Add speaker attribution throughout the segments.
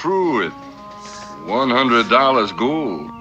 Speaker 1: through with $100 gold.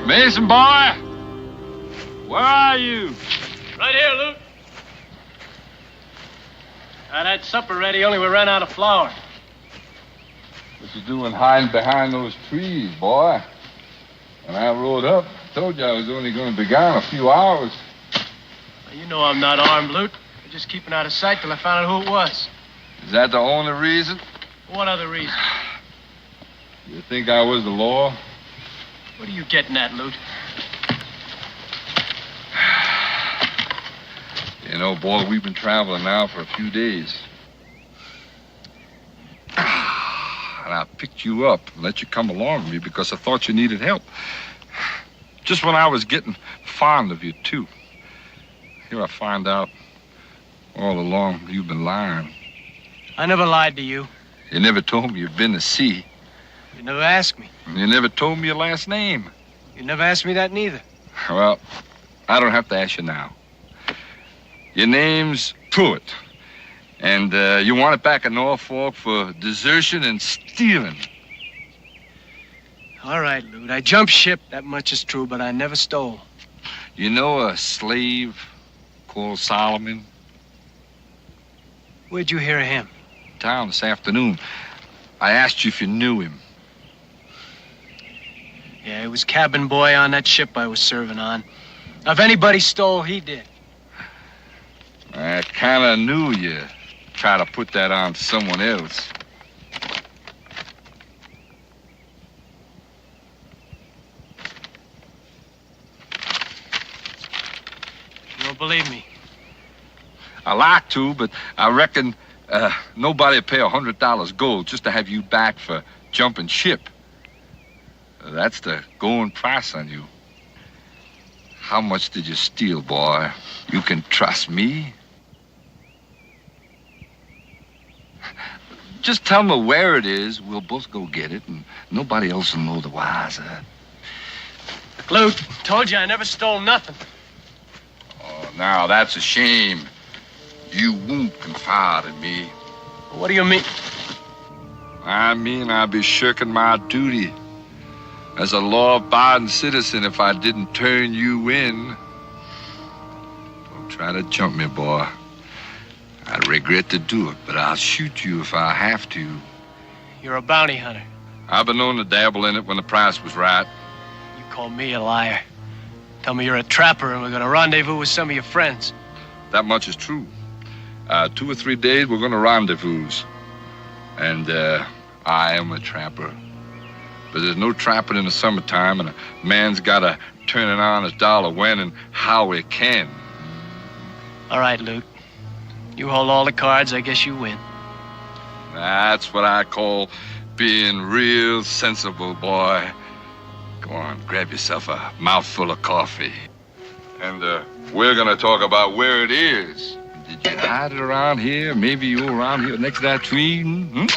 Speaker 1: Mason boy, where are you?
Speaker 2: Right here, Luke. I had supper ready, only we ran out of flour.
Speaker 1: What you doing hiding behind those trees, boy? When I rode up, I told you I was only going to be gone a few hours.
Speaker 2: Well, you know I'm not armed, Luke. I'm just keeping out of sight till I found out who it was.
Speaker 1: Is that the only reason?
Speaker 2: What other reason?
Speaker 1: You think I was the law?
Speaker 2: What are you getting at, Luke?
Speaker 1: You know, boy, we've been traveling now for a few days. And I picked you up and let you come along with me because I thought you needed help. Just when I was getting fond of you, too. Here I find out all along you've been lying.
Speaker 2: I never lied to you.
Speaker 1: You never told me you'd been to sea.
Speaker 2: You never asked me.
Speaker 1: You never told me your last name.
Speaker 2: You never asked me that neither.
Speaker 1: Well, I don't have to ask you now. Your name's Pruitt. And you want it back in Norfolk for desertion and stealing.
Speaker 2: All right, Luke. I jumped ship, that much is true, but I never stole.
Speaker 1: You know a slave called Solomon?
Speaker 2: Where'd you hear of him?
Speaker 1: Town this afternoon. I asked you if you knew him.
Speaker 2: Yeah, he was cabin boy on that ship I was serving on. If anybody stole, he did.
Speaker 1: I kind of knew you try to put that on someone else.
Speaker 2: You don't believe me?
Speaker 1: I like to, but I reckon nobody'd pay $100 gold just to have you back for jumping ship. That's the going price on you. How much did you steal, boy? You can trust me. Just tell me where it is. We'll both go get it, and nobody else will know the wiser.
Speaker 2: Luke, told you I never stole nothing.
Speaker 1: Oh, now that's a shame. You won't confide in me.
Speaker 2: What do you mean?
Speaker 1: I mean I'd be shirking my duty as a law-abiding citizen if I didn't turn you in. Don't try to jump me, boy. I'd regret to do it, but I'll shoot you if I have to.
Speaker 2: You're a bounty hunter.
Speaker 1: I've been known to dabble in it when the price was right.
Speaker 2: You call me a liar. Tell me you're a trapper and we're gonna rendezvous with some of your friends.
Speaker 1: That much is true. 2 or 3 days, we're gonna rendezvous. And, I am a trapper. But there's no trapping in the summertime, and a man's gotta turn it on his dollar when and how he can.
Speaker 2: All right, Luke. You hold all the cards, I guess you win.
Speaker 1: That's what I call being real sensible, boy. Go on, grab yourself a mouthful of coffee. And, we're gonna talk about where it is. Did you hide it around here? Maybe you were around here next to that tree? Hmm?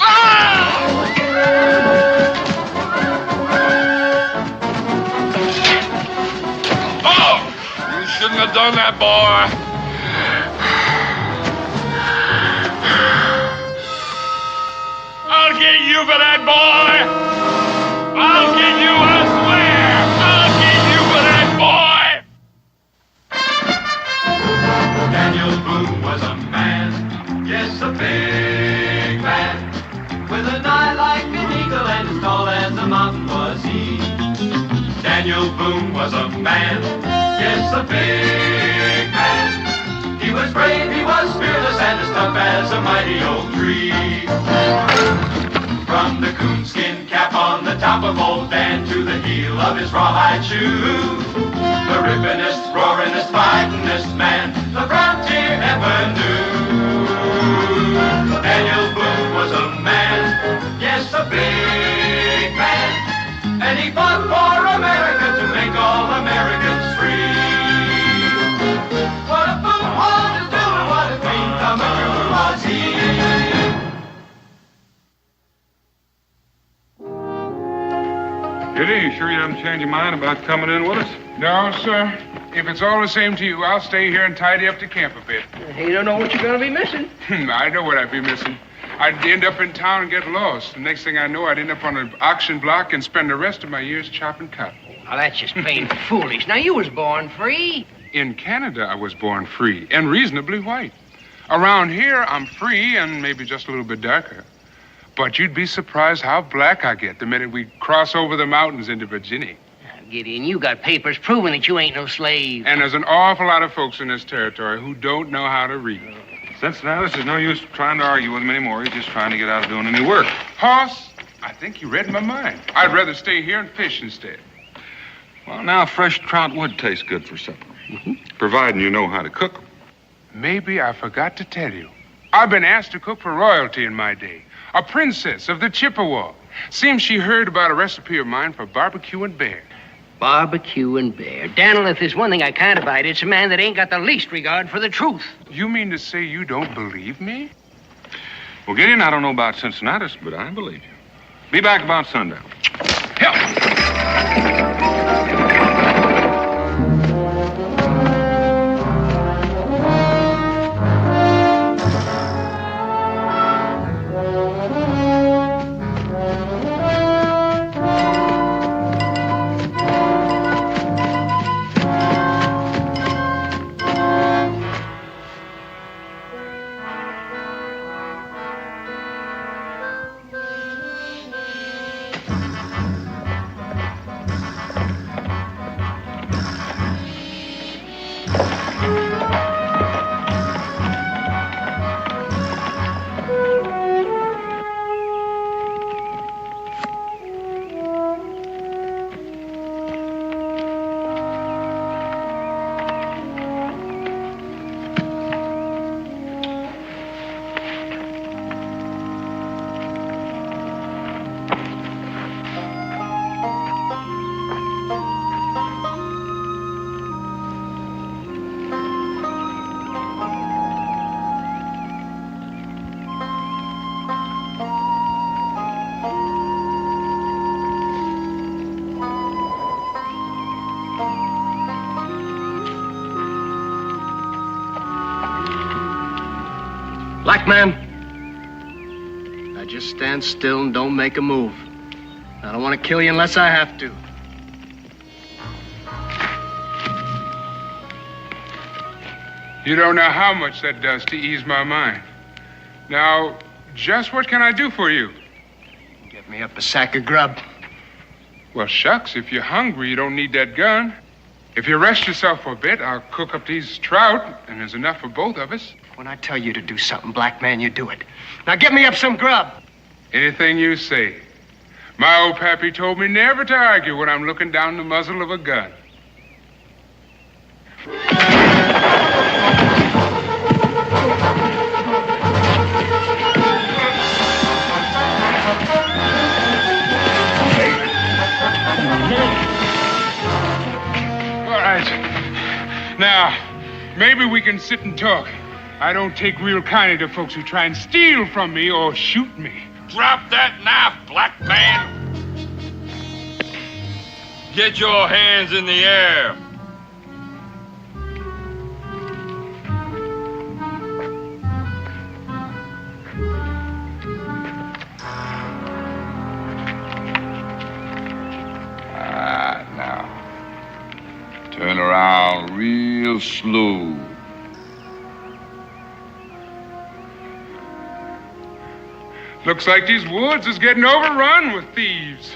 Speaker 1: Oh! You shouldn't have done that, boy. I'll get you for that, boy! I'll get you, I swear! I'll get you for that, boy!
Speaker 3: Daniel Boone was a man, yes, a big man, with an eye like an eagle and as tall as a mountain was he. Daniel Boone was a man, yes, a big man. He was brave, he was fearless, and as tough as a mighty oak tree. From the coonskin cap on the top of old Dan to the heel of his rawhide shoe, the rippinest, roaringest, fightingest man the frontier ever knew. Daniel Boone was a man, yes, a big man, and he fought for America to make all Americans free. What a Boone wanted to do and what a dream come true was he.
Speaker 4: Kitty, you sure you haven't changed your mind about coming in with us?
Speaker 5: No, sir. If it's all the same to you, I'll stay here and tidy up the camp a bit.
Speaker 2: You don't know what you're going to be missing.
Speaker 5: I know what I'd be missing. I'd end up in town and get lost. The next thing I know, I'd end up on an auction block and spend the rest of my years chopping cotton.
Speaker 2: Well, that's just plain foolish. Now, you was born free.
Speaker 5: In Canada, I was born free and reasonably white. Around here, I'm free and maybe just a little bit darker. But you'd be surprised how black I get the minute we cross over the mountains into Virginia.
Speaker 2: Gideon, you got papers proving that you ain't no slave.
Speaker 5: And there's an awful lot of folks in this territory who don't know how to read.
Speaker 4: Cincinnatus, there's no use trying to argue with him anymore. He's just trying to get out of doing any work.
Speaker 5: Hoss, I think you read my mind. I'd rather stay here and fish instead.
Speaker 4: Well, now, fresh trout would taste good for supper. Providing you know how to cook them.
Speaker 5: Maybe I forgot to tell you. I've been asked to cook for royalty in my day. A princess of the Chippewa. Seems she heard about a recipe of mine for barbecue and bear.
Speaker 2: Barbecue and bear. Daniel, if there's one thing I can't abide, it's a man that ain't got the least regard for the truth.
Speaker 5: You mean to say you don't believe me?
Speaker 4: Well, Gideon, I don't know about Cincinnatus, but I believe you. Be back about sundown.
Speaker 2: Black man, now just stand still and don't make a move. I don't want to kill you unless I have to.
Speaker 5: You don't know how much that does to ease my mind. Now, just what can I do for you?
Speaker 2: Get me up a sack of grub.
Speaker 5: Well, shucks, if you're hungry, you don't need that gun. If you rest yourself for a bit, I'll cook up these trout, and there's enough for both of us.
Speaker 2: When I tell you to do something, black man, you do it. Now get me up some grub.
Speaker 5: Anything you say. My old pappy told me never to argue when I'm looking down the muzzle of a gun. All right. Now, maybe we can sit and talk. I don't take real kindly to folks who try and steal from me or shoot me.
Speaker 1: Drop that knife, black man. Get your hands in the air. Now. Turn around real slow.
Speaker 5: Looks like these woods is getting overrun with thieves.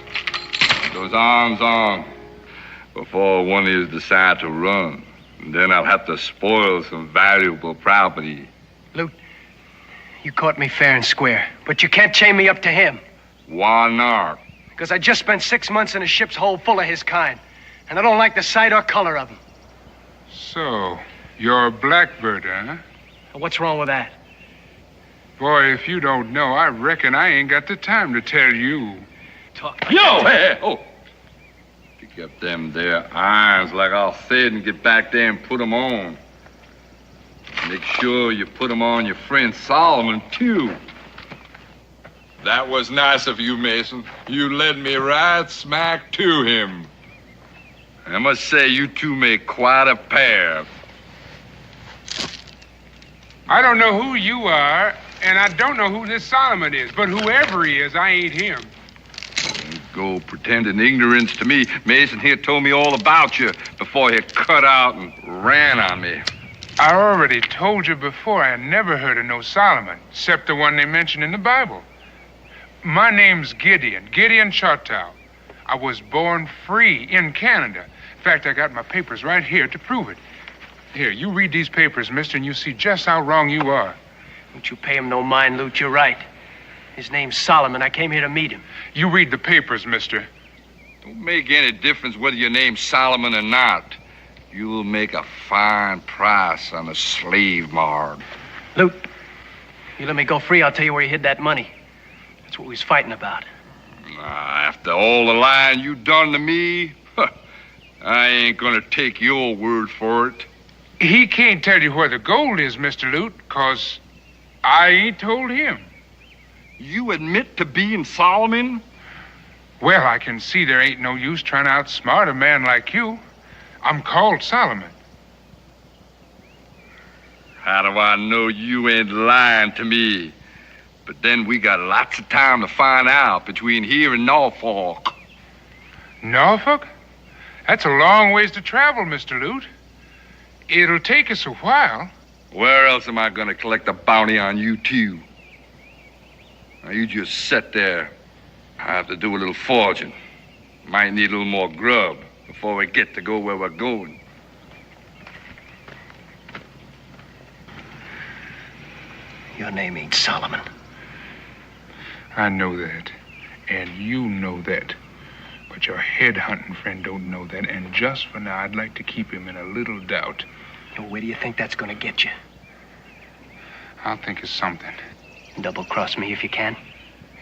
Speaker 1: Those arms on. before one of you decide to run. And then I'll have to spoil some valuable property.
Speaker 2: Lute, you caught me fair and square, but you can't chain me up to him.
Speaker 1: Why not?
Speaker 2: Because I just spent 6 months in a ship's hold full of his kind, and I don't like the sight or color of him.
Speaker 5: So, you're a Blackbirder, huh?
Speaker 2: What's wrong with that?
Speaker 5: Boy, if you don't know, I reckon I ain't got the time to tell you.
Speaker 2: Talk like
Speaker 1: Yo, hey, oh. Pick up them there irons like I said and get back there and put them on. Make sure you put them on your friend Solomon, too. That was nice of you, Mason. You led me right smack to him. I must say, you two make quite a pair.
Speaker 5: I don't know who you are, and I don't know who this Solomon is, but whoever he is, I ain't him.
Speaker 1: Don't go pretending ignorance to me. Mason here told me all about you before he cut out and ran on me.
Speaker 5: I already told you before I never heard of no Solomon, except the one they mention in the Bible. My name's Gideon Choctaw. I was born free in Canada. In fact, I got my papers right here to prove it. Here, you read these papers, mister, and you see just how wrong you are.
Speaker 2: Don't you pay him no mind, Lute. You're right. His name's Solomon. I came here to meet him.
Speaker 5: You read the papers, mister.
Speaker 1: Don't make any difference whether your name's Solomon or not. You'll make a fine price on a slave mark.
Speaker 2: Lute, you let me go free, I'll tell you where you hid that money. That's what we was fighting about.
Speaker 1: After all the lying you done to me, I ain't gonna take your word for it.
Speaker 5: He can't tell you where the gold is, Mr. Lute, 'cause I ain't told him.
Speaker 1: You admit to being Solomon?
Speaker 5: Well, I can see there ain't no use trying to outsmart a man like you. I'm called Solomon.
Speaker 1: How do I know you ain't lying to me? But then we got lots of time to find out between here and Norfolk.
Speaker 5: Norfolk? That's a long ways to travel, Mr. Lute. It'll take us a while.
Speaker 1: Where else am I gonna collect a bounty on you two? Now you just sit there. I have to do a little foraging. Might need a little more grub before we get to go where we're going.
Speaker 2: Your name ain't Solomon.
Speaker 5: I know that, and you know that. But your head-hunting friend don't know that, and just for now, I'd like to keep him in a little doubt.
Speaker 2: Where do you think that's gonna get you?
Speaker 5: I'll think of something.
Speaker 2: Double-cross me if you can.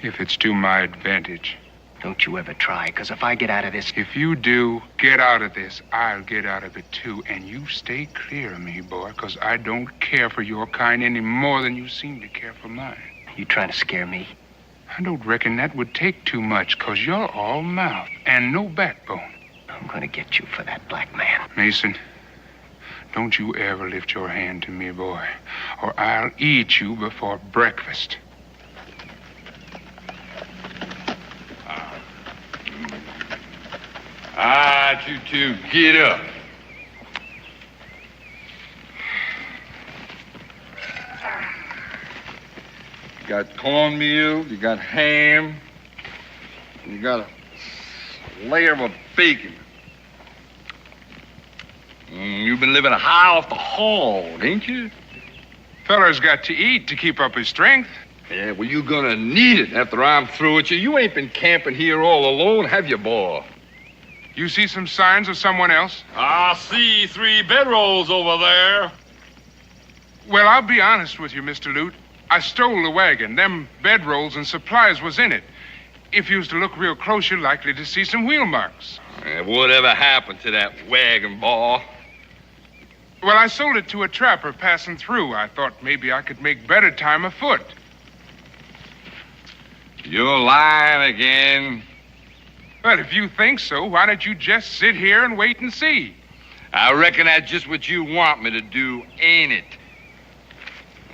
Speaker 5: If it's to my advantage.
Speaker 2: Don't you ever try, because if I get out of this...
Speaker 5: If you do get out of this, I'll get out of it, too. And you stay clear of me, boy, because I don't care for your kind any more than you seem to care for mine.
Speaker 2: You trying to scare me?
Speaker 5: I don't reckon that would take too much, 'cause you're all mouth and no backbone.
Speaker 2: I'm gonna get you for that, black man.
Speaker 5: Mason, don't you ever lift your hand to me, boy, or I'll eat you before breakfast.
Speaker 1: All right, you two, get up. You got cornmeal, you got ham, and you got a layer of bacon. You've been living high off the hog, ain't you?
Speaker 5: Feller's got to eat to keep up his strength.
Speaker 1: Yeah, well, you're gonna need it after I'm through with you. You ain't been camping here all alone, have you, boy?
Speaker 5: You see some signs of someone else?
Speaker 1: I see 3 bedrolls over there.
Speaker 5: Well, I'll be honest with you, Mr. Lute. I stole the wagon. Them bedrolls and supplies was in it. If you was to look real close, you're likely to see some wheel marks.
Speaker 1: Whatever happened to that wagon, boy?
Speaker 5: Well, I sold it to a trapper passing through. I thought maybe I could make better time afoot.
Speaker 1: You're lying again.
Speaker 5: Well, if you think so, why don't you just sit here and wait and see?
Speaker 1: I reckon that's just what you want me to do, ain't it?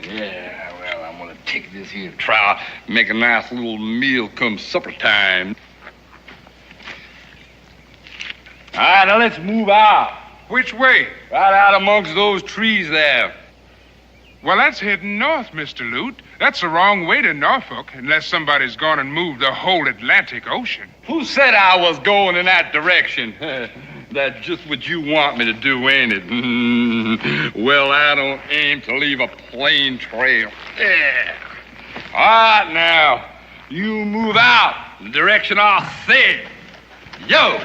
Speaker 1: Yeah, well, I'm gonna take this here trout, make a nice little meal come supper time. All right, now let's move out.
Speaker 5: Which way?
Speaker 1: Right out amongst those trees there.
Speaker 5: Well, that's heading north, Mr. Lute. That's the wrong way to Norfolk, unless somebody's gone and moved the whole Atlantic Ocean.
Speaker 1: Who said I was going in that direction? That's just what you want me to do, ain't it? Well, I don't aim to leave a plain trail. Yeah. All right, now, you move out in the direction I said. Yo!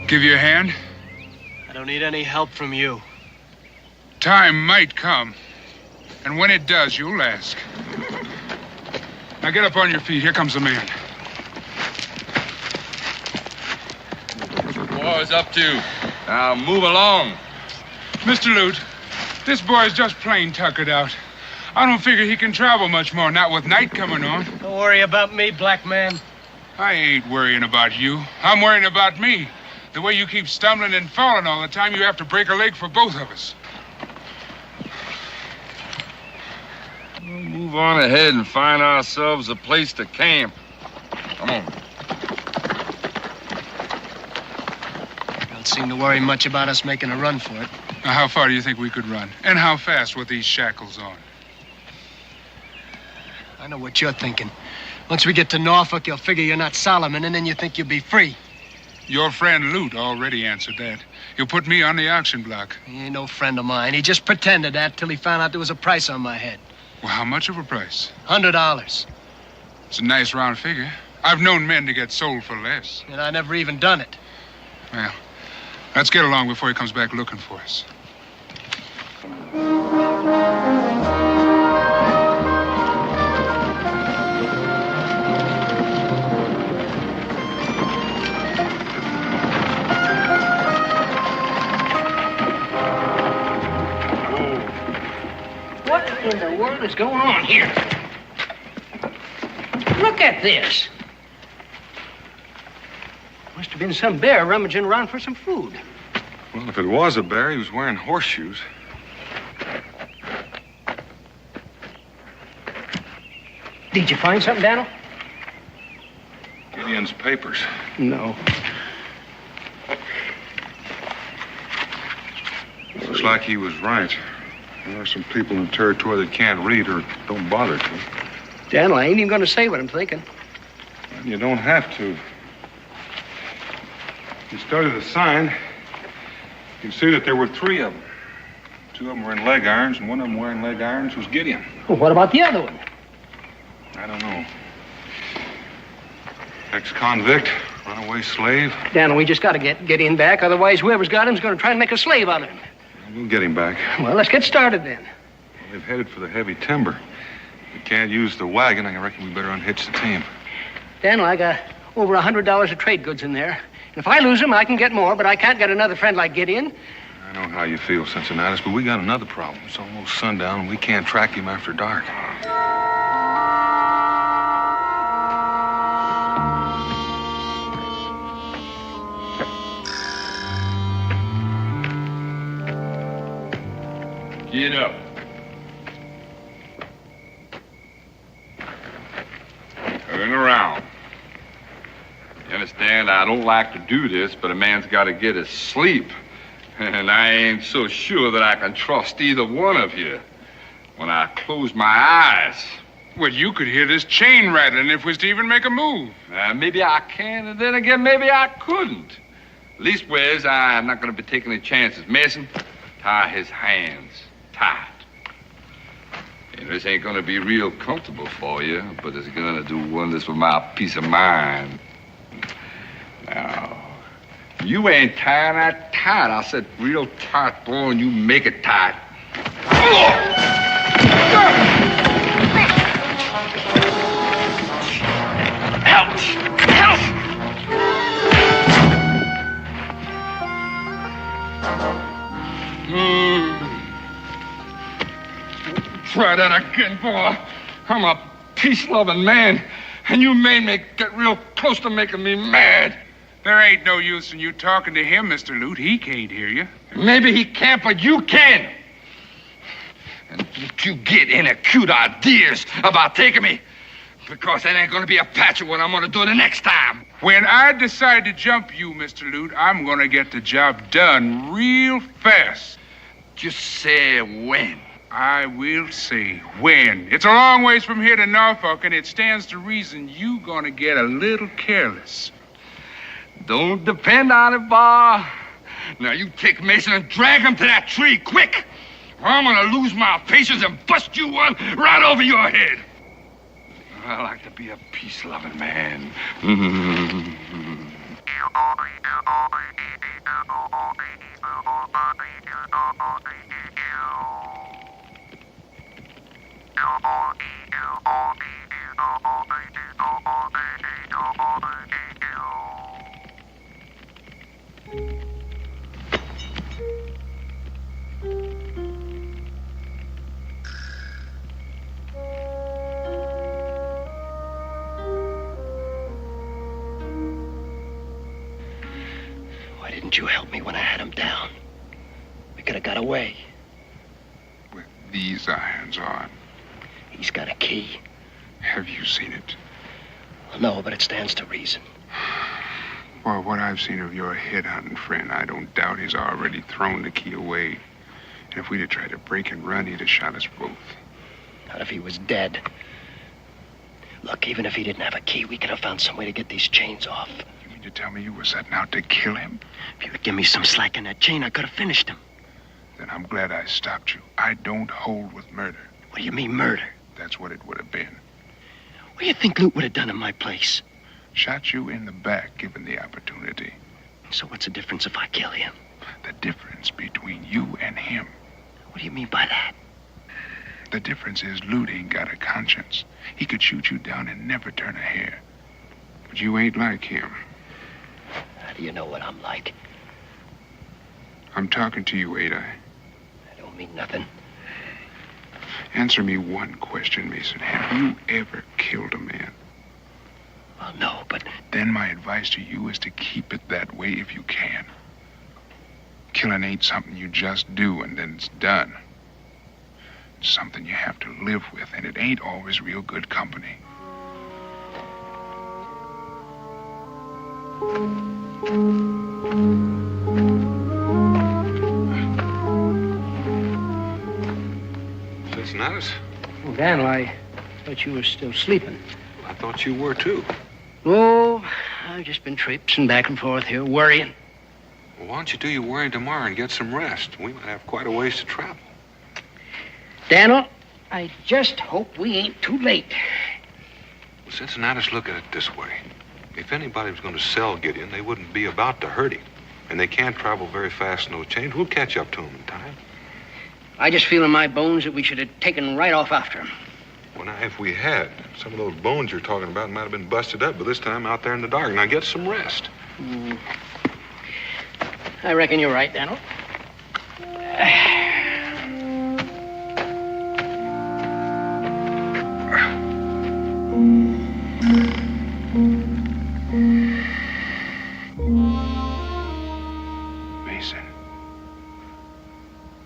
Speaker 5: Give you a hand?
Speaker 2: I don't need any help from you.
Speaker 5: Time might come. And when it does, you'll ask. Now get up on your feet. Here comes the man.
Speaker 1: What's the boys up to? Now move along.
Speaker 5: Mr. Lute, this boy's just plain tuckered out. I don't figure he can travel much more, not with night coming on.
Speaker 2: Don't worry about me, black man.
Speaker 5: I ain't worrying about you. I'm worrying about me. The way you keep stumbling and falling all the time, you have to break a leg for both of us.
Speaker 1: We'll move on ahead and find ourselves a place to camp. Come on.
Speaker 2: Don't seem to worry much about us making a run for it.
Speaker 5: Now, how far do you think we could run? And how fast with these shackles on?
Speaker 2: I know what you're thinking. Once we get to Norfolk, you'll figure you're not Solomon, and then you think you'll be free.
Speaker 5: Your friend Lute already answered that. He'll put me on the auction block.
Speaker 2: He ain't no friend of mine. He just pretended that till he found out there was a price on my head.
Speaker 5: Well, how much of a price?
Speaker 2: $100.
Speaker 5: It's a nice round figure. I've known men to get sold for less.
Speaker 2: And I never even done it.
Speaker 5: Well, let's get along before he comes back looking for us.
Speaker 6: What in the world is going on here? Look at this. Must have been some bear rummaging around for some food.
Speaker 4: Well, if it was a bear, he was wearing horseshoes.
Speaker 6: Did you find something, Daniel?
Speaker 4: Gideon's papers.
Speaker 6: No.
Speaker 4: Looks like he was right. There are some people in the territory that can't read or don't bother to.
Speaker 6: Daniel, I ain't even going to say what I'm thinking.
Speaker 4: And you don't have to. You study the sign, you can see that there were 3 of them. 2 of them were in leg irons, and one of them wearing leg irons was Gideon.
Speaker 6: Well, what about the other one?
Speaker 4: I don't know. Ex-convict, runaway slave.
Speaker 6: Daniel, we just got to get Gideon back. Otherwise, whoever's got him's going to try and make a slave out of him.
Speaker 4: We'll get him back.
Speaker 6: Well, let's get started then.
Speaker 4: They've headed for the heavy timber. We can't use the wagon. I reckon we better unhitch the team.
Speaker 6: Daniel, I got over $100 of trade goods in there. And if I lose them, I can get more, but I can't get another friend like Gideon.
Speaker 4: I know how you feel, Cincinnatus, but we got another problem. It's almost sundown, and we can't track him after dark.
Speaker 1: Get up. Turn around. You understand, I don't like to do this, but a man's got to get his sleep. And I ain't so sure that I can trust either one of you when I close my eyes.
Speaker 5: Well, you could hear this chain rattling if we was to even make a move.
Speaker 1: Maybe I can, and then again, maybe I couldn't. Leastways, I'm not going to be taking any chances. Mason, tie his hands tight. And this ain't going to be real comfortable for you, but it's going to do wonders for my peace of mind. Now, you ain't tying that tight. I said real tight, boy, and you make it tight. Ouch! Ouch! Try that again, boy. I'm a peace-loving man, and you made me get real close to making me mad.
Speaker 5: There ain't no use in you talking to him, Mr. Lute. He can't hear you.
Speaker 1: Maybe he can't, but you can. And don't you get any cute ideas about taking me, because that ain't going to be a patch of what I'm going to do the next time.
Speaker 5: When I decide to jump you, Mr. Lute, I'm going to get the job done real fast.
Speaker 1: Just say when.
Speaker 5: I will say when. It's a long ways from here to Norfolk, and it stands to reason you going to get a little careless.
Speaker 1: Don't depend on it, Bar. Now, you take Mason and drag him to that tree, quick, or I'm going to lose my patience and bust you one right over your head. I like to be a peace-loving man.
Speaker 2: Why didn't you help me when I had him down? We could have got away.
Speaker 5: With these irons on.
Speaker 2: He's got a key.
Speaker 5: Have you seen it?
Speaker 2: Well, no, but it stands to reason.
Speaker 5: Well, what I've seen of your head-hunting friend, I don't doubt he's already thrown the key away. And if we'd have tried to break and run, he'd have shot us both.
Speaker 2: Not if he was dead. Look, even if he didn't have a key, we could have found some way to get these chains off.
Speaker 5: You mean to tell me you were setting out to kill him?
Speaker 2: If you would give me some slack in that chain, I could have finished him.
Speaker 5: Then I'm glad I stopped you. I don't hold with murder.
Speaker 2: What do you mean, murder?
Speaker 5: That's what it would have been.
Speaker 2: What do you think Lute would have done in my place?
Speaker 5: Shot you in the back, given the opportunity.
Speaker 2: So what's the difference if I kill him?
Speaker 5: The difference between you and him.
Speaker 2: What do you mean by that?
Speaker 5: The difference is Lute ain't got a conscience. He could shoot you down and never turn a hair. But you ain't like him.
Speaker 2: How do you know what I'm like?
Speaker 5: I'm talking to you, ain't I?
Speaker 2: I don't mean nothing.
Speaker 5: Answer me one question, Mason. Have you ever killed a man?
Speaker 2: Well, no, but...
Speaker 5: Then my advice to you is to keep it that way if you can. Killing ain't something you just do and then it's done. It's something you have to live with, and it ain't always real good company.
Speaker 7: Cincinnatus?
Speaker 6: Well, Daniel, I thought you were still sleeping.
Speaker 7: I thought you were, too.
Speaker 6: Oh, I've just been traipsing back and forth here, worrying.
Speaker 7: Well, why don't you do your worrying tomorrow and get some rest? We might have quite a ways to travel.
Speaker 6: Daniel, I just hope we ain't too late.
Speaker 7: Well, Cincinnatus, look at it this way. If anybody was going to sell Gideon, they wouldn't be about to hurt him. And they can't travel very fast in those chains. We'll catch up to him in time.
Speaker 6: I just feel in my bones that we should have taken right off after him.
Speaker 7: Well, now, if we had, some of those bones you're talking about might have been busted up by this time out there in the dark. Now, get some rest.
Speaker 6: I reckon you're right, Daniel.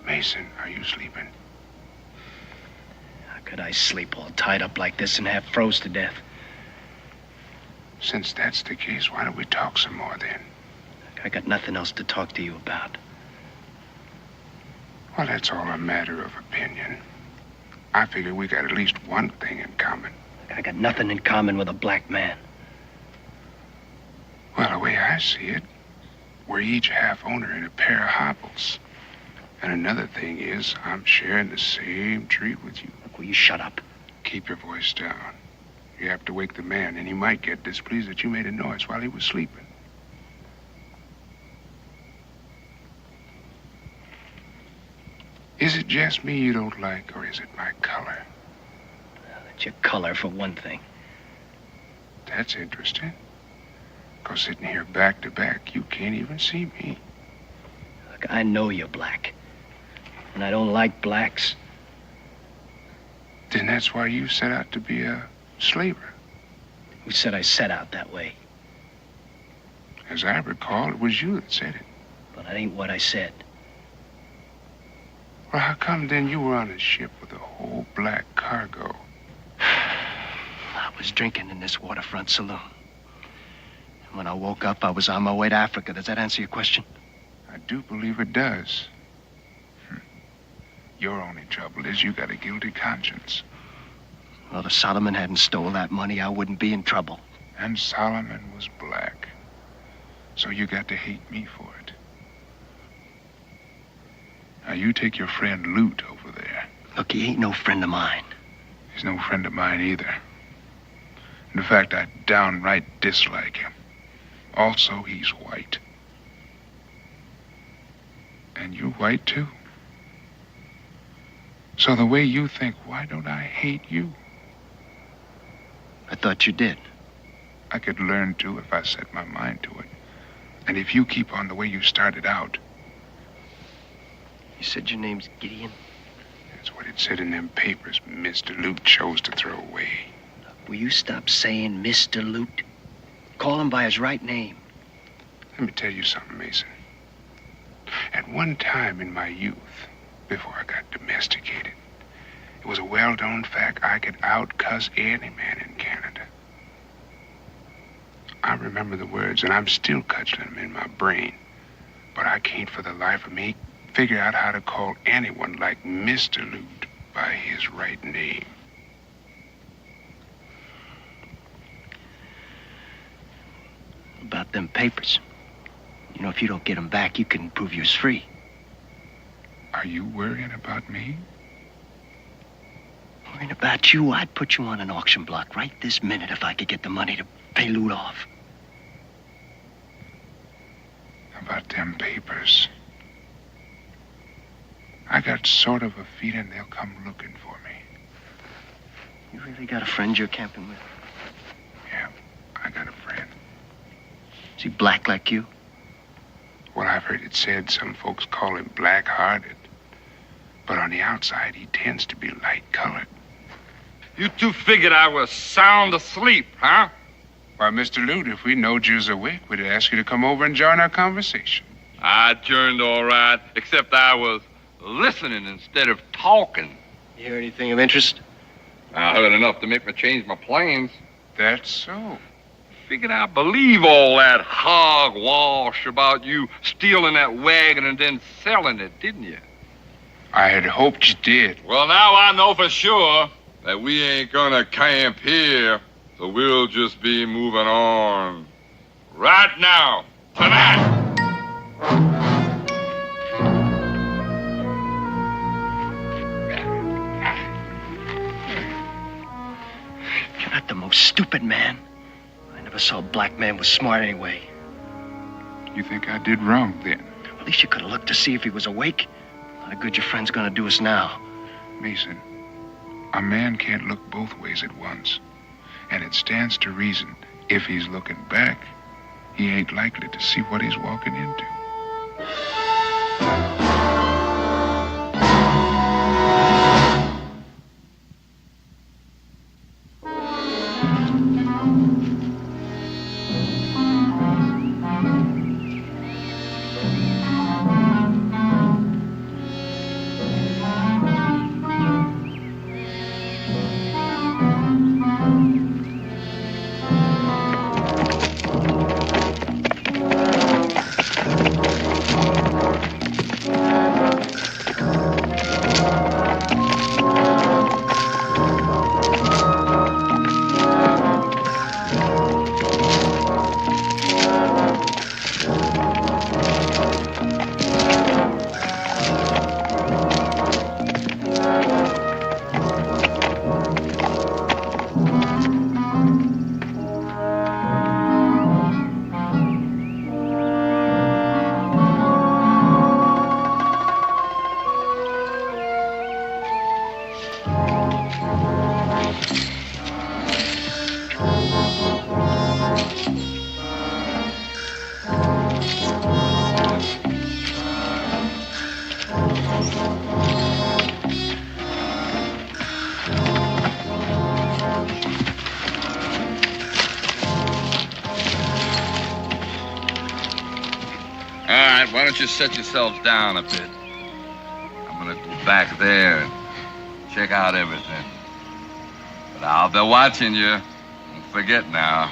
Speaker 5: Mason, are you sleeping?
Speaker 2: How could I sleep all tied up like this and half froze to death?
Speaker 5: Since that's the case, why don't we talk some more then?
Speaker 2: I got nothing else to talk to you about.
Speaker 5: Well, that's all a matter of opinion. I figure we got at least one thing in common.
Speaker 6: I got nothing in common with a black man.
Speaker 5: Well, the way I see it, we're each half owner in a pair of hobbles. And another thing is, I'm sharing the same tree with you.
Speaker 6: Look, will you shut up?
Speaker 5: Keep your voice down. You have to wake the man, and he might get displeased that you made a noise while he was sleeping. Is it just me you don't like, or is it my color?
Speaker 6: That's your color, for one thing.
Speaker 5: That's interesting. Because sitting here back to back, you can't even see me.
Speaker 6: Look, I know you're black. And I don't like blacks.
Speaker 5: Then that's why you set out to be a slaver.
Speaker 6: Who said I set out that way?
Speaker 5: As I recall, it was you that said it.
Speaker 6: But that ain't what I said.
Speaker 5: Well, how come then you were on a ship with a whole black cargo?
Speaker 6: I was drinking in this waterfront saloon. And when I woke up, I was on my way to Africa. Does that answer your question?
Speaker 5: I do believe it does. Your only trouble is you got a guilty conscience.
Speaker 6: Well, if Solomon hadn't stole that money, I wouldn't be in trouble.
Speaker 5: And Solomon was black. So you got to hate me for it. Now, you take your friend Loot over there.
Speaker 6: Look, he ain't no friend of mine.
Speaker 5: He's no friend of mine either. In fact, I downright dislike him. Also, he's white. And you're white, too. So the way you think, why don't I hate you?
Speaker 6: I thought you did.
Speaker 5: I could learn to if I set my mind to it. And if you keep on the way you started out.
Speaker 6: You said your name's Gideon?
Speaker 5: That's what it said in them papers Mr. Loot chose to throw away.
Speaker 6: Will you stop saying Mr. Loot? Call him by his right name.
Speaker 5: Let me tell you something, Mason. At one time in my youth, before I got domesticated, it was a well-known fact I could out-cuss any man in Canada. I remember the words, and I'm still cudgeling them in my brain. But I can't for the life of me figure out how to call anyone like Mr. Loot by his right name.
Speaker 6: About them papers. You know, if you don't get them back, you can prove you're free.
Speaker 5: Are you worrying about me?
Speaker 6: Worrying about you? I'd put you on an auction block right this minute if I could get the money to pay Loot off.
Speaker 5: About them papers. I got sort of a feeling they'll come looking for me.
Speaker 6: You really got a friend you're camping with?
Speaker 5: Yeah, I got a friend.
Speaker 6: Is he black like you?
Speaker 5: Well, I've heard it said some folks call him black-hearted. But on the outside, he tends to be light-colored.
Speaker 1: You two figured I was sound asleep, huh?
Speaker 5: Why, Mr. Loot, if we knowed you was awake, we'd ask you to come over and join our conversation.
Speaker 1: I turned all right, except I was listening instead of talking.
Speaker 2: You hear anything of interest?
Speaker 1: I heard enough to make me change my plans.
Speaker 5: That's so.
Speaker 1: Figured I believe all that hogwash about you stealing that wagon and then selling it, didn't you?
Speaker 5: I had hoped you did.
Speaker 1: Well, now I know for sure that we ain't gonna camp here, so we'll just be moving on. Right now, tonight.
Speaker 6: You're not the most stupid man. I never saw a black man was smart anyway.
Speaker 5: You think I did wrong then?
Speaker 6: At least you could have looked to see if he was awake. How good your friend's gonna do us now?
Speaker 5: Mason, a man can't look both ways at once. And it stands to reason, if he's looking back, he ain't likely to see what he's walking into.
Speaker 1: All right, why don't you set yourselves down a bit? I'm gonna go back there and check out everything. But I'll be watching you. Don't forget now.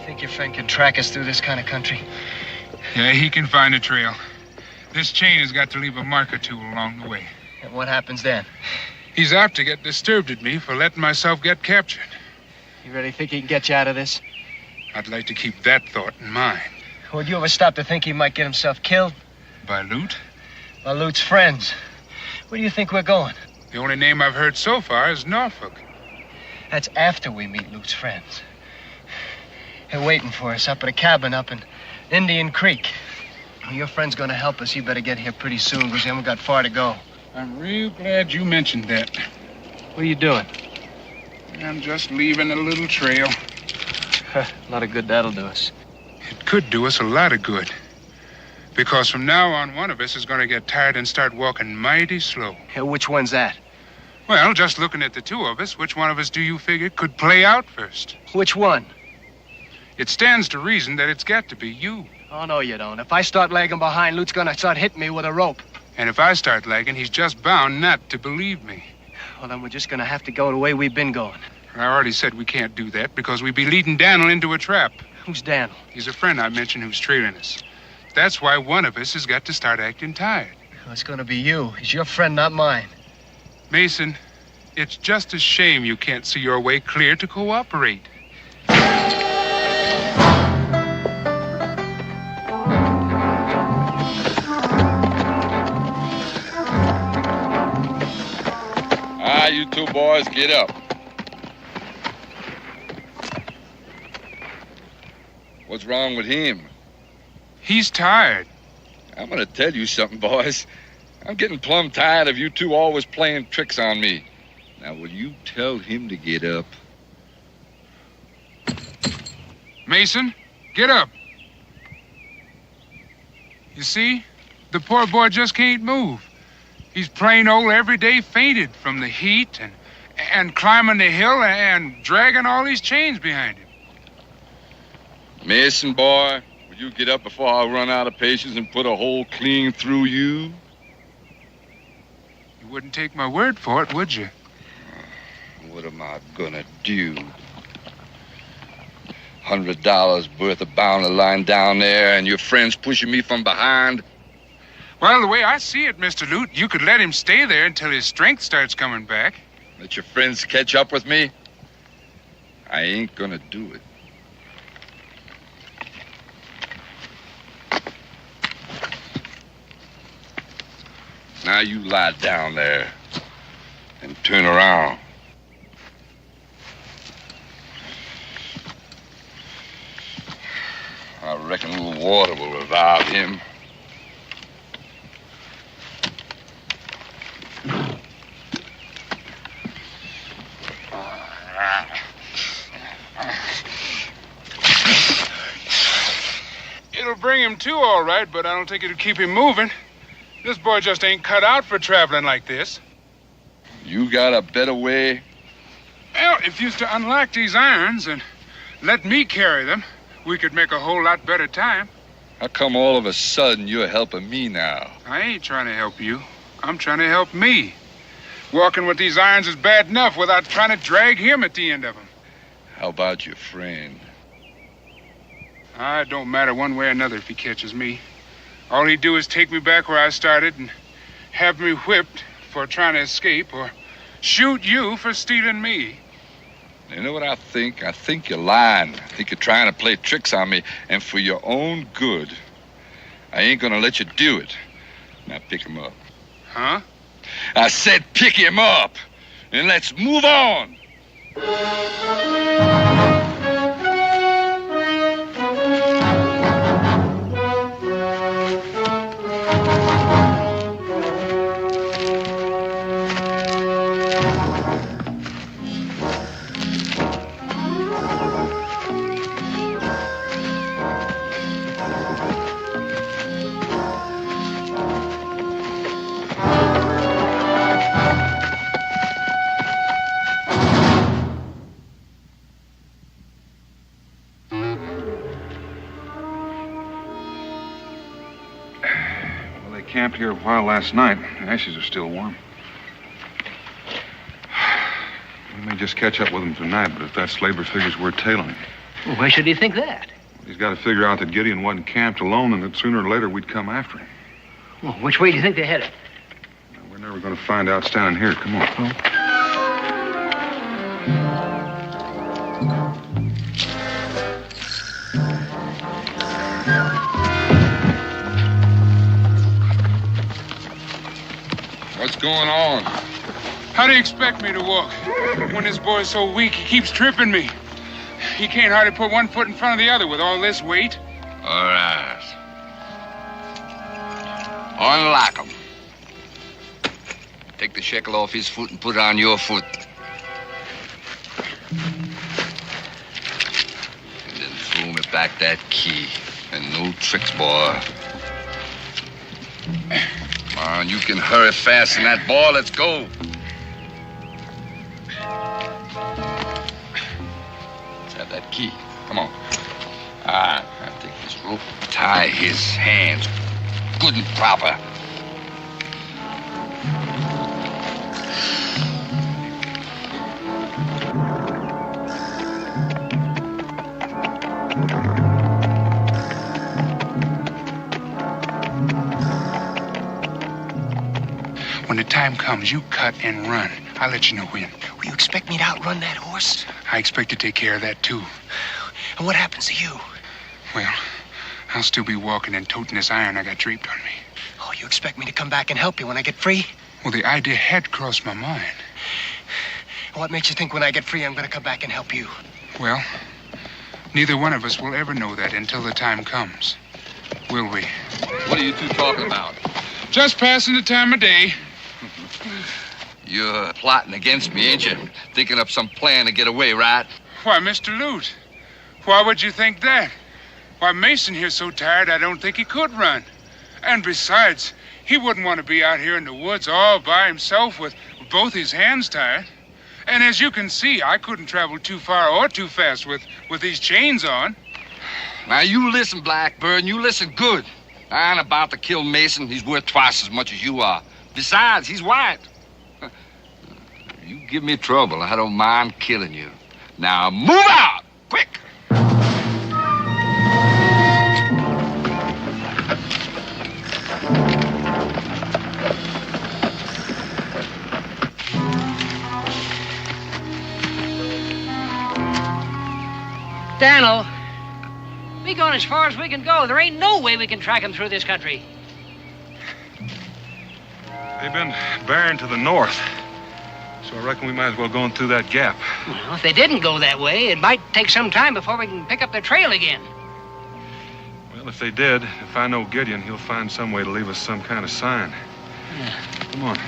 Speaker 6: Think your friend can track us through this kind of country?
Speaker 5: Yeah, he can find a trail. This chain has got to leave a mark or two along the way.
Speaker 6: And what happens then?
Speaker 5: He's apt to get disturbed at me for letting myself get captured.
Speaker 6: You really think he can get you out of this?
Speaker 5: I'd like to keep that thought in mind.
Speaker 6: Would you ever stop to think he might get himself killed?
Speaker 5: By Loot?
Speaker 6: By Lute's friends. Where do you think we're going?
Speaker 5: The only name I've heard so far is Norfolk.
Speaker 6: That's after we meet Lute's friends. They're waiting for us up at a cabin up in Indian Creek. When your friend's gonna help us, you better get here pretty soon, because you haven't got far to go.
Speaker 5: I'm real glad you mentioned that.
Speaker 6: What are you doing?
Speaker 5: I'm just leaving a little trail.
Speaker 6: A lot of good that'll do us.
Speaker 5: It could do us a lot of good. Because from now on, one of us is going to get tired and start walking mighty slow.
Speaker 6: Hey, which one's that?
Speaker 5: Well, just looking at the two of us, which one of us do you figure could play out first?
Speaker 6: Which one?
Speaker 5: It stands to reason that it's got to be you.
Speaker 6: Oh, no, you don't. If I start lagging behind, Lute's gonna start hitting me with a rope.
Speaker 5: And if I start lagging, he's just bound not to believe me.
Speaker 6: Well, then we're just gonna have to go the way we've been going.
Speaker 5: I already said we can't do that because we'd be leading Daniel into a trap.
Speaker 6: Who's Daniel?
Speaker 5: He's a friend I mentioned who's trailing us. That's why one of us has got to start acting tired.
Speaker 6: Well, it's gonna be you. He's your friend, not mine.
Speaker 5: Mason, it's just a shame you can't see your way clear to cooperate.
Speaker 1: You two boys, get up. What's wrong with him?
Speaker 5: He's tired.
Speaker 1: I'm gonna tell you something, boys. I'm getting plumb tired of you two always playing tricks on me. Now, will you tell him to get up?
Speaker 5: Mason, get up. You see? The poor boy just can't move. He's plain old everyday fainted from the heat and climbing the hill and dragging all these chains behind him.
Speaker 1: Mason, boy, will you get up before I run out of patience and put a hole clean through you?
Speaker 5: You wouldn't take my word for it, would you?
Speaker 1: What am I gonna do? $100 worth of bounty line down there and your friends pushing me from behind?
Speaker 5: Well, the way I see it, Mr. Lute, you could let him stay there until his strength starts coming back.
Speaker 1: Let your friends catch up with me? I ain't gonna do it. Now you lie down there and turn around. I reckon a little water will revive him.
Speaker 5: It'll bring him to, all right, but I don't think it'll keep him moving. This boy just ain't cut out for traveling like this.
Speaker 1: You got a better way?
Speaker 5: Well, if you was to unlock these irons and let me carry them, we could make a whole lot better time.
Speaker 1: How come all of a sudden you're helping me now?
Speaker 5: I ain't trying to help you. I'm trying to help me. Walking with these irons is bad enough without trying to drag him at the end of them.
Speaker 1: How about your friend?
Speaker 5: It don't matter one way or another if he catches me. All he'd do is take me back where I started and have me whipped for trying to escape or shoot you for stealing me.
Speaker 1: You know what I think? I think you're lying. I think you're trying to play tricks on me, and for your own good. I ain't gonna let you do it. Now pick him up.
Speaker 5: Huh?
Speaker 1: I said pick him up, and let's move on.
Speaker 4: camped here a while last night. The ashes are still warm. We may just catch up with him tonight, but if that slaver figure's worth tailing.
Speaker 8: Well, why should he think that?
Speaker 4: He's got to figure out that Gideon wasn't camped alone and that sooner or later we'd come after him.
Speaker 8: Well, which way do you think they're headed?
Speaker 4: We're never going to find out standing here. Come on.
Speaker 1: What's going on?
Speaker 5: How do you expect me to walk? When this boy's so weak, he keeps tripping me. He can't hardly put one foot in front of the other with all this weight.
Speaker 1: All right. Unlock him. Take the shekel off his foot and put it on your foot. And then throw me back that key. And no tricks, boy. Come on, you can hurry fast in that, boy. Let's go. Let's have that key. Come on. All right, I'll take this rope, tie his hands good and proper.
Speaker 5: When the time comes, you cut and run. I'll let you know when.
Speaker 6: Will you expect me to outrun that horse?
Speaker 5: I expect to take care of that, too.
Speaker 6: And what happens to you?
Speaker 5: Well, I'll still be walking and toting this iron I got draped on me.
Speaker 6: Oh, you expect me to come back and help you when I get free?
Speaker 5: Well, the idea had crossed my mind.
Speaker 6: And what makes you think when I get free I'm going to come back and help you?
Speaker 5: Well, neither one of us will ever know that until the time comes. Will we?
Speaker 1: What are you two talking about?
Speaker 5: Just passing the time of day.
Speaker 1: You're plotting against me, ain't you? Thinking up some plan to get away, right?
Speaker 5: Why, Mr. Lute, why would you think that? Why, Mason here's so tired I don't think he could run. And besides, he wouldn't want to be out here in the woods all by himself with both his hands tied. And as you can see, I couldn't travel too far or too fast with these chains on.
Speaker 1: Now, you listen, Blackbird, and you listen good. I ain't about to kill Mason. He's worth twice as much as you are. Besides, he's white. You give me trouble, I don't mind killing you. Now, move out! Quick!
Speaker 8: Daniel, we gone as far as we can go. There ain't no way we can track him through this country.
Speaker 4: They've been bearing to the north. So I reckon we might as well go in through that gap.
Speaker 8: Well, if they didn't go that way, it might take some time before we can pick up their trail again.
Speaker 4: Well, if they did, if I know Gideon, he'll find some way to leave us some kind of sign.
Speaker 8: Yeah.
Speaker 4: Come on.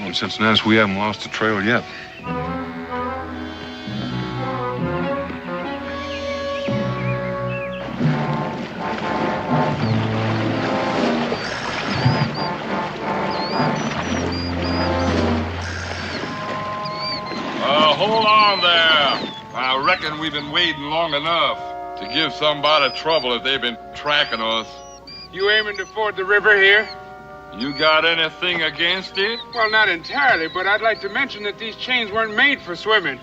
Speaker 4: In Cincinnati, we haven't lost the trail yet.
Speaker 1: Hold on there. I reckon we've been waiting long enough to give somebody trouble if they've been tracking us.
Speaker 5: You aiming to ford the river here?
Speaker 1: You got anything against it?
Speaker 5: Well, not entirely, but I'd like to mention that these chains weren't made for swimming.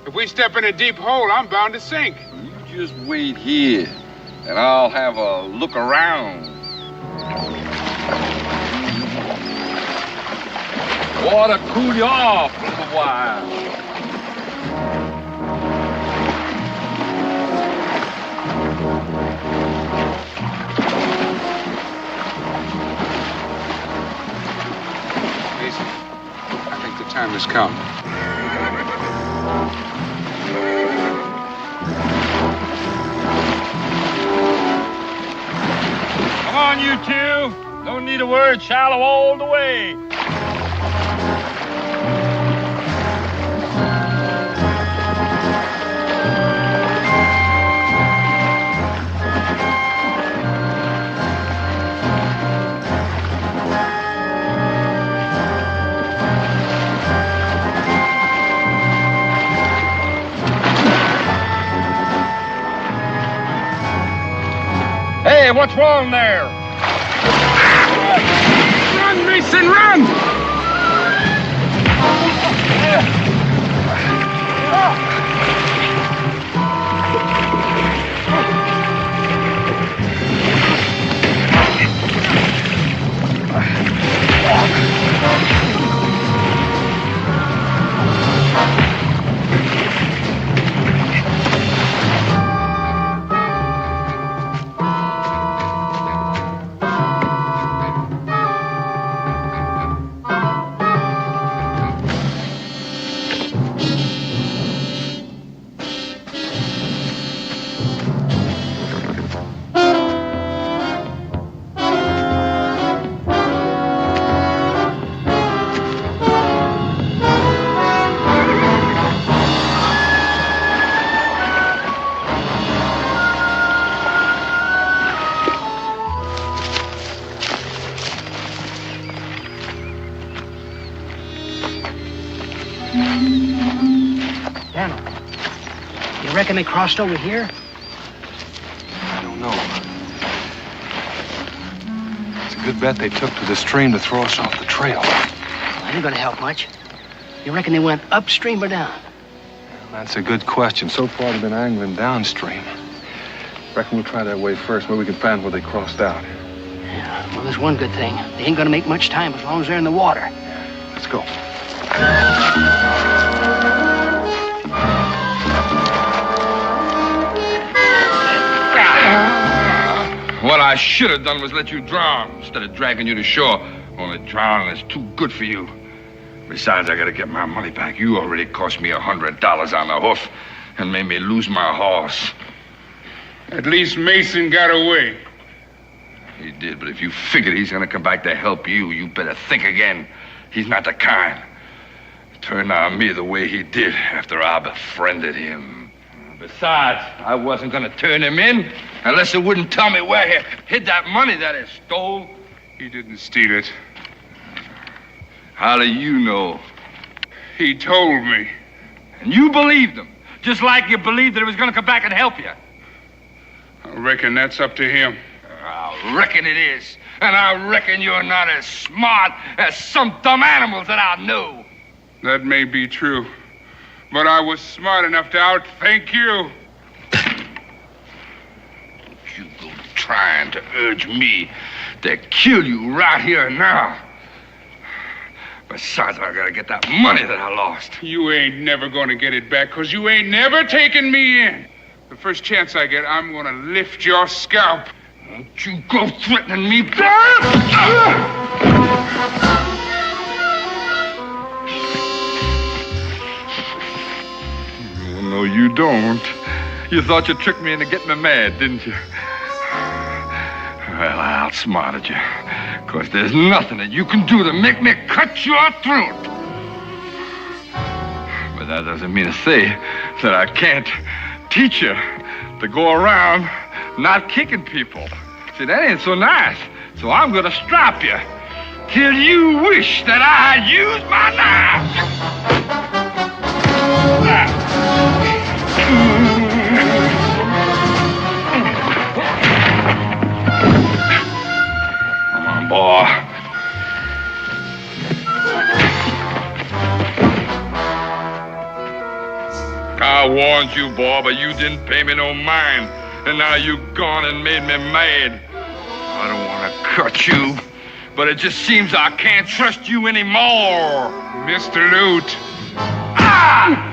Speaker 5: If we step in a deep hole, I'm bound to sink.
Speaker 1: You just wait here, and I'll have a look around. Water cool you off a little while.
Speaker 5: I think the time has come.
Speaker 9: on, you two. No need a word, shallow all the way. Hey, what's wrong there?
Speaker 5: Run, Mason, run!
Speaker 6: Daniel, you reckon they crossed over here?
Speaker 7: I don't know. It's a good bet they took to the stream to throw us off the trail.
Speaker 6: That ain't gonna help much. You reckon they went upstream or down?
Speaker 7: That's a good question. So far, they've been angling downstream. Reckon we'll try that way first. Maybe we can find where they crossed out.
Speaker 6: Yeah, well, there's one good thing. They ain't gonna make much time as long as they're in the water.
Speaker 7: Let's go.
Speaker 1: What I should have done was let you drown instead of dragging you to shore. Only drowning is too good for you. Besides, I gotta get my money back. You already cost me $100 on the hoof and made me lose my horse.
Speaker 5: At least Mason got away.
Speaker 1: He did, but if you figure he's gonna come back to help you, you better think again. He's not the kind. Turned on me the way he did after I befriended him. Besides, I wasn't gonna turn him in unless he wouldn't tell me where he hid that money that he stole.
Speaker 5: He didn't steal it.
Speaker 1: How do you know?
Speaker 5: He told me.
Speaker 1: And you believed him, just like you believed that he was gonna come back and help you.
Speaker 5: I reckon that's up to him.
Speaker 1: I reckon it is. And I reckon you're not as smart as some dumb animals that I know.
Speaker 5: That may be true. But I was smart enough to outthink you.
Speaker 1: You go trying to urge me to kill you right here and now. Besides, I gotta get that money that I lost.
Speaker 5: You ain't never gonna get it back, 'cause you ain't never taken me in. The first chance I get, I'm gonna lift your scalp.
Speaker 1: Don't you go threatening me. Oh, no, you don't. You thought you tricked me into getting me mad, didn't you? Well, I outsmarted you. 'Cause there's nothing that you can do to make me cut your throat. But that doesn't mean to say that I can't teach you to go around not kicking people. See, that ain't so nice. So I'm gonna strap you till you wish that I had used my knife. Come on, boy. I warned you, boy, but you didn't pay me no mind. And now you've gone and made me mad. I don't want to cut you, but it just seems I can't trust you anymore.
Speaker 5: Mr. Lute.
Speaker 1: Ah!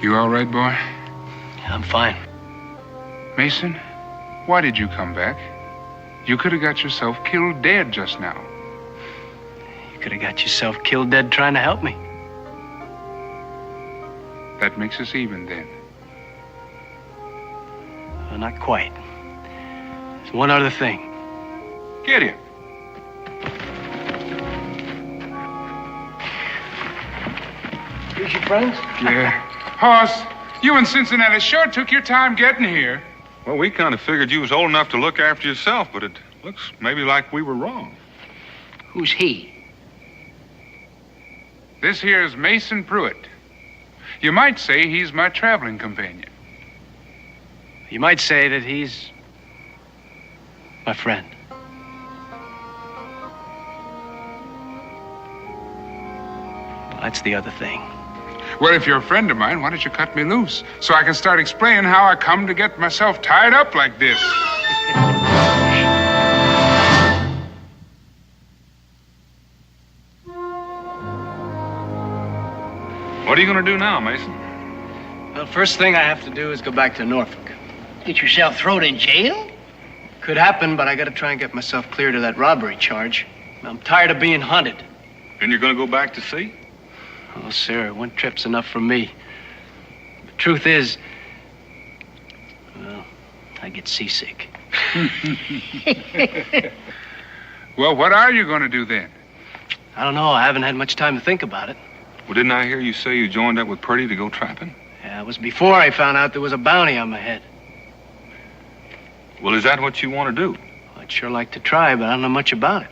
Speaker 5: You all right, boy?
Speaker 6: I'm fine.
Speaker 5: Mason, why did you come back? You could have got yourself killed dead just now.
Speaker 6: You could have got yourself killed dead trying to help me.
Speaker 5: That makes us even then.
Speaker 6: Well, not quite. There's one other thing.
Speaker 5: Get him.
Speaker 6: Here's your friends?
Speaker 5: Yeah. Hoss, you and Cincinnati sure took your time getting here.
Speaker 4: Well, we kind of figured you was old enough to look after yourself, but it looks maybe like we were wrong.
Speaker 8: Who's he?
Speaker 5: This here's Mason Pruitt. You might say he's my traveling companion.
Speaker 6: You might say that he's my friend. Well, that's the other thing.
Speaker 5: Well, if you're a friend of mine, why don't you cut me loose so I can start explaining how I come to get myself tied up like this?
Speaker 4: What are you going to do now, Mason?
Speaker 6: Well, first thing I have to do is go back to Norfolk.
Speaker 8: Get yourself thrown in jail?
Speaker 6: Could happen, but I gotta try and get myself cleared of that robbery charge. I'm tired of being hunted.
Speaker 4: And you're going to go back to sea?
Speaker 6: Oh, sir, one trip's enough for me. The truth is, well, I get seasick.
Speaker 5: Well, what are you going to do then?
Speaker 6: I don't know. I haven't had much time to think about it.
Speaker 4: Well, didn't I hear you say you joined up with Purdy to go trapping?
Speaker 6: Yeah, it was before I found out there was a bounty on my head.
Speaker 4: Well, is that what you want to do?
Speaker 6: I'd sure like to try, but I don't know much about it.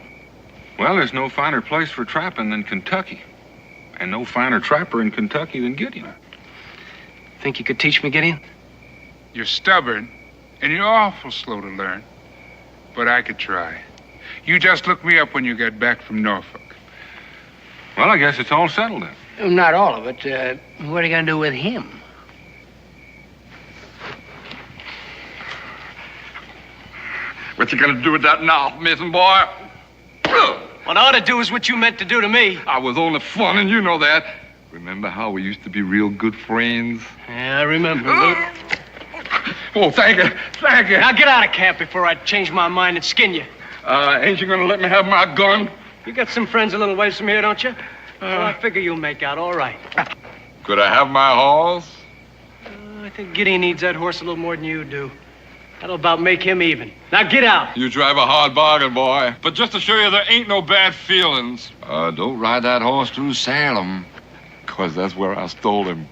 Speaker 4: Well, there's no finer place for trapping than Kentucky. And no finer trapper in Kentucky than Gideon.
Speaker 6: Think you could teach me, Gideon?
Speaker 5: You're stubborn, and you're awful slow to learn. But I could try. You just look me up when you get back from Norfolk.
Speaker 4: Well, I guess it's all settled then.
Speaker 8: Not all of it. What are you going to do with him?
Speaker 1: What you gonna do with that now, Mason boy?
Speaker 6: What I ought to do is what you meant to do to me.
Speaker 1: I was only fun, and you know that. Remember how we used to be real good friends?
Speaker 6: Yeah, I remember.
Speaker 1: Oh, thank you. Thank you.
Speaker 6: Now get out of camp before I change my mind and skin you.
Speaker 1: Ain't you gonna let me have my gun?
Speaker 6: You got some friends a little ways from here, don't you? Well, I figure you'll make out all right.
Speaker 1: Could I have my horse?
Speaker 6: I think Gideon needs that horse a little more than you do. That'll about make him even. Now get out.
Speaker 1: You drive a hard bargain, boy. But just to show you there ain't no bad feelings. Don't ride that horse through Salem, 'cause that's where I stole him.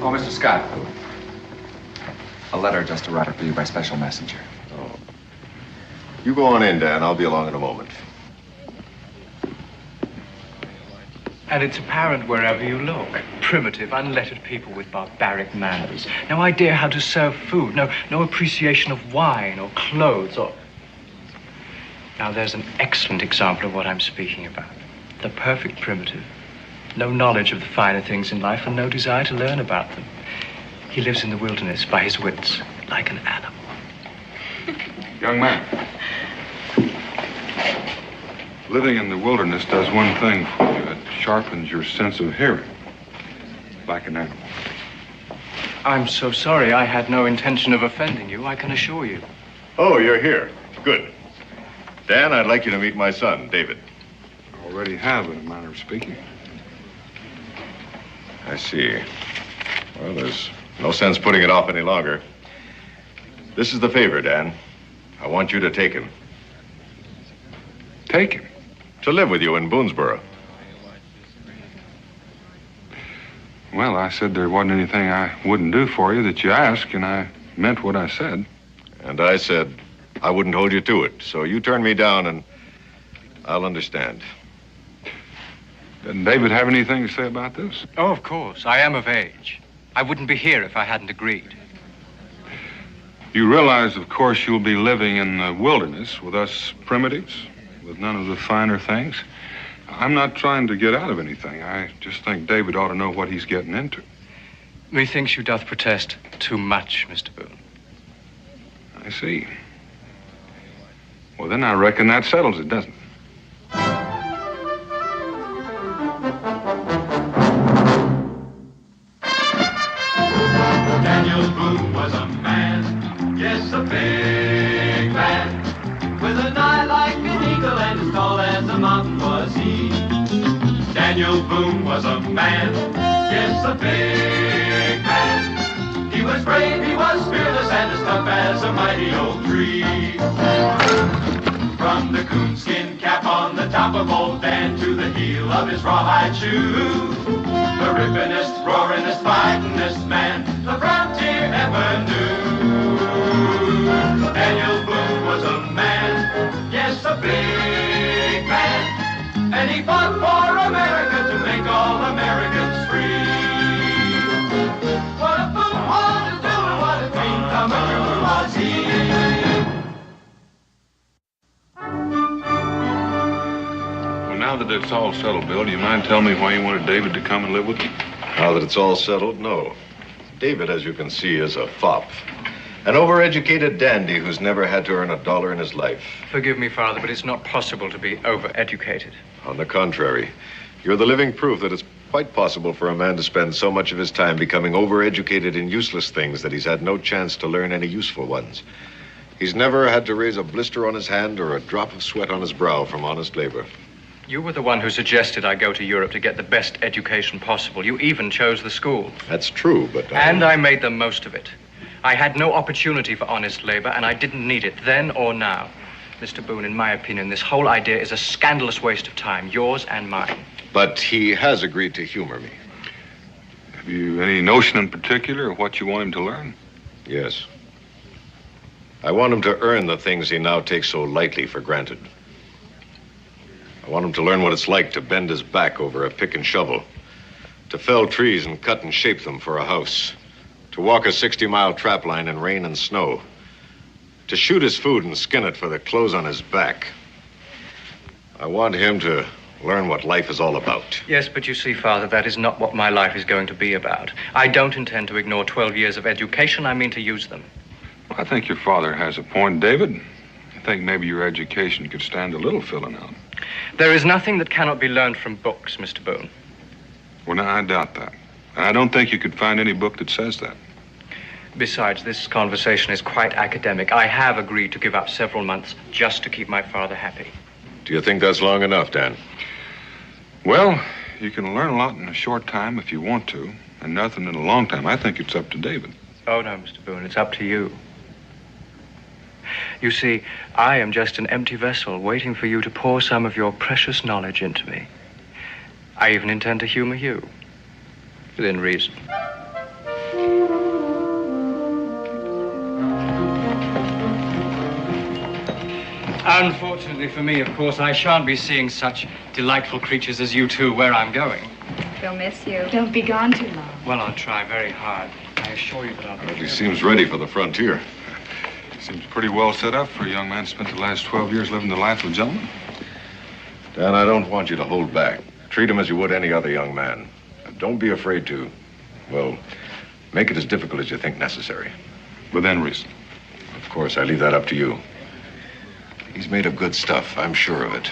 Speaker 10: Oh, Mr. Scott. A letter just arrived for you by special messenger.
Speaker 11: Oh. You go on in, Dan. I'll be along in a moment.
Speaker 12: And it's apparent wherever you look. Primitive, unlettered people with barbaric manners. No idea how to serve food. No appreciation of wine or clothes or... Now, there's an excellent example of what I'm speaking about. The perfect primitive. No knowledge of the finer things in life and no desire to learn about them. He lives in the wilderness by his wits, like an animal.
Speaker 4: Young man, living in the wilderness does one thing for you. It sharpens your sense of hearing, like an animal.
Speaker 12: I'm so sorry. I had no intention of offending you, I can assure you.
Speaker 11: Oh, you're here. Good. Dan, I'd like you to meet my son, David.
Speaker 4: I already have, in a manner of speaking.
Speaker 11: I see. Well, there's no sense putting it off any longer. This is the favor, Dan. I want you to take him.
Speaker 4: Take him?
Speaker 11: To live with you in Boonesboro.
Speaker 4: Well, I said there wasn't anything I wouldn't do for you that you asked, and I meant what I said.
Speaker 11: And I said I wouldn't hold you to it. So you turn me down and I'll understand.
Speaker 4: Doesn't David have anything to say about this?
Speaker 12: Oh, of course. I am of age. I wouldn't be here if I hadn't agreed.
Speaker 4: You realize, of course, you'll be living in the wilderness with us primitives, with none of the finer things. I'm not trying to get out of anything. I just think David ought to know what he's getting into.
Speaker 12: Methinks you doth protest too much, Mr. Boone.
Speaker 4: I see. Well, then I reckon that settles it, doesn't it?
Speaker 3: Daniel Boone was a man, yes, a big man, with an eye like an eagle and as tall as a mountain was he. Daniel Boone was a man, yes, a big man. He was brave, he was fearless, and as tough as a mighty old tree. From the coonskin cap on the top of old Dan to the heel of his rawhide shoe, the rippinest, roaringest, fightingest man the frontier ever knew. Daniel Boone was a man, yes, a big man, and he fought for America to make all Americans free. What a Boone wanted to do and what a dream come true was he.
Speaker 4: Now that it's all settled, Bill, do you mind telling me why you wanted David to come and live with you?
Speaker 11: Now that it's all settled, no. David, as you can see, is a fop. An overeducated dandy who's never had to earn a dollar in his life.
Speaker 12: Forgive me, Father, but it's not possible to be overeducated.
Speaker 11: On the contrary, you're the living proof that it's quite possible for a man to spend so much of his time becoming overeducated in useless things that he's had no chance to learn any useful ones. He's never had to raise a blister on his hand or a drop of sweat on his brow from honest labor.
Speaker 12: You were the one who suggested I go to Europe to get the best education possible. You even chose the school.
Speaker 11: That's true, but
Speaker 12: And I made the most of it. I had no opportunity for honest labor, and I didn't need it then or now. Mr. Boone, in my opinion, this whole idea is a scandalous waste of time, yours and mine.
Speaker 11: But he has agreed to humor me.
Speaker 4: Have you any notion in particular of what you want him to learn?
Speaker 11: Yes. I want him to earn the things he now takes so lightly for granted. I want him to learn what it's like to bend his back over a pick and shovel, to fell trees and cut and shape them for a house, to walk a 60-mile trap line in rain and snow, to shoot his food and skin it for the clothes on his back. I want him to learn what life is all about.
Speaker 12: Yes, but you see, Father, that is not what my life is going to be about. I don't intend to ignore 12 years of education. I mean to use them.
Speaker 4: Well, I think your father has a point, David. I think maybe your education could stand a little filling out.
Speaker 12: There is nothing that cannot be learned from books, Mr. Boone.
Speaker 4: Well, now, I doubt that. I don't think you could find any book that says that.
Speaker 12: Besides, this conversation is quite academic. I have agreed to give up several months just to keep my father happy.
Speaker 11: Do you think that's long enough, Dan?
Speaker 4: Well, you can learn a lot in a short time if you want to, and nothing in a long time. I think it's up to David.
Speaker 12: Oh, no, Mr. Boone, it's up to you. You see, I am just an empty vessel waiting for you to pour some of your precious knowledge into me. I even intend to humor you, within reason. Unfortunately for me, of course, I shan't be seeing such delightful creatures as you two where I'm going.
Speaker 13: We'll miss you. Don't be gone too long.
Speaker 12: Well, I'll try very hard. I assure you that I'll...
Speaker 11: Well, he seems ready for the frontier.
Speaker 4: Seems pretty well set up for a young man spent the last 12 years living the life of a gentleman.
Speaker 11: Dan, I don't want you to hold back. Treat him as you would any other young man. And don't be afraid to, well, make it as difficult as you think necessary.
Speaker 4: Within reason.
Speaker 11: Of course, I leave that up to you. He's made of good stuff, I'm sure of it.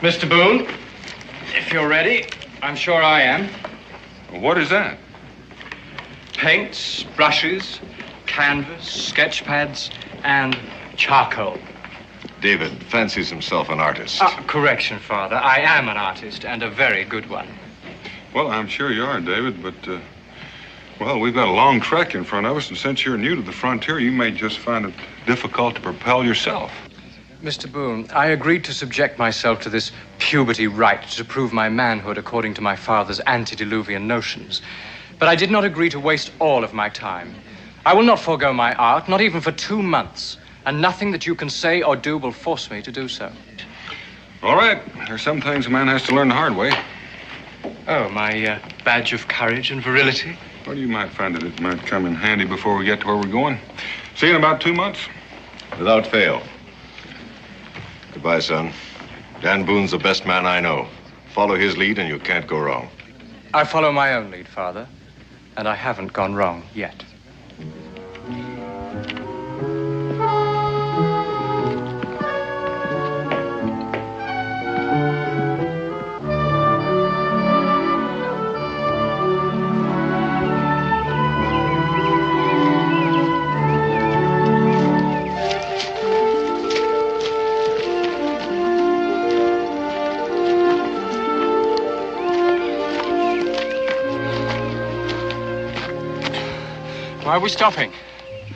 Speaker 12: Mr. Boone, if you're ready, I'm sure I am.
Speaker 4: What is that?
Speaker 12: Paints, brushes, canvas, sketch pads, and charcoal.
Speaker 11: David fancies himself an artist.
Speaker 12: Correction, Father. I am an artist, and a very good one.
Speaker 4: Well, I'm sure you are, David, but, well, we've got a long trek in front of us, and since you're new to the frontier, you may just find it difficult to propel yourself.
Speaker 12: Mr. Boone, I agreed to subject myself to this puberty rite to prove my manhood according to my father's antediluvian notions. But I did not agree to waste all of my time. I will not forego my art, not even for 2 months, and nothing that you can say or do will force me to do so.
Speaker 4: All right. There's some things a man has to learn the hard way.
Speaker 12: Oh, my badge of courage and virility?
Speaker 4: Well, you might find that it might come in handy before we get to where we're going. See you in about 2 months.
Speaker 11: Without fail. Goodbye, son. Dan Boone's the best man I know. Follow his lead and you can't go wrong.
Speaker 12: I follow my own lead, Father, and I haven't gone wrong yet. Why are we stopping?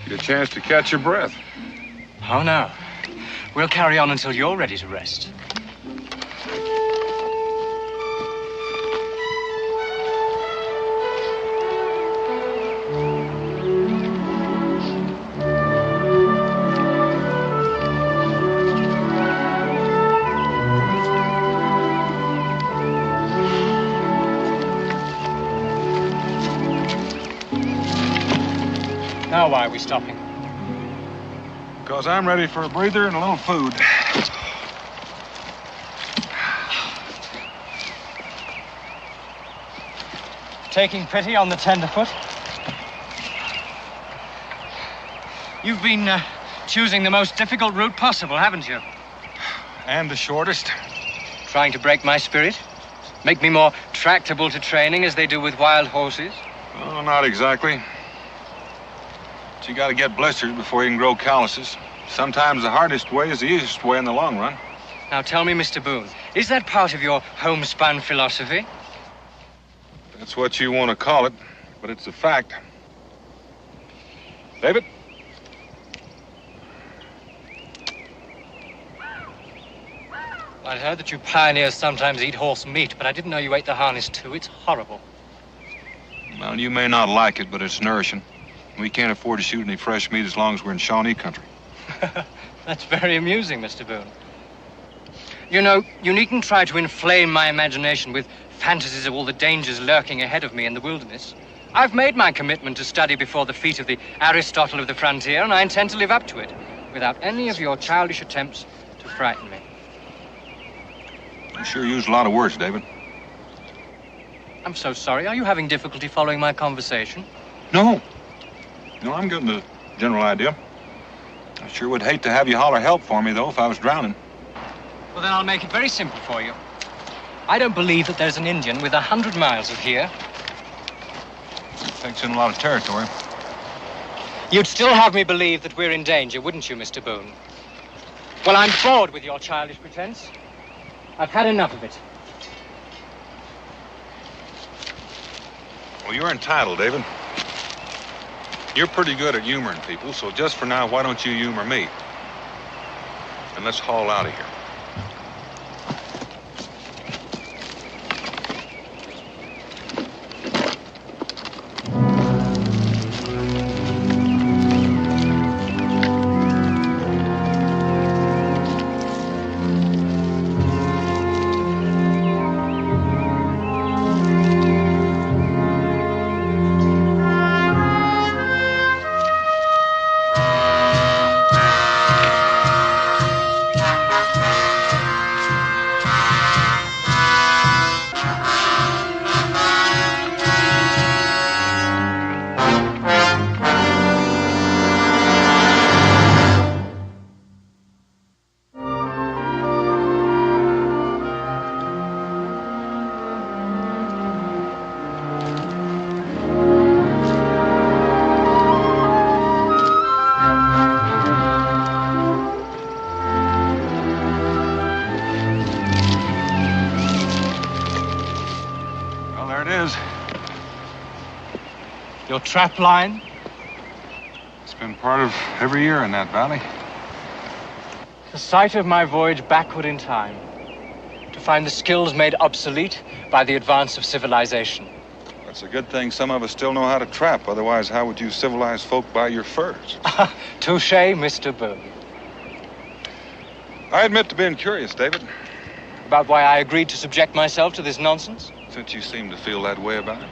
Speaker 4: Get a chance to catch your breath.
Speaker 12: Oh, no. We'll carry on until you're ready to rest. Now why are we stopping?
Speaker 4: Because I'm ready for a breather and a little food.
Speaker 12: Taking pity on the tenderfoot? You've been choosing the most difficult route possible, haven't you?
Speaker 4: And the shortest.
Speaker 12: Trying to break my spirit? Make me more tractable to training as they do with wild horses?
Speaker 4: Oh, not exactly. But you gotta get blisters before you can grow calluses. Sometimes the hardest way is the easiest way in the long run.
Speaker 12: Now tell me, Mr. Boone, is that part of your homespun philosophy?
Speaker 4: That's what you want to call it, but it's a fact. David?
Speaker 12: I heard that you pioneers sometimes eat horse meat, but I didn't know you ate the harness too. It's horrible.
Speaker 4: Well, you may not like it, but it's nourishing. We can't afford to shoot any fresh meat as long as we're in Shawnee country.
Speaker 12: That's very amusing, Mr. Boone. You know, you needn't try to inflame my imagination with fantasies of all the dangers lurking ahead of me in the wilderness. I've made my commitment to study before the feet of the Aristotle of the frontier, and I intend to live up to it, without any of your childish attempts to frighten me.
Speaker 4: You sure used a lot of words, David.
Speaker 12: I'm so sorry. Are you having difficulty following my conversation?
Speaker 4: No. No, I'm getting the general idea. I sure would hate to have you holler help for me, though, if I was drowning.
Speaker 12: Well, then I'll make it very simple for you. I don't believe that there's an Indian within 100 miles of here.
Speaker 4: Takes in a lot of territory.
Speaker 12: You'd still have me believe that we're in danger, wouldn't you, Mr. Boone? Well, I'm bored with your childish pretense. I've had enough of it.
Speaker 4: Well, you're entitled, David. You're pretty good at humoring people, so just for now, why don't you humor me? And let's haul out of here.
Speaker 12: Your trap line?
Speaker 4: It's been part of every year in that valley.
Speaker 12: The site of my voyage backward in time, to find the skills made obsolete by the advance of civilization.
Speaker 4: That's a good thing some of us still know how to trap. Otherwise, how would you civilize folk buy your furs?
Speaker 12: Touché, Mr. Boone.
Speaker 4: I admit to being curious, David.
Speaker 12: About why I agreed to subject myself to this nonsense?
Speaker 4: Since you seem to feel that way about it.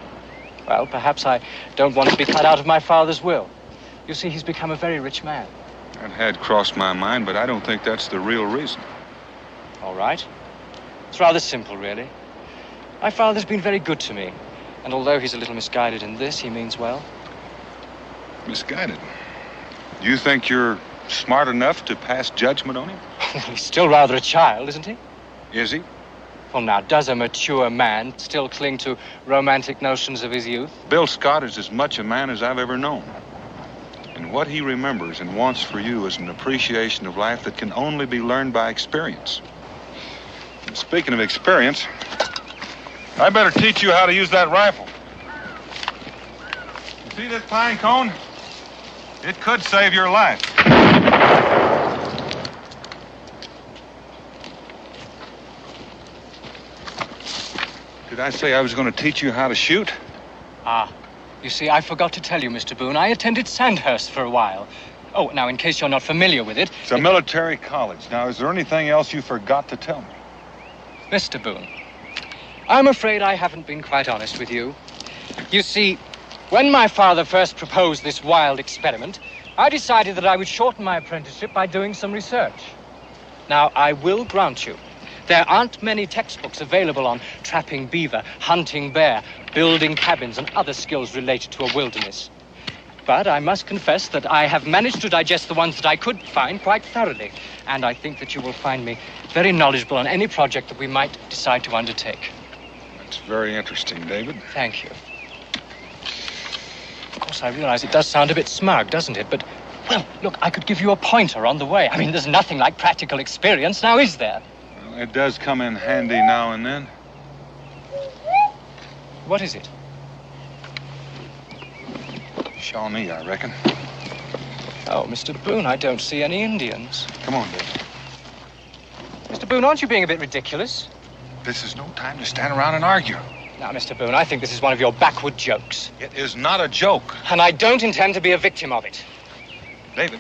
Speaker 12: Well, perhaps I don't want to be cut out of my father's will. You see, he's become a very rich man.
Speaker 4: That had crossed my mind, but I don't think that's the real reason.
Speaker 12: All right. It's rather simple, really. My father's been very good to me. And although he's a little misguided in this, he means well.
Speaker 4: Misguided? You think you're smart enough to pass judgment on him?
Speaker 12: He's still rather a child, isn't he?
Speaker 4: Is he?
Speaker 12: Well, now, does a mature man still cling to romantic notions of his youth?
Speaker 4: Bill Scott is as much a man as I've ever known. And what he remembers and wants for you is an appreciation of life that can only be learned by experience. And speaking of experience, I better teach you how to use that rifle. You see this pine cone? It could save your life. Did I say I was going to teach you how to shoot?
Speaker 12: Ah, you see, I forgot to tell you, Mr. Boone. I attended Sandhurst for a while. Oh, now, in case you're not familiar with it...
Speaker 4: It's a military college. Now, is there anything else you forgot to tell me?
Speaker 12: Mr. Boone, I'm afraid I haven't been quite honest with you. You see, when my father first proposed this wild experiment, I decided that I would shorten my apprenticeship by doing some research. Now, I will grant you, there aren't many textbooks available on trapping beaver, hunting bear, building cabins, and other skills related to a wilderness. But I must confess that I have managed to digest the ones that I could find quite thoroughly, and I think that you will find me very knowledgeable on any project that we might decide to undertake.
Speaker 4: That's very interesting, David.
Speaker 12: Thank you. Of course, I realize it does sound a bit smug, doesn't it? But, well, look, I could give you a pointer on the way. I mean, there's nothing like practical experience, now is there?
Speaker 4: Well, it does come in handy now and then.
Speaker 12: What is it?
Speaker 4: Shawnee, I reckon.
Speaker 12: Oh, Mr. Boone, I don't see any Indians.
Speaker 4: Come on, David.
Speaker 12: Mr. Boone, aren't you being a bit ridiculous?
Speaker 4: This is no time to stand around and argue.
Speaker 12: Now, Mr. Boone, I think this is one of your backward jokes.
Speaker 4: It is not a joke.
Speaker 12: And I don't intend to be a victim of it.
Speaker 4: David.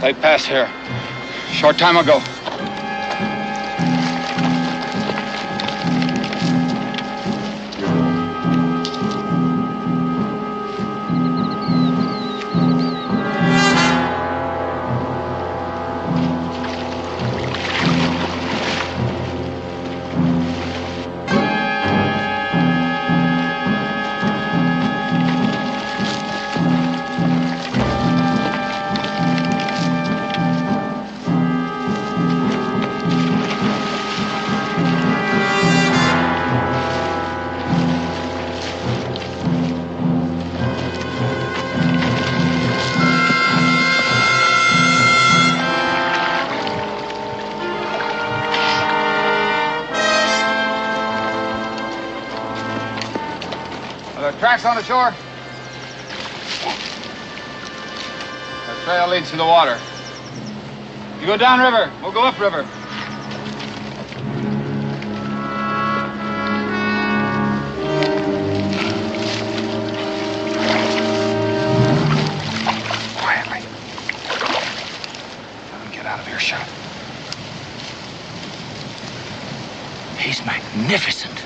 Speaker 14: They passed here. Short time ago.
Speaker 15: Tracks on the shore? The trail leads to the water. You go downriver, we'll go upriver.
Speaker 4: Quietly. Let him get out of earshot.
Speaker 16: He's magnificent.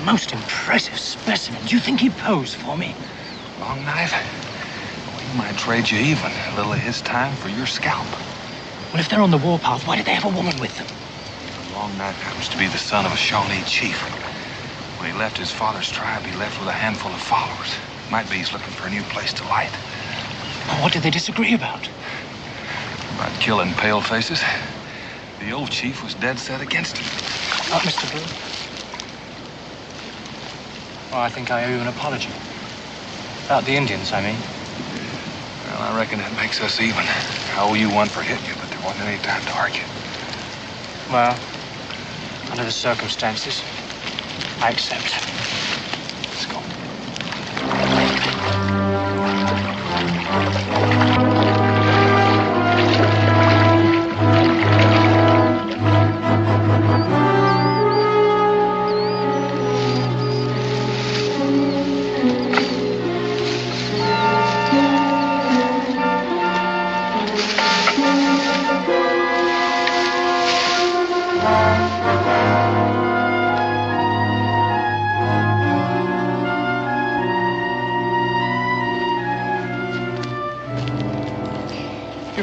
Speaker 16: Most impressive specimen. Do you think he'd pose for me?
Speaker 4: Long knife? Well, he might trade you even. A little of his time for your scalp.
Speaker 16: Well, if they're on the warpath, why did they have a woman with them?
Speaker 4: The long knife happens to be the son of a Shawnee chief. When he left his father's tribe, he left with a handful of followers. Might be he's looking for a new place to light.
Speaker 16: Well, what did they disagree about?
Speaker 4: About killing pale faces. The old chief was dead set against him.
Speaker 12: Mr. Boone. Well, I think I owe you an apology. About the Indians, I mean.
Speaker 4: Well, I reckon that makes us even. I owe you one for hitting you, but there wasn't any time to argue.
Speaker 12: Well, under the circumstances, I accept.
Speaker 4: Let's go.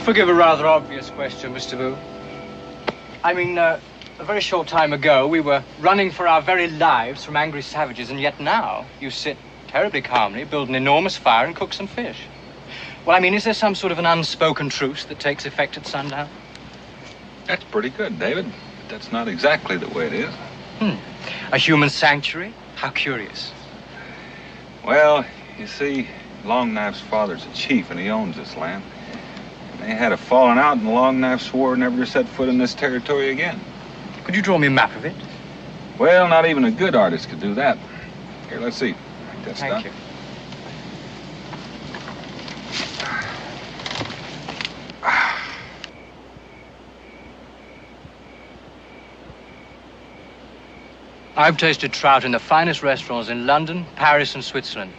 Speaker 12: forgive a rather obvious question, Mr. Boone. I mean, a very short time ago, we were running for our very lives from angry savages, and yet now you sit terribly calmly, build an enormous fire, and cook some fish. Well, I mean, is there some sort of an unspoken truce that takes effect at sundown?
Speaker 7: That's pretty good, David. But that's not exactly the way it is.
Speaker 12: A human sanctuary? How curious.
Speaker 7: Well, you see, Long Knife's father's a chief, and he owns this land. And they had a falling out, and Long Knife swore never to set foot in this territory again.
Speaker 12: Could you draw me a map of it?
Speaker 7: Well, not even a good artist could do that. Here, let's see. That's
Speaker 12: Thank you. I've tasted trout in the finest restaurants in London, Paris, and Switzerland.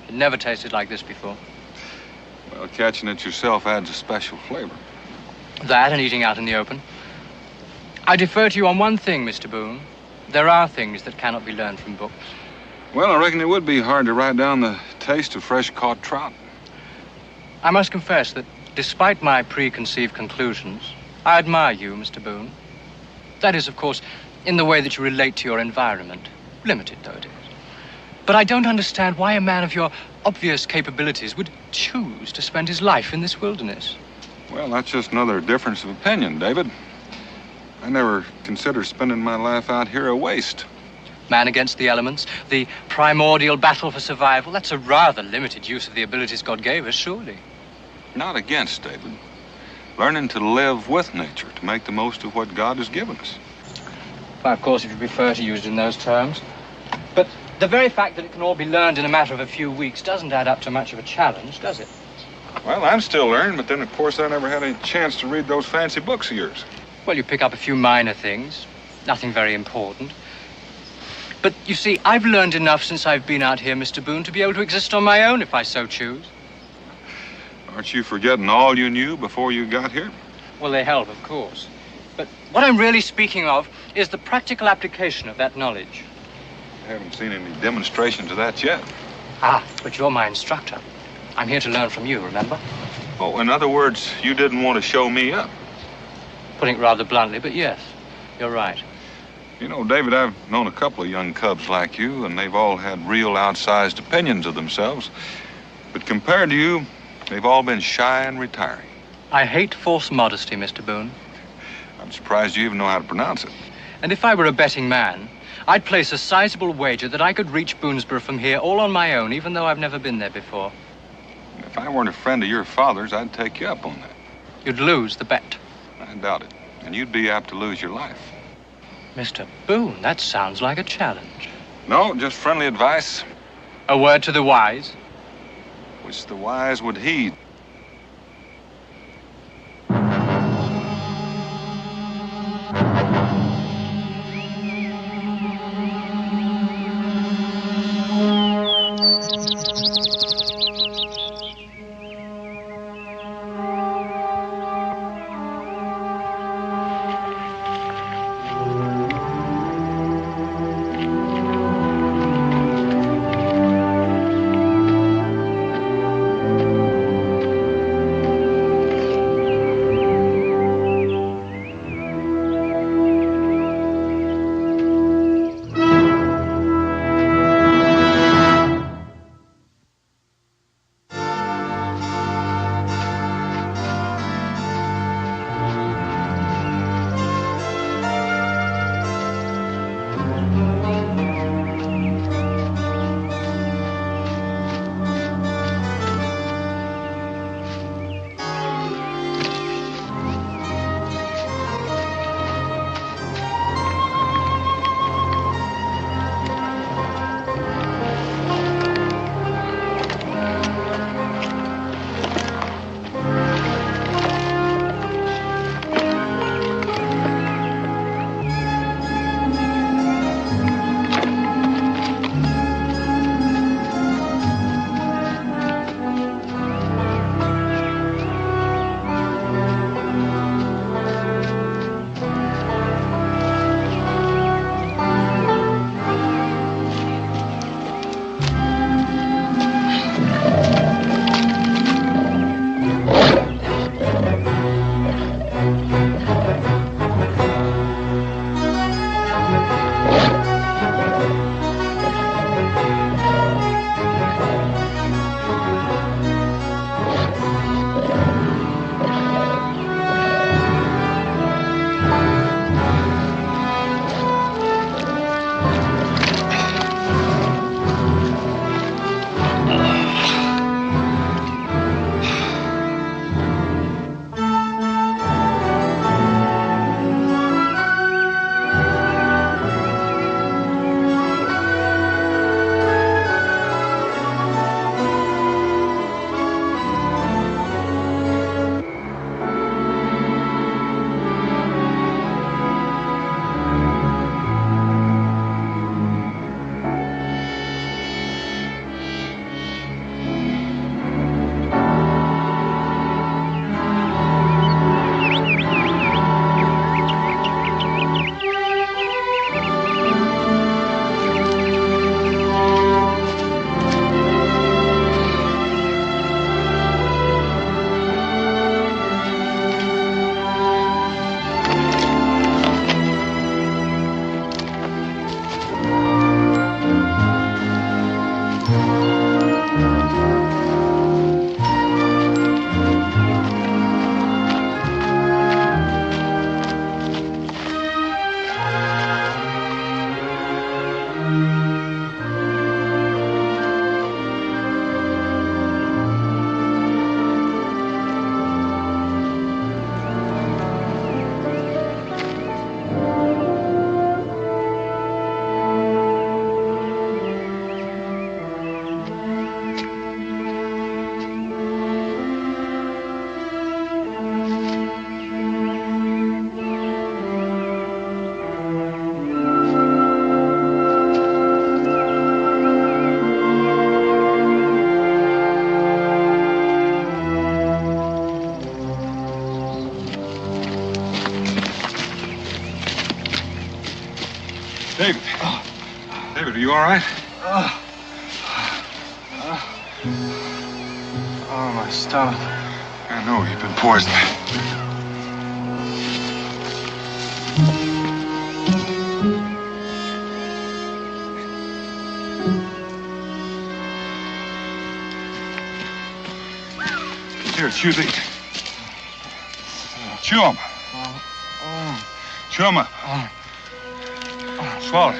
Speaker 12: It never tasted like this before.
Speaker 7: Well, catching it yourself adds a special flavor.
Speaker 12: That and eating out in the open. I defer to you on one thing, Mr. Boone. There are things that cannot be learned from books.
Speaker 7: Well, I reckon it would be hard to write down the taste of fresh-caught trout.
Speaker 12: I must confess that, despite my preconceived conclusions, I admire you, Mr. Boone. That is, of course, in the way that you relate to your environment, limited though it is. But I don't understand why a man of your obvious capabilities would choose to spend his life in this wilderness.
Speaker 7: Well, that's just another difference of opinion, David. I never consider spending my life out here a waste.
Speaker 12: Man against the elements, the primordial battle for survival, that's a rather limited use of the abilities God gave us, surely.
Speaker 7: Not against, David. Learning to live with nature, to make the most of what God has given us.
Speaker 12: Well, of course, if you prefer to use it in those terms. But the very fact that it can all be learned in a matter of a few weeks doesn't add up to much of a challenge, does it?
Speaker 7: Well, I'm still learning, but then, of course, I never had any chance to read those fancy books of yours.
Speaker 12: Well, you pick up a few minor things, nothing very important. But, you see, I've learned enough since I've been out here, Mr. Boone, to be able to exist on my own if I so choose.
Speaker 7: Aren't you forgetting all you knew before you got here?
Speaker 12: Well, they help, of course. But what I'm really speaking of is the practical application of that knowledge.
Speaker 7: I haven't seen any demonstrations of that yet.
Speaker 12: Ah, but you're my instructor. I'm here to learn from you, remember?
Speaker 7: Oh, in other words, you didn't want to show me up.
Speaker 12: Putting it rather bluntly, but yes, you're right.
Speaker 7: You know, David, I've known a couple of young cubs like you, and they've all had real outsized opinions of themselves. But compared to you, they've all been shy and retiring.
Speaker 12: I hate false modesty, Mr. Boone.
Speaker 7: I'm surprised you even know how to pronounce it.
Speaker 12: And if I were a betting man, I'd place a sizable wager that I could reach Boonesboro from here all on my own, even though I've never been there before.
Speaker 7: If I weren't a friend of your father's, I'd take you up on that.
Speaker 12: You'd lose the bet.
Speaker 7: I doubt it. And you'd be apt to lose your life.
Speaker 12: Mr. Boone, that sounds like a challenge.
Speaker 7: No, just friendly advice.
Speaker 12: A word to the wise?
Speaker 7: Which the wise would heed.
Speaker 4: David. David, are you all right?
Speaker 6: Oh, my stomach.
Speaker 4: I know, you've been poisoned. Here, chew these. Chew them. Chew them up. Swallow it.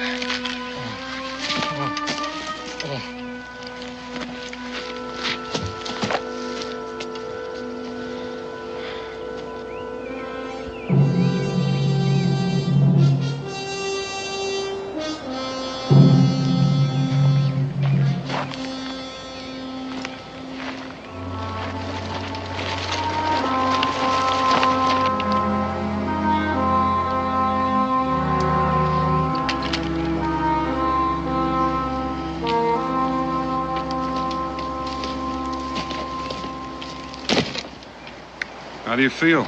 Speaker 4: How do you feel?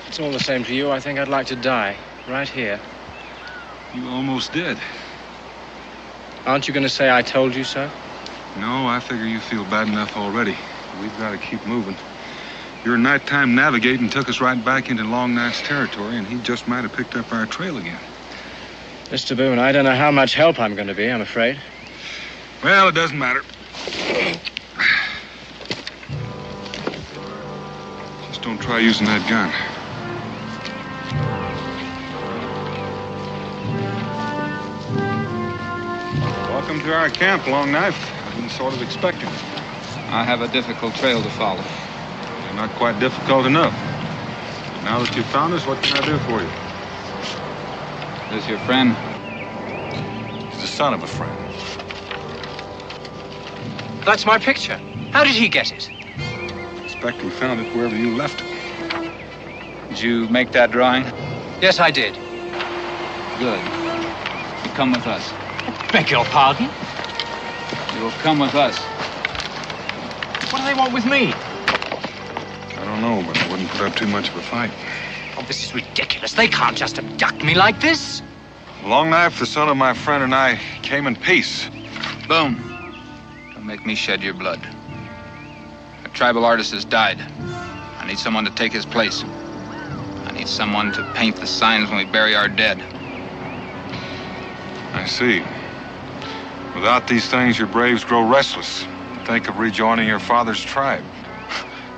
Speaker 12: It's all the same to you. I think I'd like to die. Right here.
Speaker 4: You almost did.
Speaker 12: Aren't you going to say I told you so?
Speaker 4: No, I figure you feel bad enough already. We've got to keep moving. Your nighttime navigating took us right back into Long Knife's territory, and he just might have picked up our trail again.
Speaker 12: Mr. Boone, I don't know how much help I'm going to be, I'm afraid.
Speaker 4: Well, it doesn't matter. Just don't try using that gun. Welcome to our camp, Long Knife. I've been sort of expecting it.
Speaker 15: I have a difficult trail to follow.
Speaker 4: You're not quite difficult enough. Now that you've found us, what can I do for you?
Speaker 15: This your friend?
Speaker 4: He's the son of a friend.
Speaker 12: That's my picture. How did he get it?
Speaker 4: I suspect we found it wherever you left it.
Speaker 15: Did you make that drawing?
Speaker 12: Yes, I did.
Speaker 15: Good. You come with us.
Speaker 12: Beg your pardon?
Speaker 15: You will come with us.
Speaker 12: What do they want with me?
Speaker 4: I don't know, but I wouldn't put up too much of a fight.
Speaker 12: Oh, this is ridiculous. They can't just abduct me like this.
Speaker 4: Long Knife, the son of my friend, and I came in peace.
Speaker 15: Boone, don't make me shed your blood. A tribal artist has died. I need someone to take his place. I need someone to paint the signs when we bury our dead.
Speaker 4: I see. Without these things, your braves grow restless. Think of rejoining your father's tribe.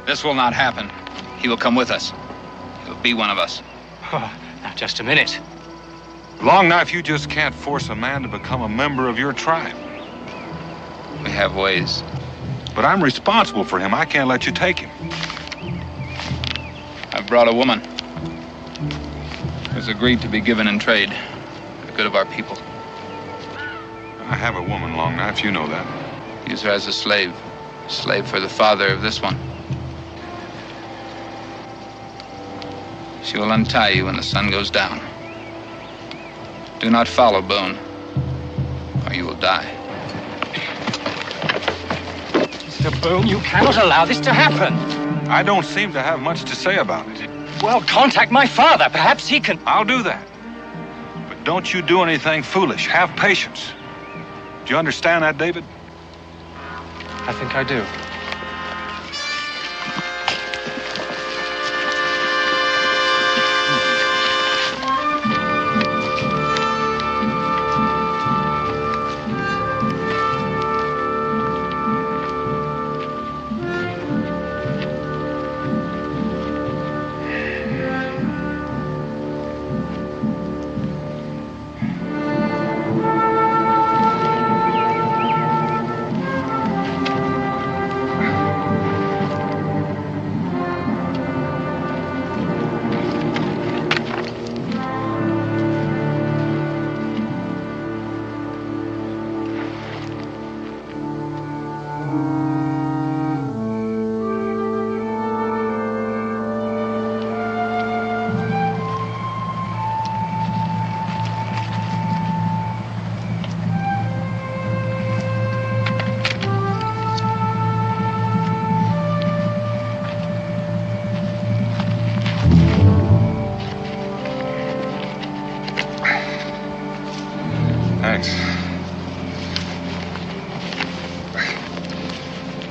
Speaker 15: This will not happen. He will come with us. He'll be one of us.
Speaker 12: Oh, now, just a minute.
Speaker 4: Long Knife, you just can't force a man to become a member of your tribe.
Speaker 15: We have ways.
Speaker 4: But I'm responsible for him. I can't let you take him.
Speaker 15: I've brought a woman who's agreed to be given in trade for the good of our people.
Speaker 4: I have a woman, Long Knife. You know that.
Speaker 15: Use her as a slave for the father of this one. She will untie you when the sun goes down. Do not follow, Boone, or you will die.
Speaker 12: Mr. Boone, you cannot allow this to happen.
Speaker 4: I don't seem to have much to say about it.
Speaker 12: Well, contact my father. Perhaps he can...
Speaker 4: I'll do that. But don't you do anything foolish. Have patience. Do you understand that, David?
Speaker 12: I think I do.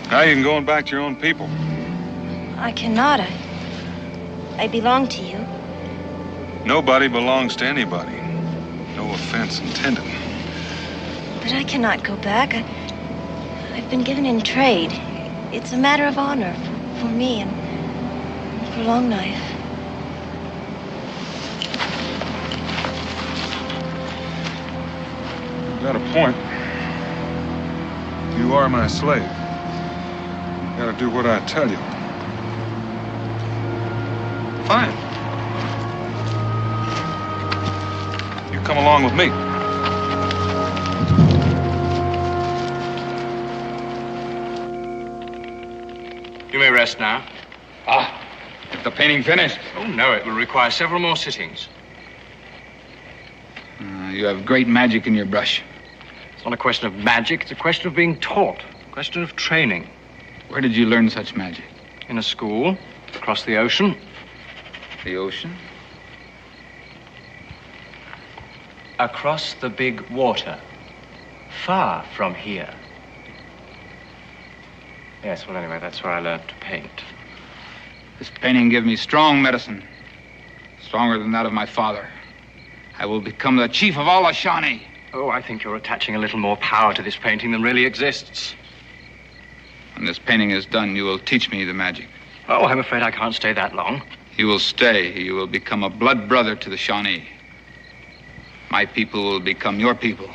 Speaker 4: How you going back to your own people?
Speaker 17: I cannot. I belong to you.
Speaker 4: Nobody belongs to anybody. No offense intended.
Speaker 17: But I cannot go back. I've been given in trade. It's a matter of honor for me and for Longknife.
Speaker 4: You got a point. You are my slave. You gotta do what I tell you. Fine. You come along with me.
Speaker 12: You may rest now.
Speaker 15: Ah, is the painting finished?
Speaker 12: Oh, no, it will require several more sittings.
Speaker 15: You have great magic in your brush.
Speaker 12: It's not a question of magic, it's a question of being taught, a question of training.
Speaker 15: Where did you learn such magic?
Speaker 12: In a school, across the ocean.
Speaker 15: The ocean?
Speaker 12: Across the big water. Far from here. Yes, well, anyway, that's where I learned to paint.
Speaker 15: This painting gives me strong medicine. Stronger than that of my father. I will become the chief of all the Shawnee.
Speaker 12: Oh, I think you're attaching a little more power to this painting than really exists.
Speaker 15: When this painting is done, you will teach me the magic.
Speaker 12: Oh, I'm afraid I can't stay that long.
Speaker 15: You will stay. You will become a blood brother to the Shawnee. My people will become your people.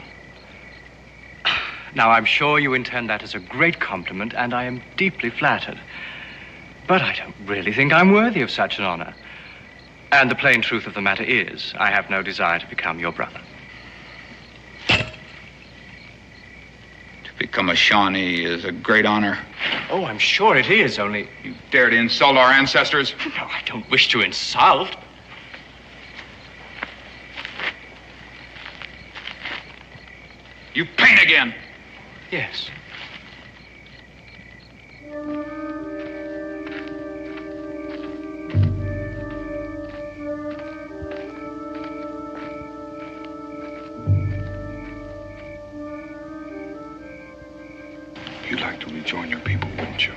Speaker 12: Now, I'm sure you intend that as a great compliment, and I am deeply flattered. But I don't really think I'm worthy of such an honor. And the plain truth of the matter is, I have no desire to become your brother.
Speaker 15: To become a Shawnee is a great honor.
Speaker 12: Oh, I'm sure it is, only...
Speaker 15: You dare to insult our ancestors?
Speaker 12: No, I don't wish to insult.
Speaker 15: You paint again.
Speaker 12: Yes.
Speaker 4: You'd like to rejoin your people, wouldn't you?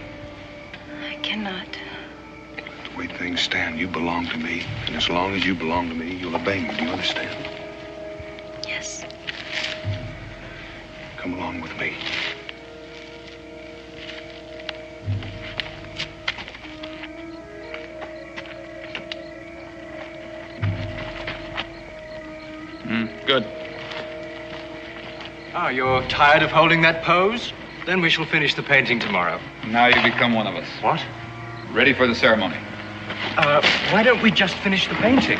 Speaker 17: I cannot.
Speaker 4: The way things stand, you belong to me. And as long as you belong to me, you'll obey me. Do you understand?
Speaker 17: Yes.
Speaker 4: Come along with me.
Speaker 15: Good.
Speaker 12: Ah, you're tired of holding that pose? Then we shall finish the painting tomorrow.
Speaker 15: Now you become one of us.
Speaker 12: What?
Speaker 15: Ready for the ceremony.
Speaker 12: Why don't we just finish the painting?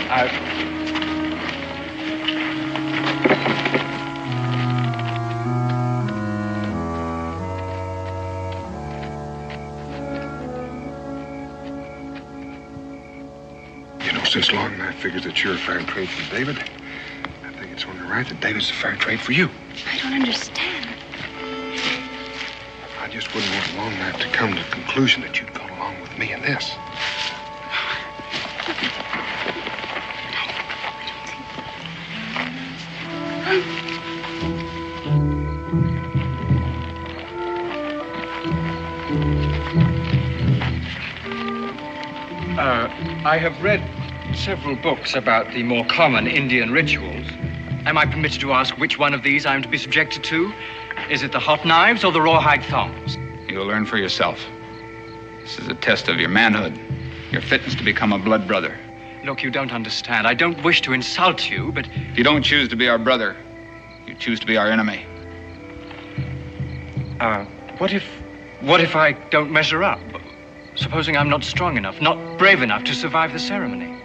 Speaker 4: You know, since Longknife figures that you're a fair trade for David, I think it's only right that David's a fair trade for you.
Speaker 17: I don't understand.
Speaker 4: I just wouldn't want Longknife to come to the conclusion that you'd gone along with me in this.
Speaker 12: I have read several books about the more common Indian rituals. Am I permitted to ask which one of these I am to be subjected to? Is it the hot knives or the rawhide thongs?
Speaker 15: You'll learn for yourself. This is a test of your manhood, your fitness to become a blood brother.
Speaker 12: Look, you don't understand. I don't wish to insult you, but...
Speaker 15: You don't choose to be our brother. You choose to be our enemy.
Speaker 12: What if I don't measure up? Supposing I'm not strong enough, not brave enough to survive the ceremony?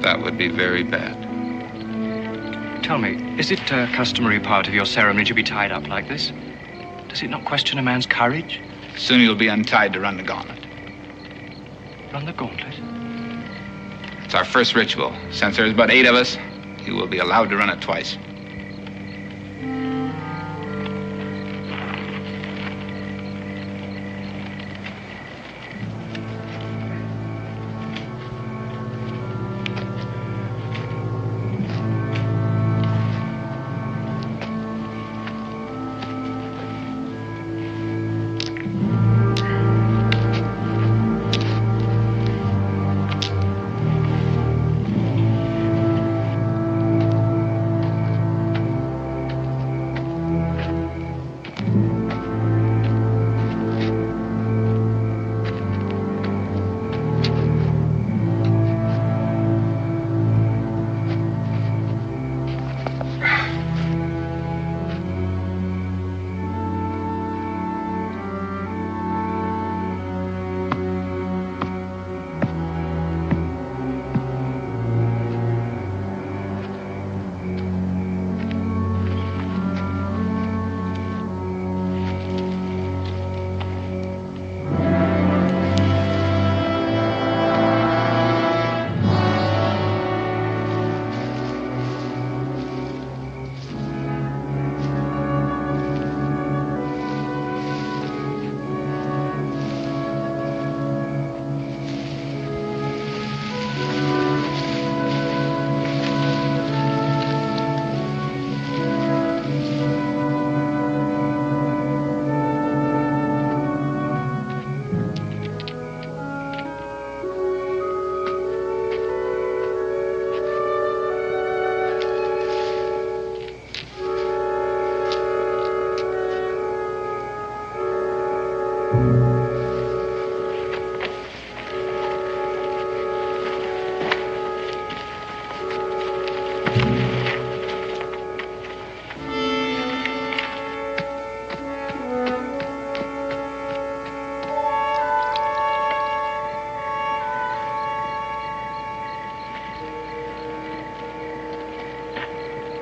Speaker 15: That would be very bad.
Speaker 12: Tell me, is it a customary part of your ceremony to be tied up like this? Does it not question a man's courage?
Speaker 15: Soon you'll be untied to run the gauntlet.
Speaker 12: Run the gauntlet?
Speaker 15: It's our first ritual. Since there's but 8 of us, you will be allowed to run it twice.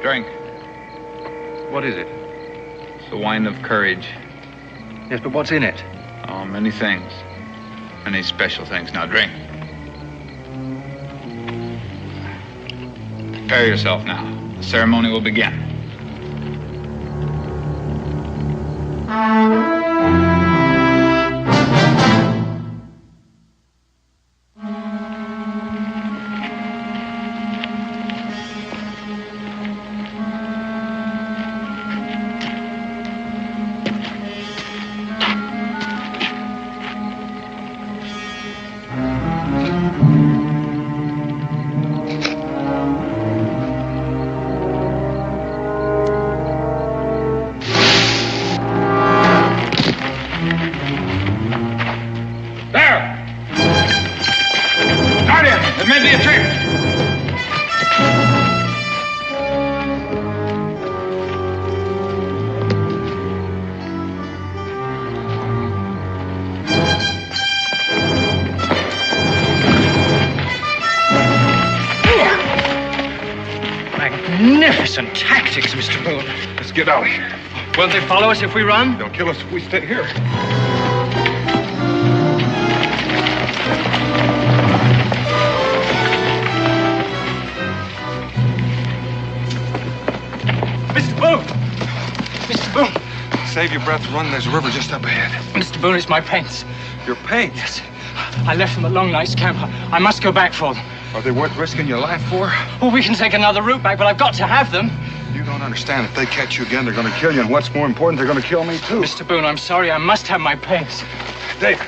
Speaker 15: Drink.
Speaker 12: What is it?
Speaker 15: It's the wine of courage.
Speaker 12: Yes, but what's in it?
Speaker 15: Oh, many things. Many special things. Now drink. Prepare yourself now. The ceremony will begin.
Speaker 12: Magnificent tactics, Mr. Boone.
Speaker 4: Let's get out of here.
Speaker 12: Won't they follow us if we run?
Speaker 4: They'll kill us if we stay here.
Speaker 12: Mr. Boone! Mr. Boone!
Speaker 4: Save your breath, run. There's a river just up ahead.
Speaker 12: Mr. Boone, it's my paints.
Speaker 4: Your paints?
Speaker 12: Yes. I left them at Long Night's camp. I must go back for them.
Speaker 4: Are they worth risking your life for?
Speaker 12: Well, we can take another route back, but I've got to have them.
Speaker 4: You don't understand. If they catch you again, they're going to kill you. And what's more important, they're going to kill me, too.
Speaker 12: Mr. Boone, I'm sorry. I must have my paints.
Speaker 4: David.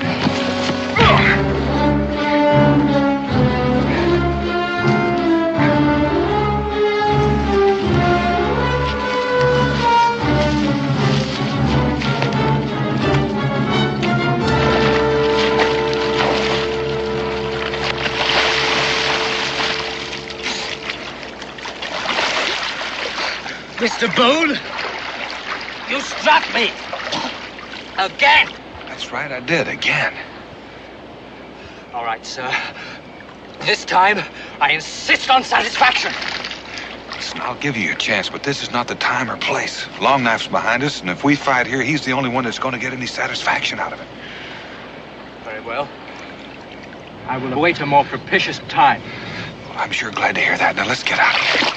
Speaker 16: Mr. Boone, you struck me. Again.
Speaker 4: That's right, I did, again.
Speaker 12: All right, sir. This time, I insist on satisfaction.
Speaker 4: Listen, I'll give you a chance, but this is not the time or place. Long Knife's behind us, and if we fight here, he's the only one that's going to get any satisfaction out of it.
Speaker 12: Very well. I will await a more propitious time.
Speaker 4: Well, I'm sure glad to hear that. Now, let's get out of here.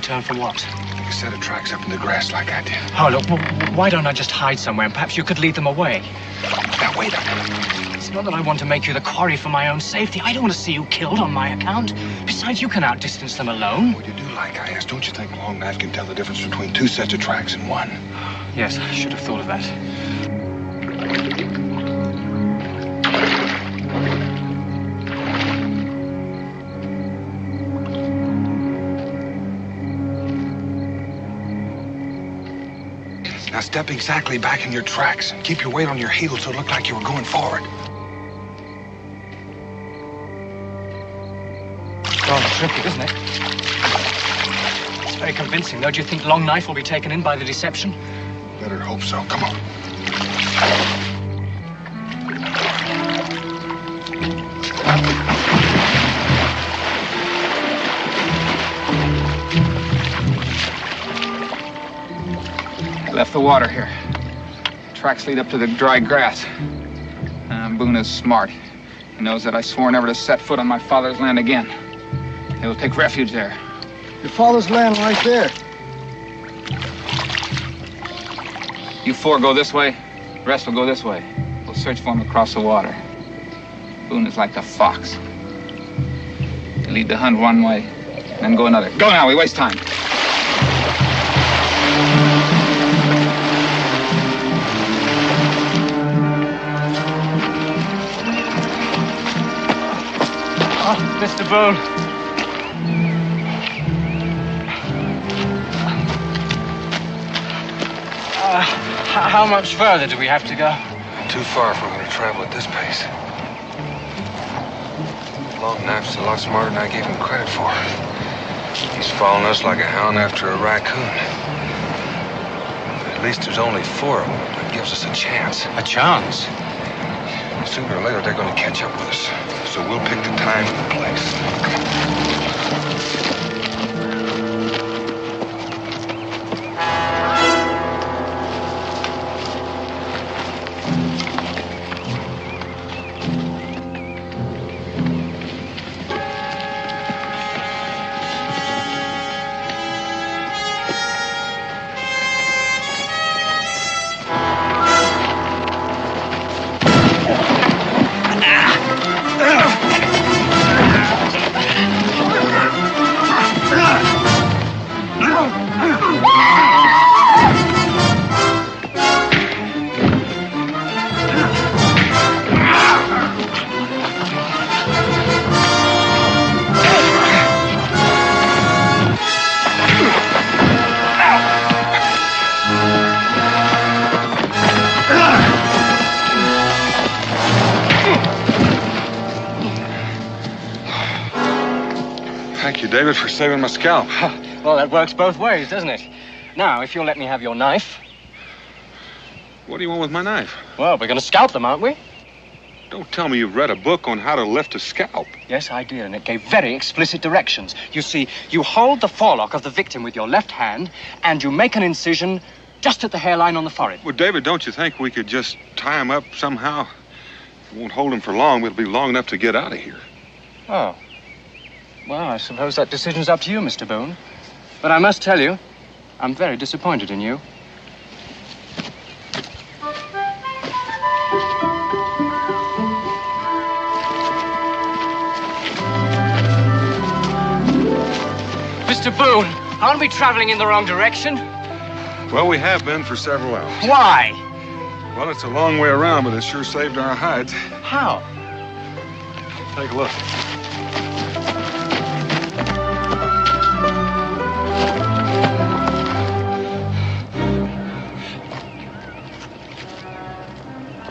Speaker 12: Turn for what?
Speaker 4: Take a set of tracks up in the grass like I did.
Speaker 12: Oh, look, why don't I just hide somewhere and perhaps you could lead them away?
Speaker 4: Now, wait a minute.
Speaker 12: It's not that I want to make you the quarry for my own safety. I don't want to see you killed on my account. Besides, you can outdistance them alone.
Speaker 4: Well, you do like I asked. Don't you think Long Knife can tell the difference between two sets of tracks and one?
Speaker 12: Yes, I should have thought of that.
Speaker 4: Now step exactly back in your tracks and keep your weight on your heels so it looked like you were going forward.
Speaker 12: Rather tricky, isn't it? It's very convincing, though. Do you think Long Knife will be taken in by the deception?
Speaker 4: Better hope so. Come on.
Speaker 15: left the water here. Tracks lead up to the dry grass. Boone is smart. He knows that I swore never to set foot on my father's land again. He'll take refuge there.
Speaker 6: Your father's land right there.
Speaker 15: You four go this way, the rest will go this way. We'll search for him across the water. Boone is like the fox. He'll lead the hunt one way, then go another. Go now, we waste time.
Speaker 12: Mr. Boone. How much further do we have to go?
Speaker 4: Too far if we're going to travel at this pace. Long Knife's a lot smarter than I gave him credit for. He's following us like a hound after a raccoon. At least there's only 4 of them. That gives us a chance.
Speaker 12: A chance?
Speaker 4: Sooner or later, they're going to catch up with us. So we'll pick the time and the place. David, for saving my scalp.
Speaker 12: Well, that works both ways, doesn't it? Now, if you'll let me have your knife.
Speaker 4: What do you want with my knife?
Speaker 12: Well, we're going to scalp them, aren't we?
Speaker 4: Don't tell me you've read a book on how to lift a scalp.
Speaker 12: Yes, I did, and it gave very explicit directions. You see, you hold the forelock of the victim with your left hand, and you make an incision just at the hairline on the forehead.
Speaker 4: Well, David, don't you think we could just tie him up somehow? It won't hold him for long. It'll be long enough to get out of here.
Speaker 12: Oh. Well, I suppose that decision's up to you, Mr. Boone. But I must tell you, I'm very disappointed in you. Mr. Boone, aren't we traveling in the wrong direction?
Speaker 4: Well, we have been for several hours.
Speaker 12: Why?
Speaker 4: Well, it's a long way around, but it sure saved our hides.
Speaker 12: How?
Speaker 4: Take a look.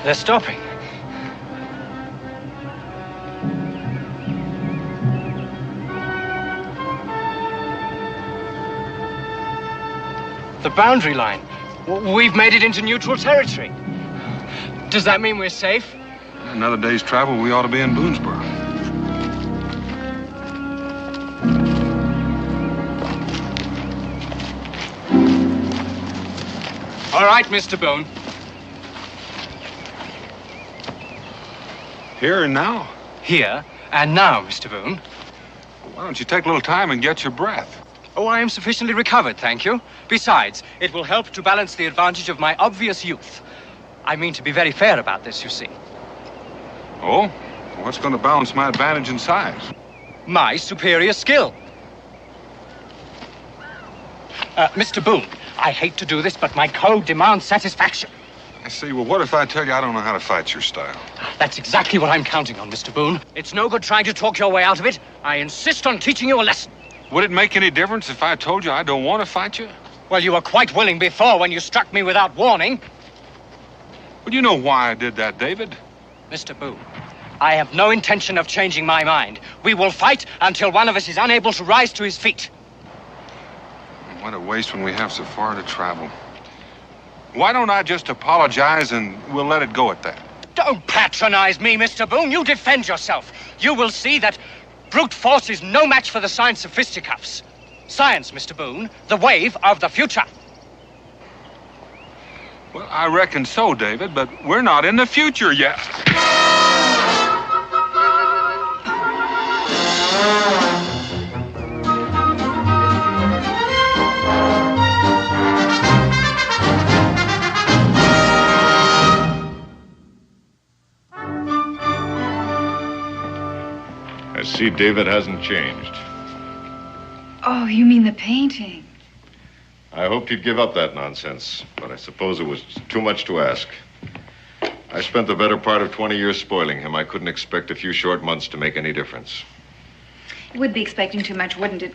Speaker 12: They're stopping. The boundary line. We've made it into neutral territory. Does that mean we're safe?
Speaker 4: Another day's travel, we ought to be in Boonesboro.
Speaker 12: All right, Mr. Boone.
Speaker 4: Here and now?
Speaker 12: Here and now, Mr. Boone.
Speaker 4: Why don't you take a little time and get your breath?
Speaker 12: Oh, I am sufficiently recovered, thank you. Besides, it will help to balance the advantage of my obvious youth. I mean to be very fair about this, you see.
Speaker 4: Oh? What's going to balance my advantage in size?
Speaker 12: My superior skill. Mr. Boone, I hate to do this, but my code demands satisfaction.
Speaker 4: I see. Well, what if I tell you I don't know how to fight your style?
Speaker 12: That's exactly what I'm counting on, Mr. Boone. It's no good trying to talk your way out of it. I insist on teaching you a lesson.
Speaker 4: Would it make any difference if I told you I don't want to fight you?
Speaker 12: Well, you were quite willing before when you struck me without warning.
Speaker 4: Well, you know why I did that, David.
Speaker 12: Mr. Boone, I have no intention of changing my mind. We will fight until one of us is unable to rise to his feet.
Speaker 4: What a waste when we have so far to travel. Why don't I just apologize and we'll let it go at that?
Speaker 12: Don't patronize me, Mr. Boone. You defend yourself. You will see that brute force is no match for the science of fisticuffs. Science, Mr. Boone, the wave of the future.
Speaker 4: Well, I reckon so, David, but we're not in the future yet.
Speaker 11: I see David hasn't changed.
Speaker 13: Oh, you mean the painting?
Speaker 11: I hoped he'd give up that nonsense, but I suppose it was too much to ask. I spent the better part of 20 years spoiling him. I couldn't expect a few short months to make any difference.
Speaker 13: You would be expecting too much, wouldn't it?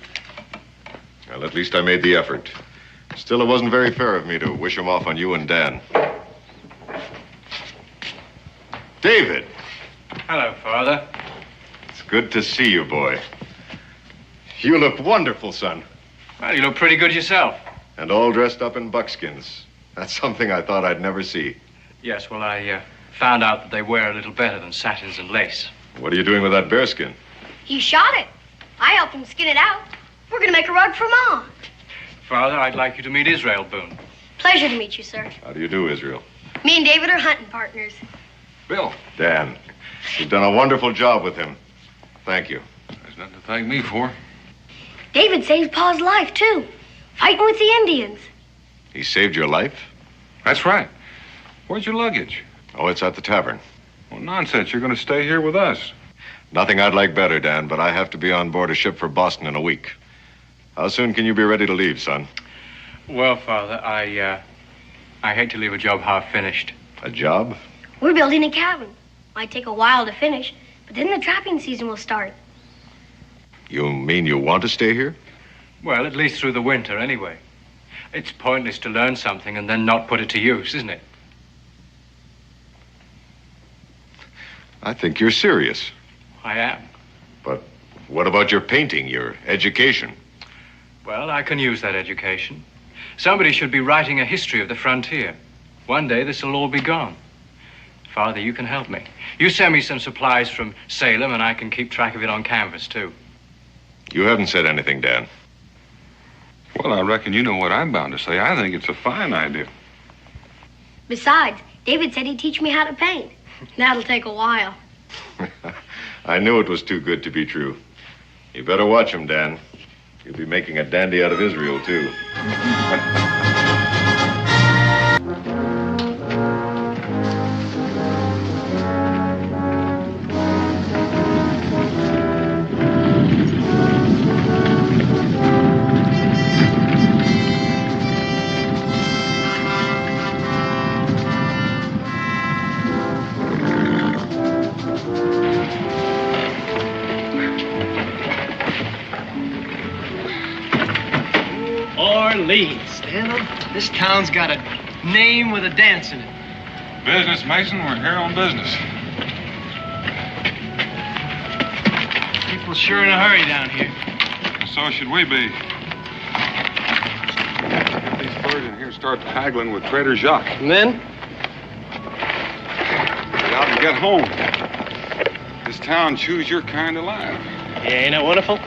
Speaker 11: Well, at least I made the effort. Still, it wasn't very fair of me to wish him off on you and Dan. David!
Speaker 12: Hello, Father.
Speaker 11: It's good to see you, boy. You look wonderful, son.
Speaker 12: Well, you look pretty good yourself.
Speaker 11: And all dressed up in buckskins. That's something I thought I'd never see.
Speaker 12: Yes, well, I found out that they wear a little better than satins and lace.
Speaker 11: What are you doing with that bearskin?
Speaker 18: He shot it. I helped him skin it out. We're going to make a rug for Mom.
Speaker 12: Father, I'd like you to meet Israel Boone.
Speaker 18: Pleasure to meet you, sir.
Speaker 11: How do you do, Israel?
Speaker 18: Me and David are hunting partners.
Speaker 4: Bill.
Speaker 11: Dan, you've done a wonderful job with him. Thank you.
Speaker 4: There's nothing to thank me for.
Speaker 18: David saved Pa's life, too. Fighting with the Indians.
Speaker 11: He saved your life?
Speaker 4: That's right. Where's your luggage?
Speaker 11: Oh, it's at the tavern.
Speaker 4: Well, nonsense. You're going to stay here with us.
Speaker 11: Nothing I'd like better, Dan, but I have to be on board a ship for Boston in a week. How soon can you be ready to leave, son?
Speaker 12: Well, Father, I hate to leave a job half finished.
Speaker 11: A job?
Speaker 18: We're building a cabin. Might take a while to finish, but then the trapping season will start.
Speaker 11: You mean you want to stay here?
Speaker 12: Well, at least through the winter, anyway. It's pointless to learn something and then not put it to use, isn't it?
Speaker 11: I think you're serious.
Speaker 12: I am.
Speaker 11: But what about your painting, your education?
Speaker 12: Well, I can use that education. Somebody should be writing a history of the frontier. One day, this will all be gone. Father, you can help me. You send me some supplies from Salem, and I can keep track of it on canvas, too.
Speaker 11: You haven't said anything, Dan.
Speaker 4: Well, I reckon you know what I'm bound to say. I think it's a fine idea.
Speaker 18: Besides, David said he'd teach me how to paint. That'll take a while.
Speaker 11: I knew it was too good to be true. You better watch him, Dan. You'll be making a dandy out of Israel, too.
Speaker 6: Orleans, Daniel. This town's got a name with a dance in it.
Speaker 4: Business, Mason. We're here on business.
Speaker 6: People sure in a hurry down here.
Speaker 4: So should we be. Get these birds in here and start haggling with Trader Jacques.
Speaker 6: And then?
Speaker 4: Get out and get home. This town chews your kind alive.
Speaker 6: Yeah, ain't that wonderful?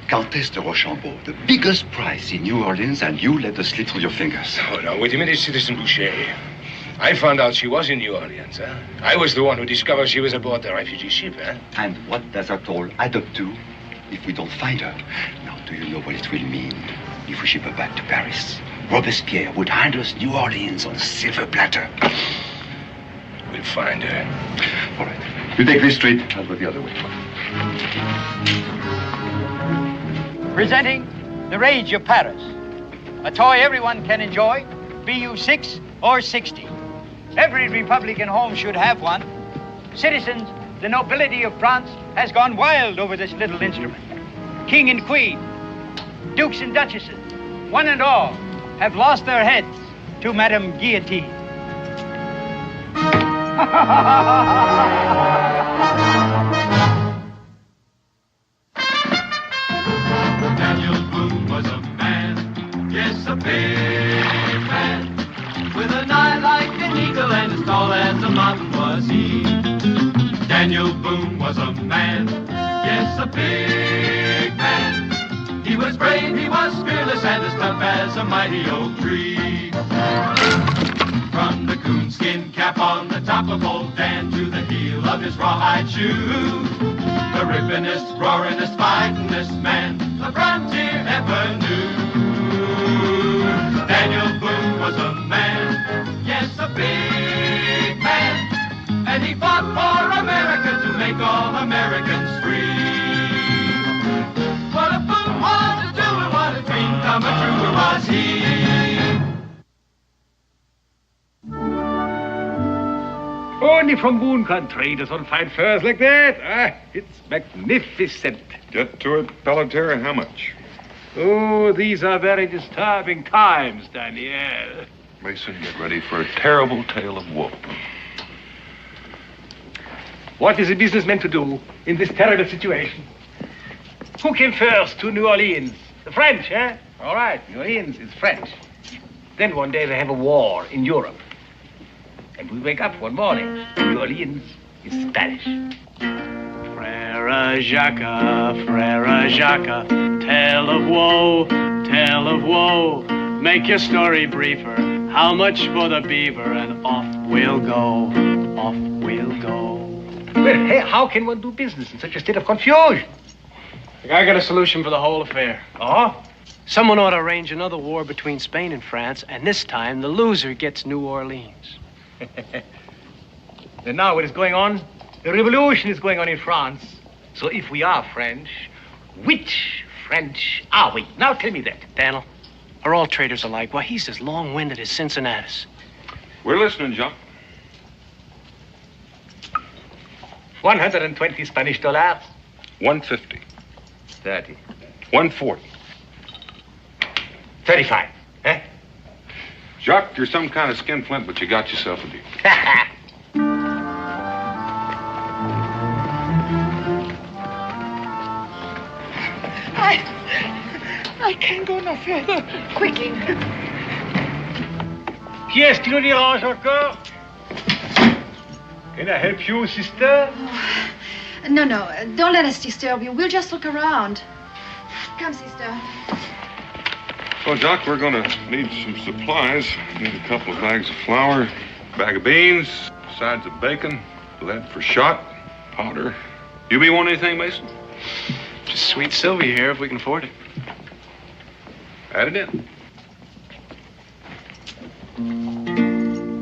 Speaker 19: Countess de Rochambeau, the biggest prize in New Orleans, and you let us slip through your fingers.
Speaker 20: Oh, no, wait a minute, Citizen Boucher. I found out she was in New Orleans, huh? I was the one who discovered she was aboard the refugee ship, huh?
Speaker 19: And what does that all add up to if we don't find her? Now, do you know what it will mean if we ship her back to Paris? Robespierre would hand us New Orleans on a silver platter.
Speaker 20: We'll find her.
Speaker 19: All right. You take this street, I'll go the other way.
Speaker 21: Presenting The Rage of Paris, a toy everyone can enjoy, be you 6 or 60. Every Republican home should have one. Citizens, the nobility of France has gone wild over this little instrument. King and queen, dukes and duchesses, one and all, have lost their heads to Madame Guillotine.
Speaker 3: Daniel Boone was a man, yes, a big man, with an eye like an eagle and as tall as a mountain was he. Daniel Boone was a man, yes, a big man. He was brave, he was fearless, and as tough as a mighty oak tree. From the coonskin cap on the top of old Dan to the heel of his rawhide shoe, the rippinest, roaringest, fightingest man the frontier ever knew. Daniel Boone was a man, yes, a big man, and he fought for America to make all Americans free. What a Boone wanted to do and what a dream come true was he.
Speaker 9: Only from Boone country does one find furs like that. It's magnificent.
Speaker 4: Get to it, Pelletier. How much?
Speaker 9: Oh, these are very disturbing times, Daniel.
Speaker 4: Mason, get ready for a terrible tale of woe.
Speaker 9: What is a businessman to do in this terrible situation? Who came first to New Orleans? The French, eh? All right, New Orleans is French. Then one day they have a war in Europe. And we wake up one morning, New Orleans is Spanish.
Speaker 6: Frere Jacques, tale of woe, make your story briefer. How much for the beaver? And off we'll go.
Speaker 9: Well, hey, how can one do business in such a state of confusion?
Speaker 6: I got a solution for the whole affair.
Speaker 9: Oh?
Speaker 6: Someone ought to arrange another war between Spain and France, and this time the loser gets New Orleans.
Speaker 9: And now what is going on? The revolution is going on in France. So if we are French, which French are we? Now tell me that.
Speaker 6: Daniel, are all traitors alike? Why, he's as long-winded as Cincinnatus.
Speaker 4: We're listening, John.
Speaker 9: 120 Spanish dollars.
Speaker 4: 150.
Speaker 9: 30.
Speaker 4: 140.
Speaker 9: 35. Eh?
Speaker 4: Jacques, you're some kind of skinflint, but you got yourself a deal.
Speaker 16: I can't go no further. Quickly.
Speaker 9: Qui est-ce qui nous dérange encore? Can I help you, sister?
Speaker 13: No, don't let us disturb you. We'll just look around. Come, sister.
Speaker 4: Well, Doc, we're going to need some supplies. Need a couple of bags of flour, bag of beans, sides of bacon, lead for shot, powder. You be want anything, Mason?
Speaker 6: Just sweet Sylvia here, if we can afford it.
Speaker 4: Add it in.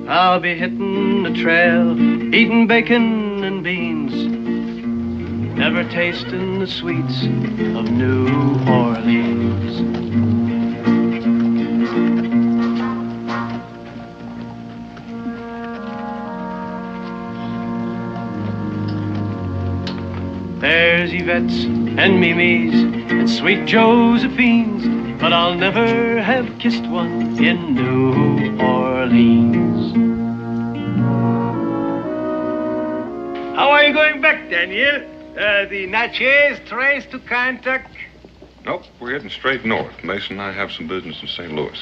Speaker 6: I'll be hitting the trail, eating bacon and beans, never tasting the sweets of New Orleans. There's Yvette's and Mimi's and sweet Josephine's, but I'll never have kissed one in New Orleans.
Speaker 9: How are you going back, Daniel? The Natchez trace to Kentucky?
Speaker 4: Nope, we're heading straight north. Mason and I have some business in St. Louis.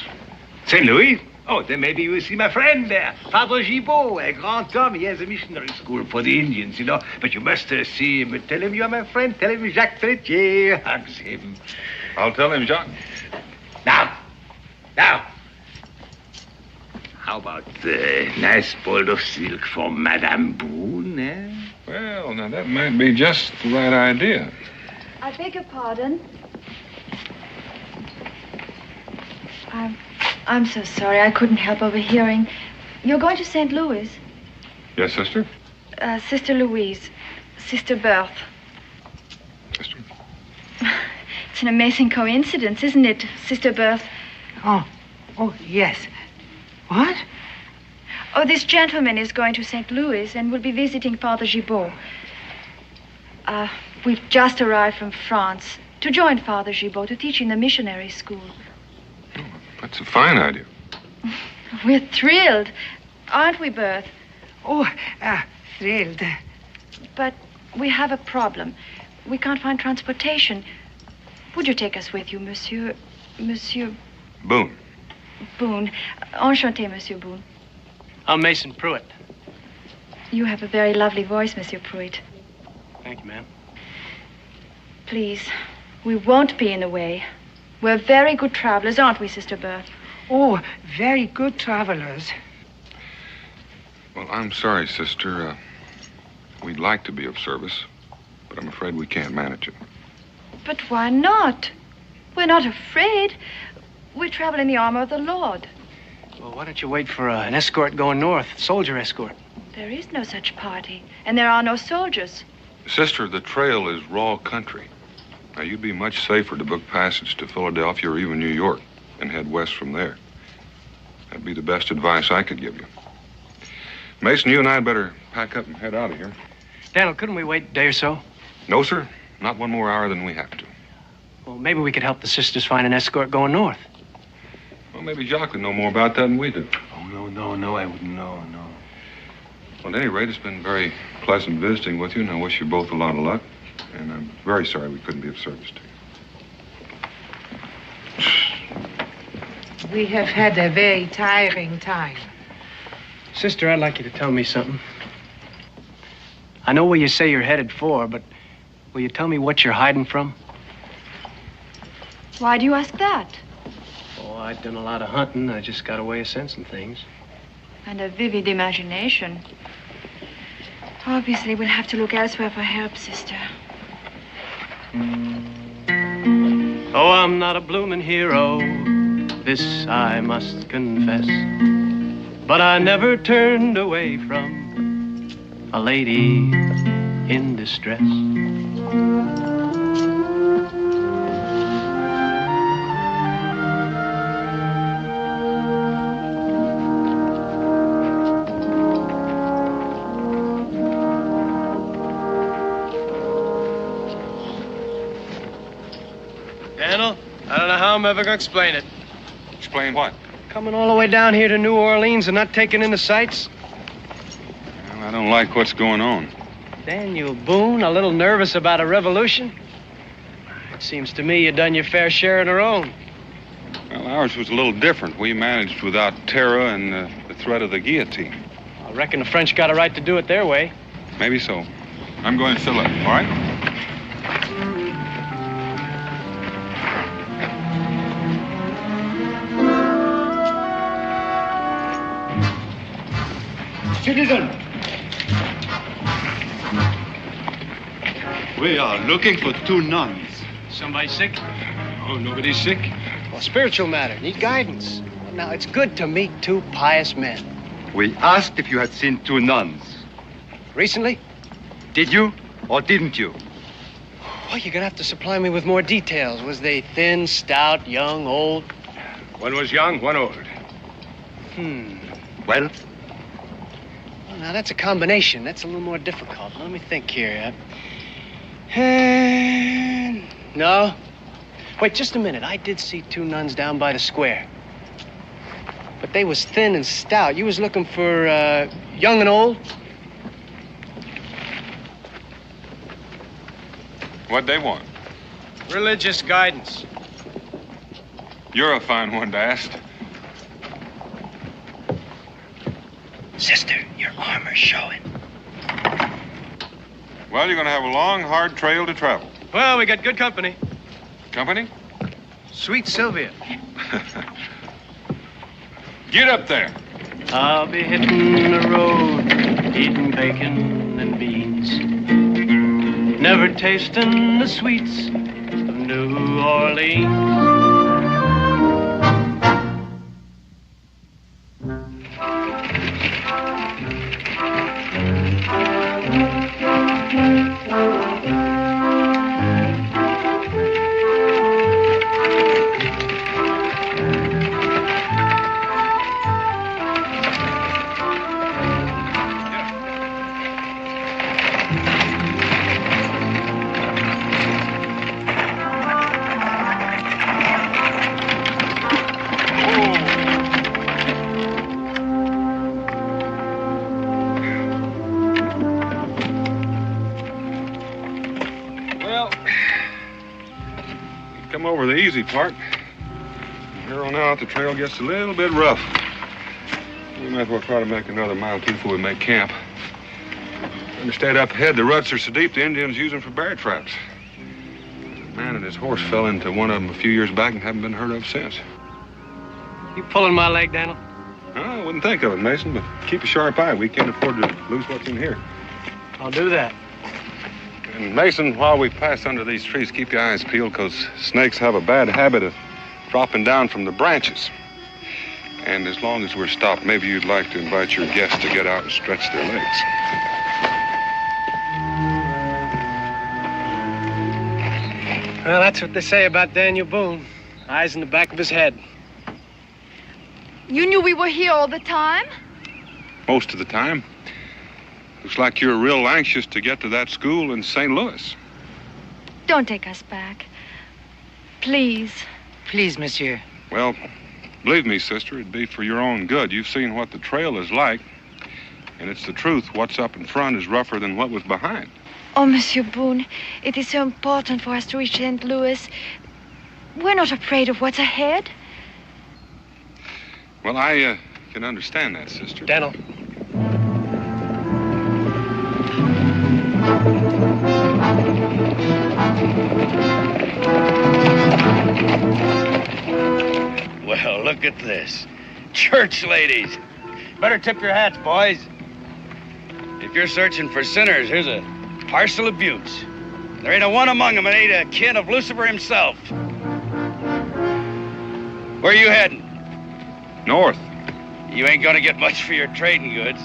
Speaker 9: St. Louis? Oh, then maybe you will see my friend there, Father Gibault, a grand homme. He has a missionary school for the Indians, you know. But you must see him. Tell him you're my friend. Tell him Jacques Pelletier hugs him.
Speaker 4: I'll tell him, Jacques.
Speaker 9: Now. How about the nice ball of silk for Madame Boone, eh?
Speaker 4: Well, now that might be just the right idea.
Speaker 13: I beg your pardon. I'm so sorry. I couldn't help overhearing. You're going to St. Louis?
Speaker 4: Yes, sister?
Speaker 13: Sister Louise. Sister Berthe.
Speaker 4: Sister?
Speaker 13: It's an amazing coincidence, isn't it, Sister Berthe?
Speaker 16: Oh, yes. What?
Speaker 13: Oh, this gentleman is going to St. Louis and will be visiting Father Gibault. We've just arrived from France to join Father Gibault to teach in the missionary school.
Speaker 4: That's a fine idea.
Speaker 13: We're thrilled, aren't we, Berthe?
Speaker 16: Oh, thrilled.
Speaker 13: But we have a problem. We can't find transportation. Would you take us with you, Monsieur
Speaker 4: Boone.
Speaker 13: Boone? Enchanté, Monsieur Boone.
Speaker 6: I'm Mason Pruitt.
Speaker 13: You have a very lovely voice, Monsieur Pruitt.
Speaker 9: Thank you, ma'am.
Speaker 13: Please, we won't be in the way. We're very good travelers, aren't we, Sister Berth?
Speaker 2: Oh, very good travelers.
Speaker 4: Well, I'm sorry, sister. We'd like to be of service, but I'm afraid we can't manage it.
Speaker 13: But why not? We're not afraid. We travel in the armor of the Lord.
Speaker 9: Well, why don't you wait for an escort going north, soldier escort?
Speaker 13: There is no such party, and there are no soldiers.
Speaker 4: Sister, the trail is raw country. Now, you'd be much safer to book passage to Philadelphia or even New York and head west from there. That'd be the best advice I could give you. Mason, you and I'd better pack up and head out of here.
Speaker 9: Daniel, couldn't we wait a day or so?
Speaker 4: No, sir. Not one more hour than we have to.
Speaker 9: Well, maybe we could help the sisters find an escort going north.
Speaker 4: Well, maybe Jock would know more about that than we do.
Speaker 6: Oh, no, I wouldn't know, no.
Speaker 4: Well, at any rate, it's been very pleasant visiting with you, and I wish you both a lot of luck. And I'm very sorry we couldn't be of service to you.
Speaker 2: We have had a very tiring time.
Speaker 9: Sister, I'd like you to tell me something. I know where you say you're headed for, but will you tell me what you're hiding from?
Speaker 13: Why do you ask that?
Speaker 9: Oh, I've done a lot of hunting. I just got a way of sensing things.
Speaker 13: And a vivid imagination. Obviously, we'll have to look elsewhere for help, sister.
Speaker 9: Oh, I'm not a bloomin' hero, this I must confess. But I never turned away from a lady in distress. Daniel, I don't know how I'm ever gonna explain it.
Speaker 4: Explain what?
Speaker 9: Coming all the way down here to New Orleans and not taking in the sights?
Speaker 4: Well, I don't like what's going on.
Speaker 9: Daniel Boone, a little nervous about a revolution? It seems to me you done your fair share on our own.
Speaker 4: Well, ours was a little different. We managed without terror and the threat of the guillotine.
Speaker 9: I reckon the French got a right to do it their way.
Speaker 4: Maybe so. I'm going to fill up, all right?
Speaker 22: Citizen! We are looking for 2 nuns.
Speaker 9: Somebody sick?
Speaker 22: Oh, nobody's sick.
Speaker 9: Well, spiritual matter. Need guidance. Now, it's good to meet 2 pious men.
Speaker 22: We asked if you had seen 2 nuns.
Speaker 9: Recently?
Speaker 22: Did you or didn't you?
Speaker 9: Well, you're gonna have to supply me with more details. Was they thin, stout, young, old?
Speaker 20: One was young, one old.
Speaker 22: Well?
Speaker 9: Well, now, that's a combination. That's a little more difficult. Let me think here. No. Wait, just a minute. I did see 2 nuns down by the square. But they was thin and stout. You was looking for young and old?
Speaker 4: What'd they want?
Speaker 9: Religious guidance.
Speaker 4: You're a fine one to ask.
Speaker 16: Sister, your armor's showing.
Speaker 4: Well, you're going to have a long, hard trail to travel.
Speaker 9: Well, we got good company.
Speaker 4: Company?
Speaker 9: Sweet Sylvia.
Speaker 4: Get up there.
Speaker 9: I'll be hitting the road, eating bacon and beans. Never tasting the sweets of New Orleans.
Speaker 4: Over the easy part. From here on out, the trail gets a little bit rough. We might as well try to make another mile or 2 before we make camp. understand up ahead, the ruts are so deep the Indians use them for bear traps. The man and his horse fell into one of them a few years back and haven't been heard of since.
Speaker 9: You pulling my leg, Daniel?
Speaker 4: I wouldn't think of it, Mason, but keep a sharp eye. We can't afford to lose what's in here.
Speaker 9: I'll do that.
Speaker 4: And Mason, while we pass under these trees, keep your eyes peeled, because snakes have a bad habit of dropping down from the branches. And as long as we're stopped, maybe you'd like to invite your guests to get out and stretch their legs.
Speaker 9: Well, that's what they say about Daniel Boone. Eyes in the back of his head.
Speaker 5: You knew we were here all the time?
Speaker 4: Most of the time. Looks like you're real anxious to get to that school in St. Louis.
Speaker 13: Don't take us back. Please.
Speaker 2: Please, monsieur.
Speaker 4: Well, believe me, sister, it'd be for your own good. You've seen what the trail is like, and it's the truth. What's up in front is rougher than what was behind.
Speaker 13: Oh, Monsieur Boone, it is so important for us to reach St. Louis. We're not afraid of what's ahead.
Speaker 4: Well, I can understand that, sister.
Speaker 9: Daniel.
Speaker 8: Well, look at this. Church ladies. Better tip your hats, boys. If you're searching for sinners, here's a parcel of buttes. There ain't a one among them that ain't a kin of Lucifer himself. Where are you heading?
Speaker 4: North.
Speaker 8: You ain't gonna get much for your trading goods.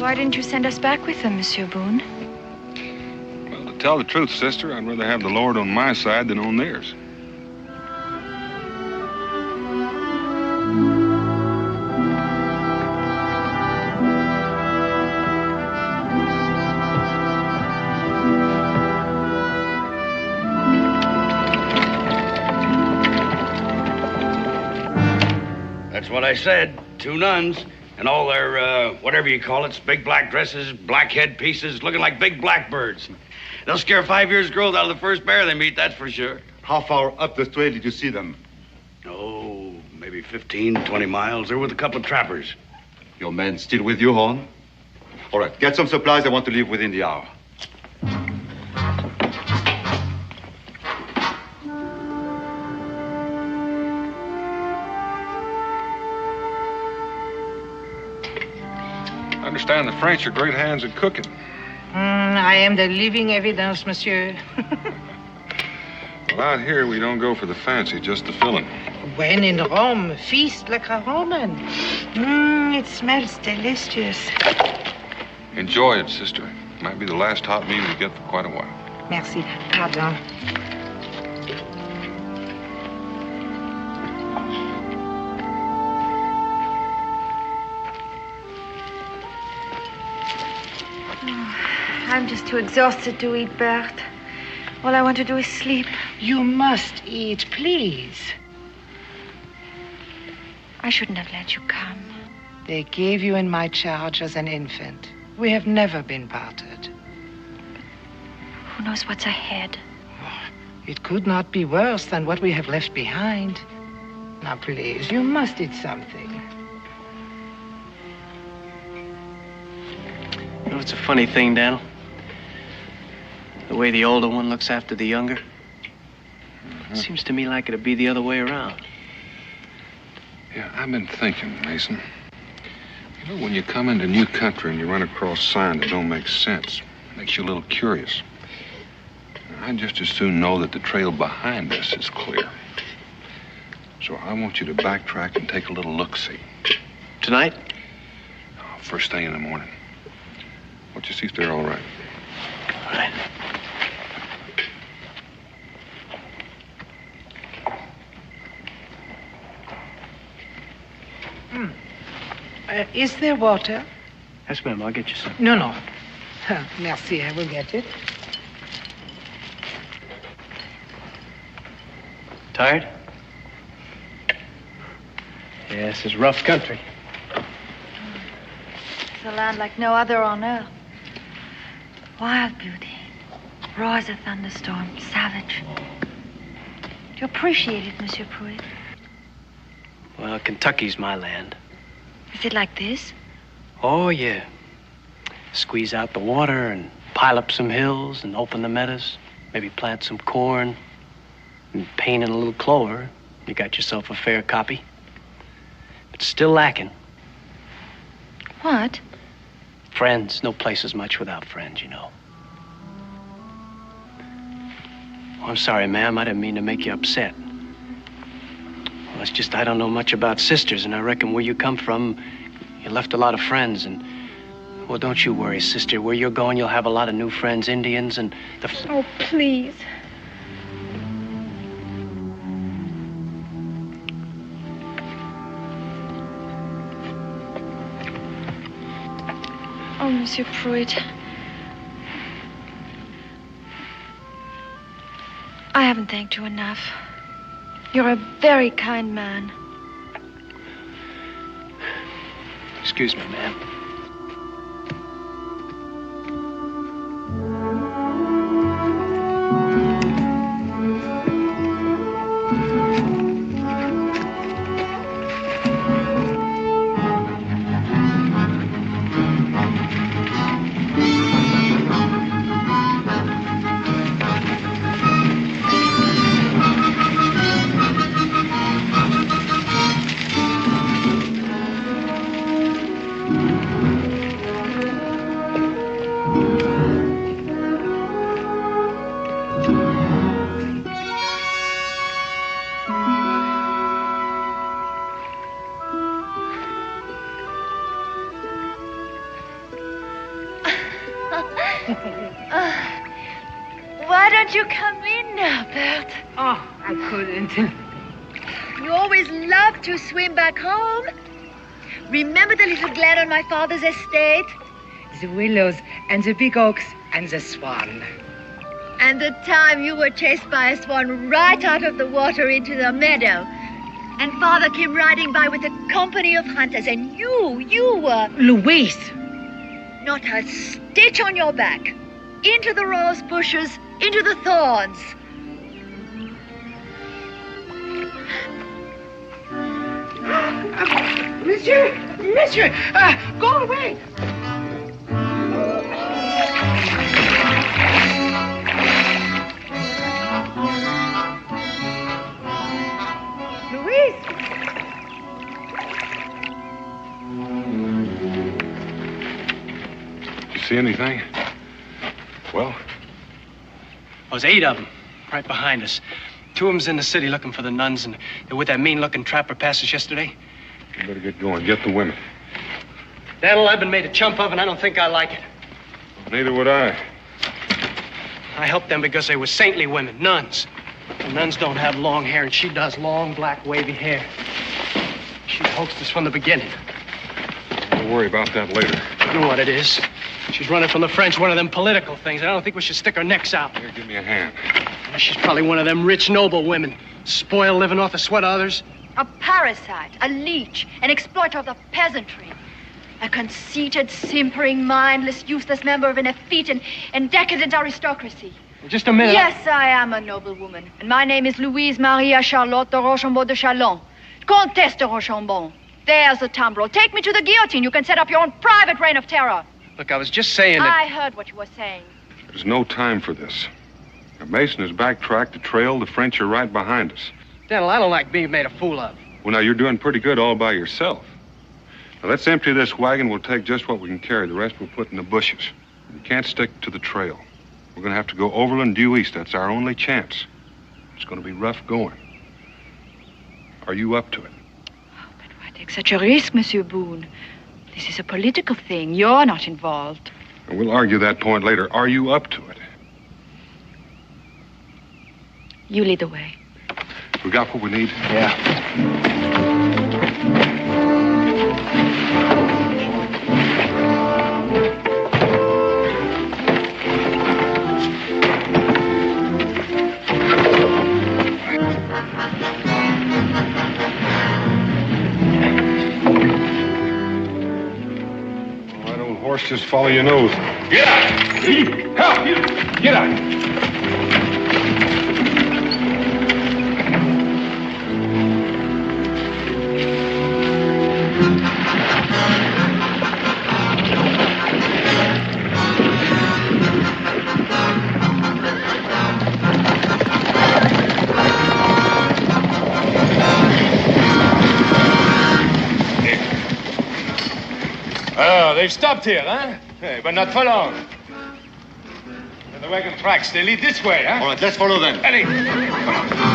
Speaker 13: Why didn't you send us back with them, Monsieur Boone?
Speaker 4: Well, to tell the truth, sister, I'd rather have the Lord on my side than on theirs.
Speaker 8: That's what I said. 2 nuns. And all their, whatever you call it, big black dresses, black head pieces, looking like big blackbirds. They'll scare 5 years' growth out of the first bear they meet, that's for sure.
Speaker 22: How far up the trail did you see them?
Speaker 8: Oh, maybe 15, 20 miles. They're with a couple of trappers.
Speaker 22: Your men still with you, Horn? All right, get some supplies. I want to leave within the hour.
Speaker 4: I understand the French are great hands at cooking.
Speaker 2: I am the living evidence, monsieur.
Speaker 4: Well, out here, we don't go for the fancy, just the filling.
Speaker 2: When in Rome, feast like a Roman. It smells delicious.
Speaker 4: Enjoy it, sister. Might be the last hot meal you get for quite a while.
Speaker 2: Merci. Pardon.
Speaker 13: I'm just too exhausted to eat, Bert. All I want to do is sleep.
Speaker 2: You must eat, please.
Speaker 13: I shouldn't have let you come.
Speaker 2: They gave you in my charge as an infant. We have never been parted.
Speaker 13: Who knows what's ahead?
Speaker 2: It could not be worse than what we have left behind. Now, please, you must eat something.
Speaker 9: You know, it's a funny thing, Daniel. The way the older one looks after the younger. It seems to me like it'd be the other way around.
Speaker 4: Yeah, I've been thinking, Mason. You know, when you come into new country and you run across signs that don't make sense, it makes you a little curious. I'd just as soon know that the trail behind us is clear. So I want you to backtrack and take a little look-see.
Speaker 9: Tonight?
Speaker 4: Oh, first thing in the morning. Watch you see if they're all right.
Speaker 9: All right.
Speaker 2: Is there water?
Speaker 9: Yes, ma'am. I'll get you some.
Speaker 2: No. Merci, I will get it.
Speaker 9: Tired? Yes, it's rough country.
Speaker 13: It's a land like no other on earth. Wild beauty. Raw as a thunderstorm. Savage. to appreciate it, Monsieur Pruitt.
Speaker 6: Well, Kentucky's my land.
Speaker 13: Is it like this?
Speaker 6: Oh, yeah. Squeeze out the water and pile up some hills and open the meadows. Maybe plant some corn and paint in a little clover. You got yourself a fair copy. But still lacking.
Speaker 13: What?
Speaker 6: Friends. No place is much without friends, you know. Oh, I'm sorry, ma'am. I didn't mean to make you upset. Well, it's just I don't know much about sisters, and I reckon where you come from, you left a lot of friends, and... Well, don't you worry, sister. Where you're going, you'll have a lot of new friends, Indians, and the...
Speaker 13: Oh, please. Oh, Monsieur Pruitt. I haven't thanked you enough. You're a very kind man.
Speaker 6: Excuse me, ma'am.
Speaker 5: Why don't you come in now, Bert?
Speaker 2: Oh, I couldn't.
Speaker 5: You always loved to swim back home. Remember the little glen on my father's estate?
Speaker 2: The willows and the big oaks and the swan.
Speaker 5: And the time you were chased by a swan right out of the water into the meadow. And father came riding by with a company of hunters, and you were...
Speaker 2: Louise!
Speaker 5: Not a stitch on your back. Into the rose bushes, into the thorns.
Speaker 2: Monsieur, go away.
Speaker 5: Louise!
Speaker 4: You see anything? Well?
Speaker 6: There's 8 of them right behind us. 2 of them's in the city looking for the nuns, and they're with that mean-looking trapper past us yesterday.
Speaker 4: You better get going. Get the women.
Speaker 6: Daniel, I've been made a chump of, and I don't think I like it.
Speaker 4: Neither would I.
Speaker 6: I helped them because they were saintly women, nuns. The nuns don't have long hair, and she does long, black, wavy hair. She hoaxed us from the beginning.
Speaker 4: We'll worry about that later.
Speaker 6: You know what it is. She's running from the French, one of them political things. I don't think we should stick our necks out.
Speaker 4: Here, give me a hand.
Speaker 6: She's probably one of them rich, noble women. Spoiled, living off the sweat of others.
Speaker 13: A parasite, a leech, an exploiter of the peasantry. A conceited, simpering, mindless, useless member of an effete and decadent aristocracy.
Speaker 6: Just a minute.
Speaker 13: Yes, I am a noble woman. And my name is Louise Maria Charlotte de Rochambeau de Chalon. Comtesse de Rochambeau. There's the tumbrel. Take me to the guillotine. You can set up your own private reign of terror.
Speaker 6: Look, I was just saying that...
Speaker 13: I heard what you were saying.
Speaker 4: There's no time for this. Now, Mason has backtracked the trail. The French are right behind us.
Speaker 6: Daniel, I don't like being made a fool of.
Speaker 4: Well, now, you're doing pretty good all by yourself. Now, let's empty this wagon. We'll take just what we can carry. The rest we'll put in the bushes. We can't stick to the trail. We're going to have to go overland due east. That's our only chance. It's going to be rough going. Are you up to it?
Speaker 13: Oh, but why take such a risk, Monsieur Boone? This is a political thing. You're not involved.
Speaker 4: And we'll argue that point later. Are you up to it?
Speaker 13: You lead the way.
Speaker 4: We got what we need?
Speaker 6: Yeah.
Speaker 4: Why don't horse just follow your nose? Get out! Help! Get out!
Speaker 20: Oh, they've stopped here, huh? Hey, but not for long. And the wagon tracks, they lead this way, huh?
Speaker 19: All right, let's follow them.
Speaker 20: Allez,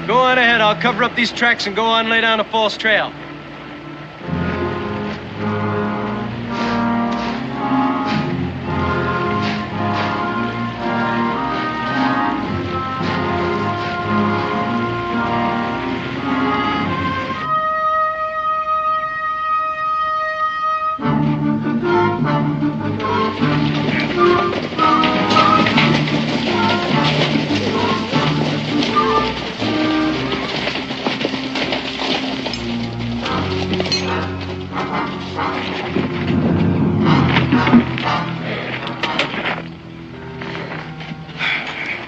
Speaker 6: Go on ahead. I'll cover up these tracks and go on lay down a false trail.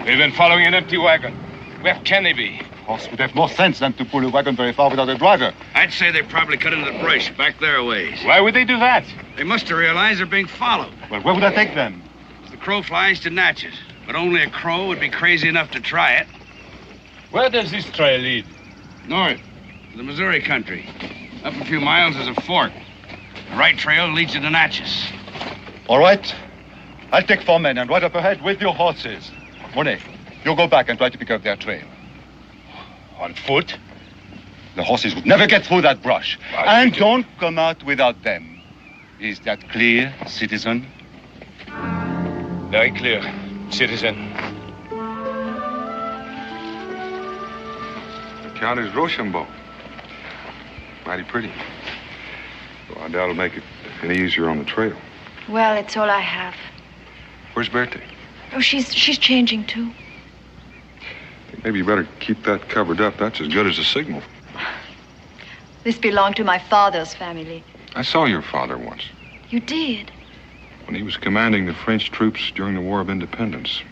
Speaker 20: We've been following an empty wagon. Where can they be?
Speaker 19: Horse would have more sense than to pull a wagon very far without a driver.
Speaker 8: I'd say they probably cut into the brush back their ways.
Speaker 20: Why would they do that?
Speaker 8: They must have realized they're being followed.
Speaker 19: Well, where would I take them?
Speaker 8: As the crow flies to Natchez. But only a crow would be crazy enough to try it.
Speaker 20: Where does this trail lead?
Speaker 8: North, to the Missouri country. Up a few miles is a fork. The right trail leads you to Natchez.
Speaker 19: All right. I'll take 4 men and ride up ahead with your horses. Monet, you go back and try to pick up their trail.
Speaker 20: On foot?
Speaker 19: The horses would never get through that brush. And don't come out without them. Is that clear, citizen?
Speaker 20: Very clear, citizen.
Speaker 4: The Count is Rochambeau. Mighty pretty. So I doubt it'll make it any easier on the trail.
Speaker 13: Well, it's all I have.
Speaker 4: Where's Bertie?
Speaker 13: Oh, she's changing, too.
Speaker 4: I think maybe you better keep that covered up. That's as good as a signal.
Speaker 13: This belonged to my father's family.
Speaker 4: I saw your father once,
Speaker 13: You did?
Speaker 4: when he was commanding the French troops during the War of Independence.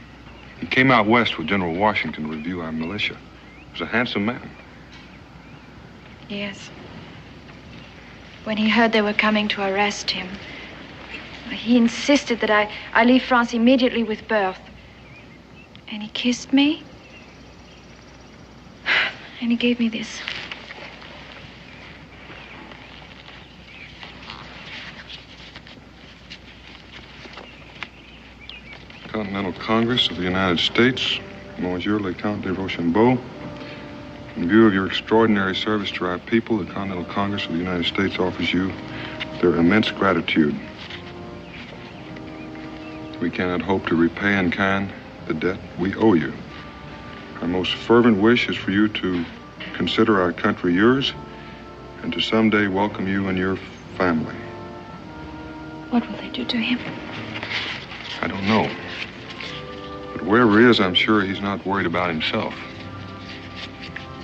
Speaker 4: He came out west with General Washington to review our militia. He was a handsome man.
Speaker 13: Yes. When he heard they were coming to arrest him, he insisted that I leave France immediately with Berthe. And he kissed me. And he gave me this.
Speaker 4: Continental Congress of the United States, Monsieur le Count de Rochambeau. In view of your extraordinary service to our people, the Continental Congress of the United States offers you their immense gratitude. We cannot hope to repay in kind the debt we owe you. Our most fervent wish is for you to consider our country yours and to someday welcome you and your family.
Speaker 13: What will they do to him?
Speaker 4: I don't know. But wherever he is, I'm sure he's not worried about himself.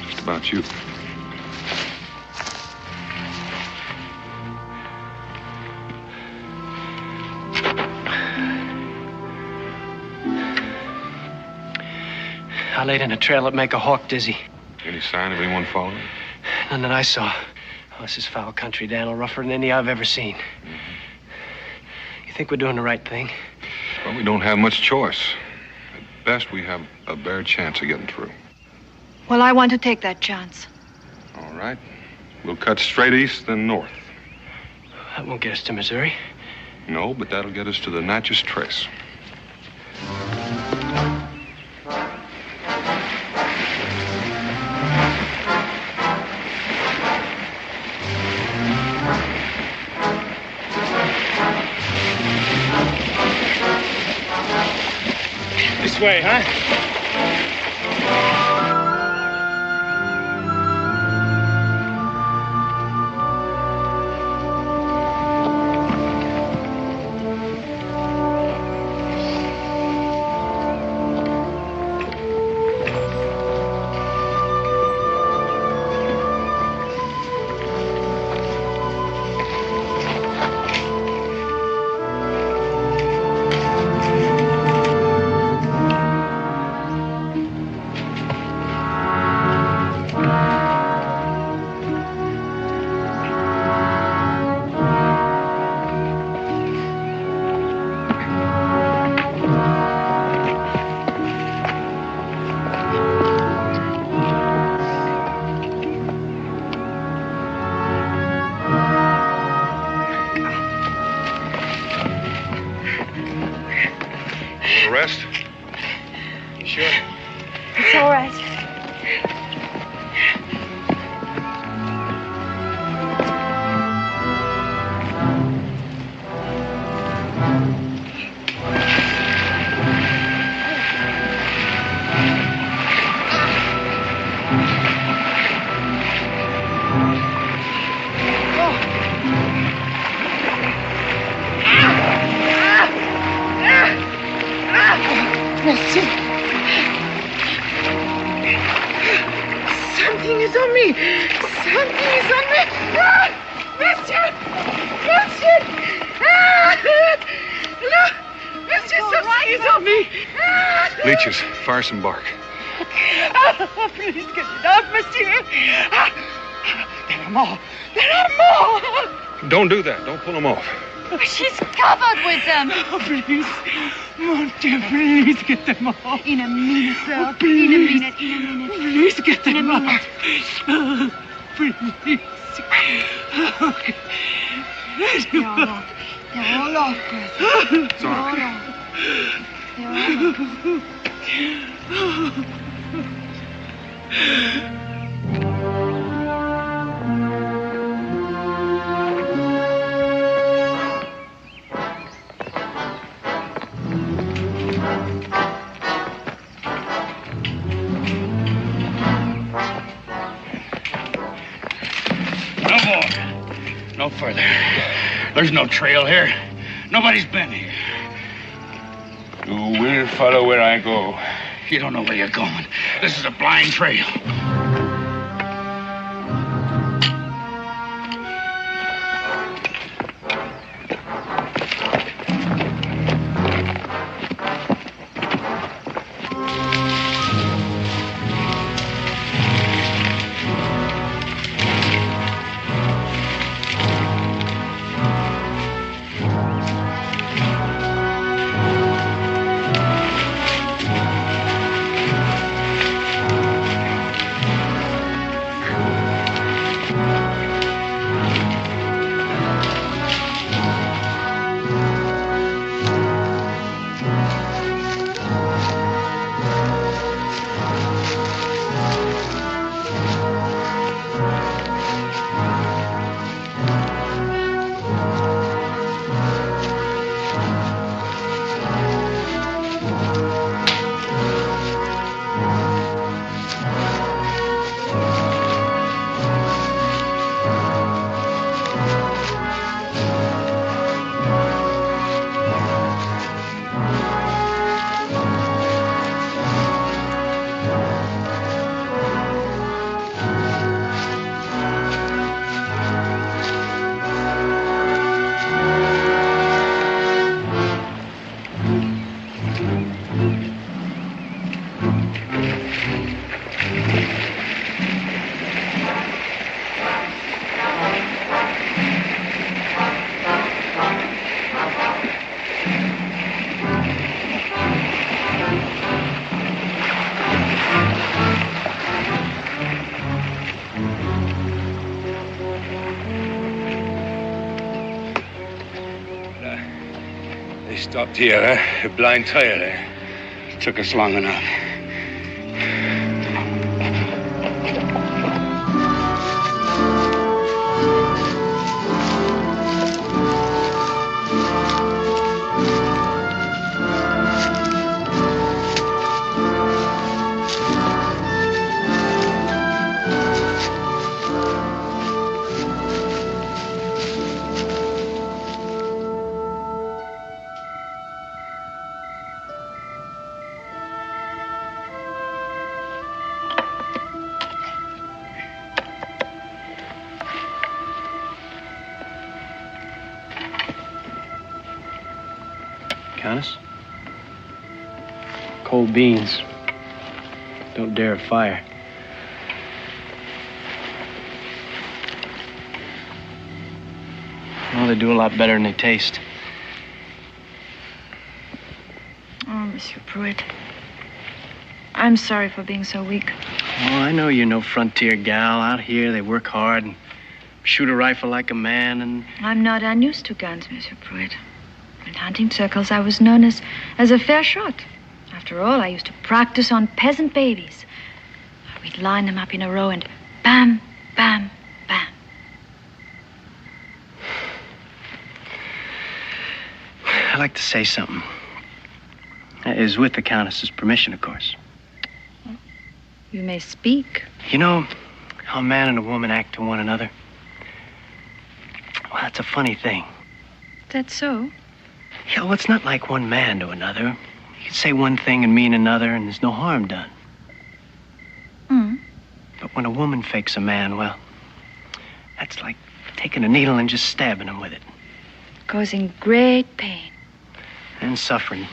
Speaker 4: Just about you.
Speaker 6: I laid in a trail that'd make a hawk dizzy.
Speaker 4: Any sign of anyone following?
Speaker 6: None that I saw. Oh, this is foul country, Daniel. Rougher than any I've ever seen. You think we're doing the right thing?
Speaker 4: Well, we don't have much choice. At best, we have a bare chance of getting through.
Speaker 13: Well, I want to take that chance.
Speaker 4: All right. We'll cut straight east, then north.
Speaker 6: That won't get us to Missouri.
Speaker 4: No, but that'll get us to the Natchez Trace.
Speaker 20: This way, huh?
Speaker 2: Something is on me. Something is on me. Ah! Monsieur! Monsieur! Ah! Look! Monsieur, something is on me. Ah!
Speaker 4: Leeches, fire some bark.
Speaker 2: Oh, please get it out, monsieur. Ah! There are more. There are more.
Speaker 4: Don't do that. Don't pull them off.
Speaker 13: She's covered with them.
Speaker 2: Oh, please. Mon Dieu, please get them off.
Speaker 13: In a minute, sir.
Speaker 2: Please.
Speaker 13: In a minute, in a minute.
Speaker 2: Please get them
Speaker 13: in a minute.
Speaker 2: off. Please. Okay.
Speaker 13: They're all off. They're all off, Percy.
Speaker 4: It's all right.
Speaker 13: They're all off.
Speaker 8: No more. No further. There's no trail here. Nobody's been here.
Speaker 20: You will follow where I go.
Speaker 8: You don't know where you're going. This is a blind trail.
Speaker 20: Stopped here, huh? A blind trail, eh?
Speaker 8: It took us long enough.
Speaker 6: Countess? Cold beans. Don't dare a fire. Well, they do a lot better than they taste.
Speaker 13: Oh, Monsieur Pruitt. I'm sorry for being so weak.
Speaker 6: Oh, I know you're no frontier gal. Out here, they work hard and shoot a rifle like a man and...
Speaker 13: I'm not unused to guns, Monsieur Pruitt. In hunting circles, I was known as a fair shot. After all, I used to practice on peasant babies. We'd line them up in a row and bam, bam, bam.
Speaker 6: I'd like to say something. That is with the Countess's permission, of course.
Speaker 13: You may speak.
Speaker 6: You know how a man and a woman act to one another? Well, that's a funny thing.
Speaker 13: That's so?
Speaker 6: Yeah, well, it's not like one man to another. You can say one thing and mean another, and there's no harm done.
Speaker 13: Mm.
Speaker 6: But When a woman fakes a man, well, that's like taking a needle and just stabbing him with it.
Speaker 13: Causing great pain.
Speaker 6: And suffering.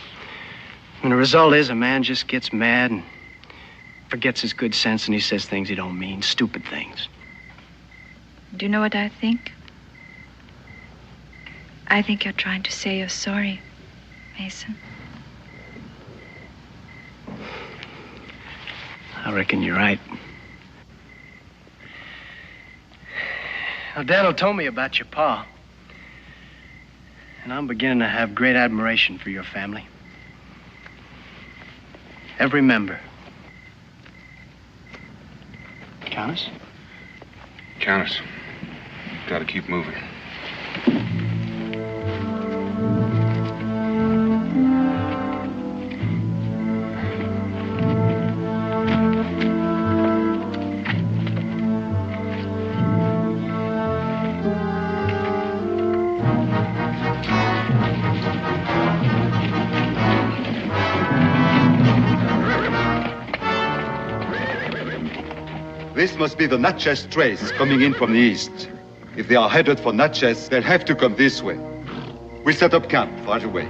Speaker 6: And the result is a man just gets mad and forgets his good sense and he says things he don't mean, stupid things.
Speaker 13: Do you know what I think? I think you're trying to say you're sorry, Mason.
Speaker 6: I reckon you're right. Now, Daniel told me about your pa. And I'm beginning to have great admiration for your family. Every member. Countess?
Speaker 4: Countess, gotta keep moving.
Speaker 22: This must be the Natchez trace coming in from the east. If they are headed for Natchez, they'll have to come this way. We'll set up camp right away.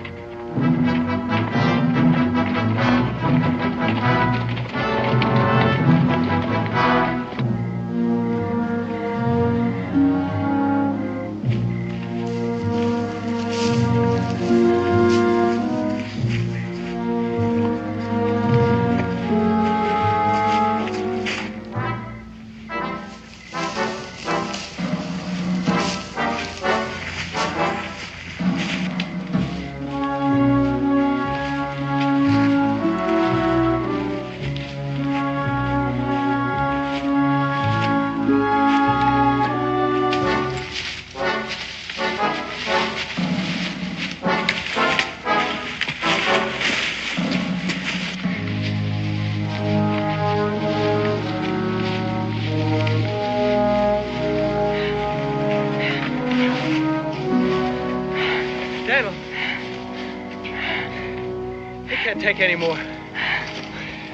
Speaker 6: Take any more.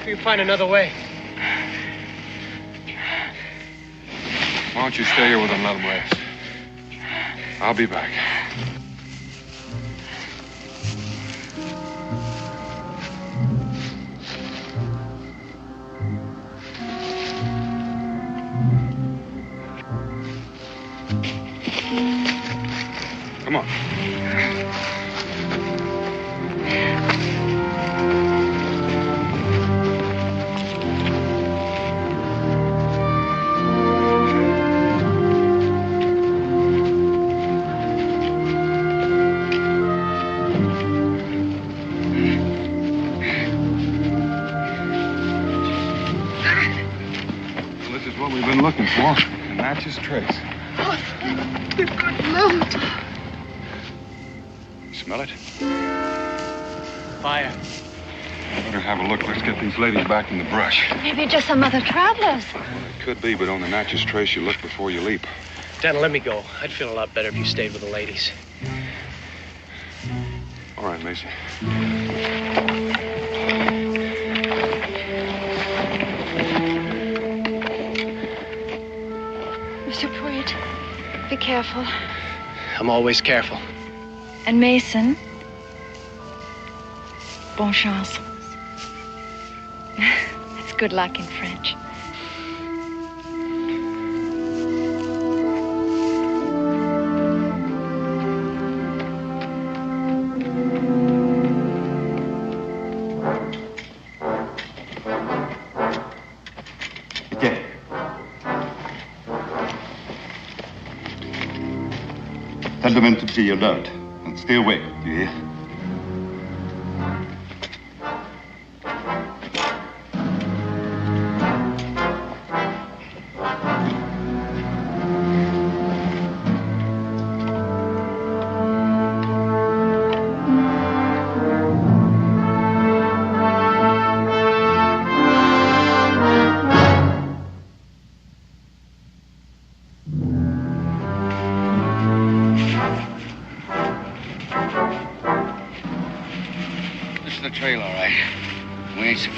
Speaker 6: We can find another way.
Speaker 4: Why don't you stay here with them and let them rest? I'll be back. Come on. Looking for the Natchez trace.
Speaker 2: Oh, good Lord.
Speaker 4: Smell it?
Speaker 6: Fire.
Speaker 4: Better have a look. Let's get these ladies back in the brush.
Speaker 5: Maybe just some other travelers.
Speaker 4: It could be, but on the Natchez trace, you look before you leap.
Speaker 6: Daniel, let me go. I'd feel a lot better if you stayed with the ladies.
Speaker 4: All right, Mason.
Speaker 5: Be careful.
Speaker 6: I'm always careful.
Speaker 13: And Mason, bon chance. That's good luck in French.
Speaker 22: Tell the men to be alert and stay awake, do you hear?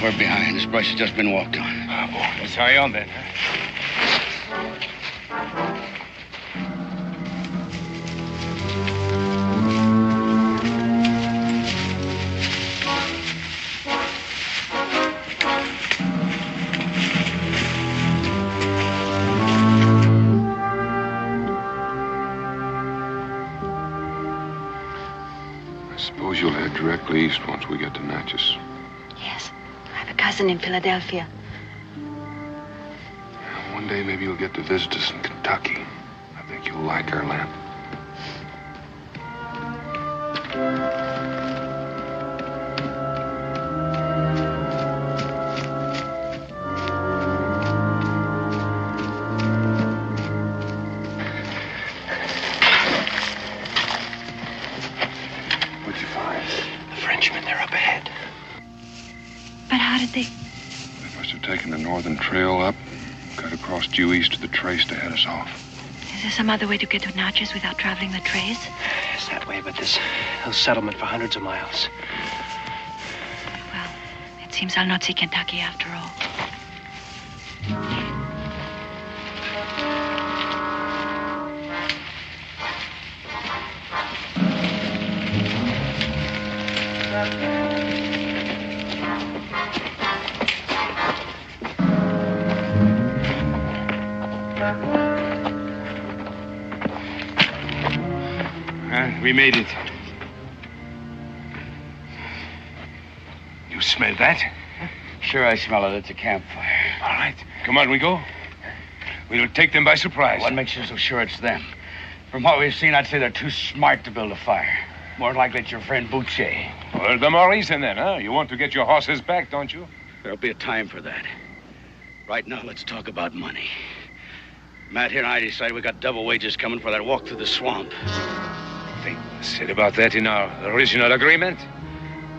Speaker 8: We're behind. This brush has just been walked on.
Speaker 20: Oh, boy. Let's hurry on then.
Speaker 4: You'll head directly east once we get to Natchez.
Speaker 1: Yes. I have a cousin in Philadelphia.
Speaker 4: One day maybe you'll get to visit us in Kentucky. I think you'll like our land. They must have taken the northern trail up, cut across due east of the trace to head us off.
Speaker 13: Is there some other way to get to Natchez without traveling the trace?
Speaker 6: It's that way, but there's no settlement for hundreds of miles.
Speaker 13: Well, it seems I'll not see Kentucky after all.
Speaker 20: We made it. You smell that?
Speaker 8: Sure, I smell it. It's a campfire.
Speaker 20: All right. Come on, we go. We'll take them by surprise.
Speaker 8: What makes you so sure it's them? From what we've seen, I'd say they're too smart to build a fire. More likely it's your friend Boucher.
Speaker 20: Well, the more reason then, huh? You want to get your horses back, don't you?
Speaker 8: There'll be a time for that. Right now, let's talk about money. Matt here and I decided we got double wages coming for that walk through the swamp.
Speaker 20: Nothing was said about that in our original agreement?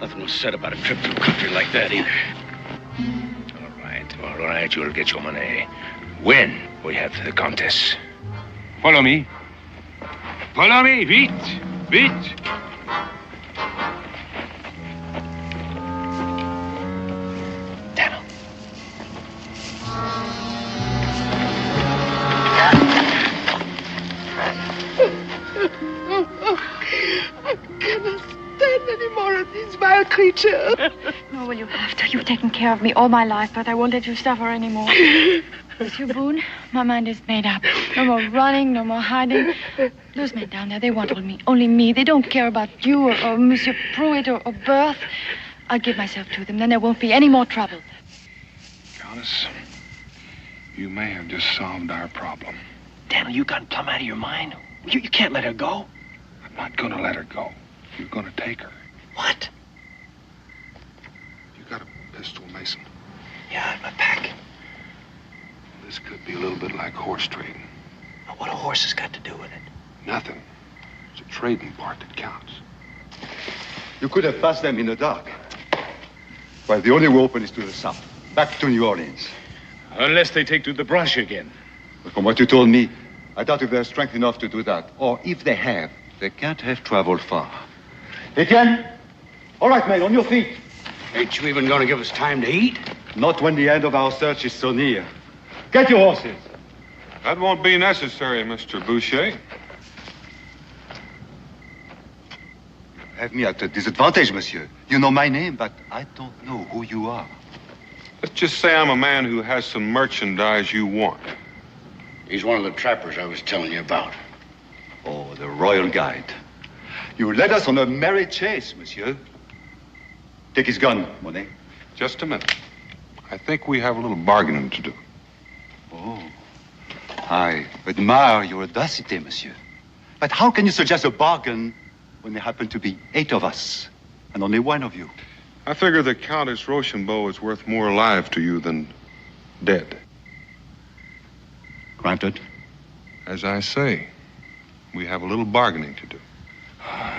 Speaker 8: Nothing was said about a trip through country like that either.
Speaker 20: All right, you'll get your money. When we have the contest. Follow me. Follow me, vite, vite.
Speaker 6: Daniel.
Speaker 2: I cannot stand any more of these vile creatures.
Speaker 13: Nor will you have to. You've taken care of me all my life, but I won't let you suffer anymore. Monsieur Boone, my mind is made up. No more running, no more hiding. Those men down there, they want only me. They don't care about you or Monsieur Pruitt or Berth. I'll give myself to them, then there won't be any more trouble.
Speaker 4: Countess, you may have just solved our problem.
Speaker 6: Daniel, you gone plumb out of your mind? You can't let her go.
Speaker 4: I'm not going to let her go. You're going to take her.
Speaker 6: What?
Speaker 4: You got a pistol, Mason?
Speaker 6: Yeah, in my pack.
Speaker 4: This could be a little bit like horse trading.
Speaker 6: What a horse has got to do with it?
Speaker 4: Nothing. It's the trading part that counts.
Speaker 22: You could have passed them in the dark. Well, the only way open is to the south, back to New Orleans.
Speaker 20: Unless they take to the brush again.
Speaker 22: But from what you told me, I doubt if they're strength enough to do that. Or if they have, they can't have traveled far. Etienne? All right, men, on your feet.
Speaker 8: Ain't you even going to give us time to eat?
Speaker 22: Not when the end of our search is so near. Get your horses.
Speaker 4: That won't be necessary, Mr. Boucher.
Speaker 22: Have me at a disadvantage, monsieur. You know my name, but I don't know who you are.
Speaker 4: Let's just say I'm a man who has some merchandise you want.
Speaker 8: He's one of the trappers I was telling you about.
Speaker 22: Oh, the royal guide. You led us on a merry chase, monsieur. Take his gun, Monet.
Speaker 4: Just a minute. I think we have a little bargaining to do.
Speaker 22: Oh, I admire your audacity, monsieur. But how can you suggest a bargain when there happen to be 8 of us and only 1 of you?
Speaker 4: I figure the Countess Rochambeau is worth more alive to you than dead.
Speaker 22: Granted.
Speaker 4: As I say, we have a little bargaining to do.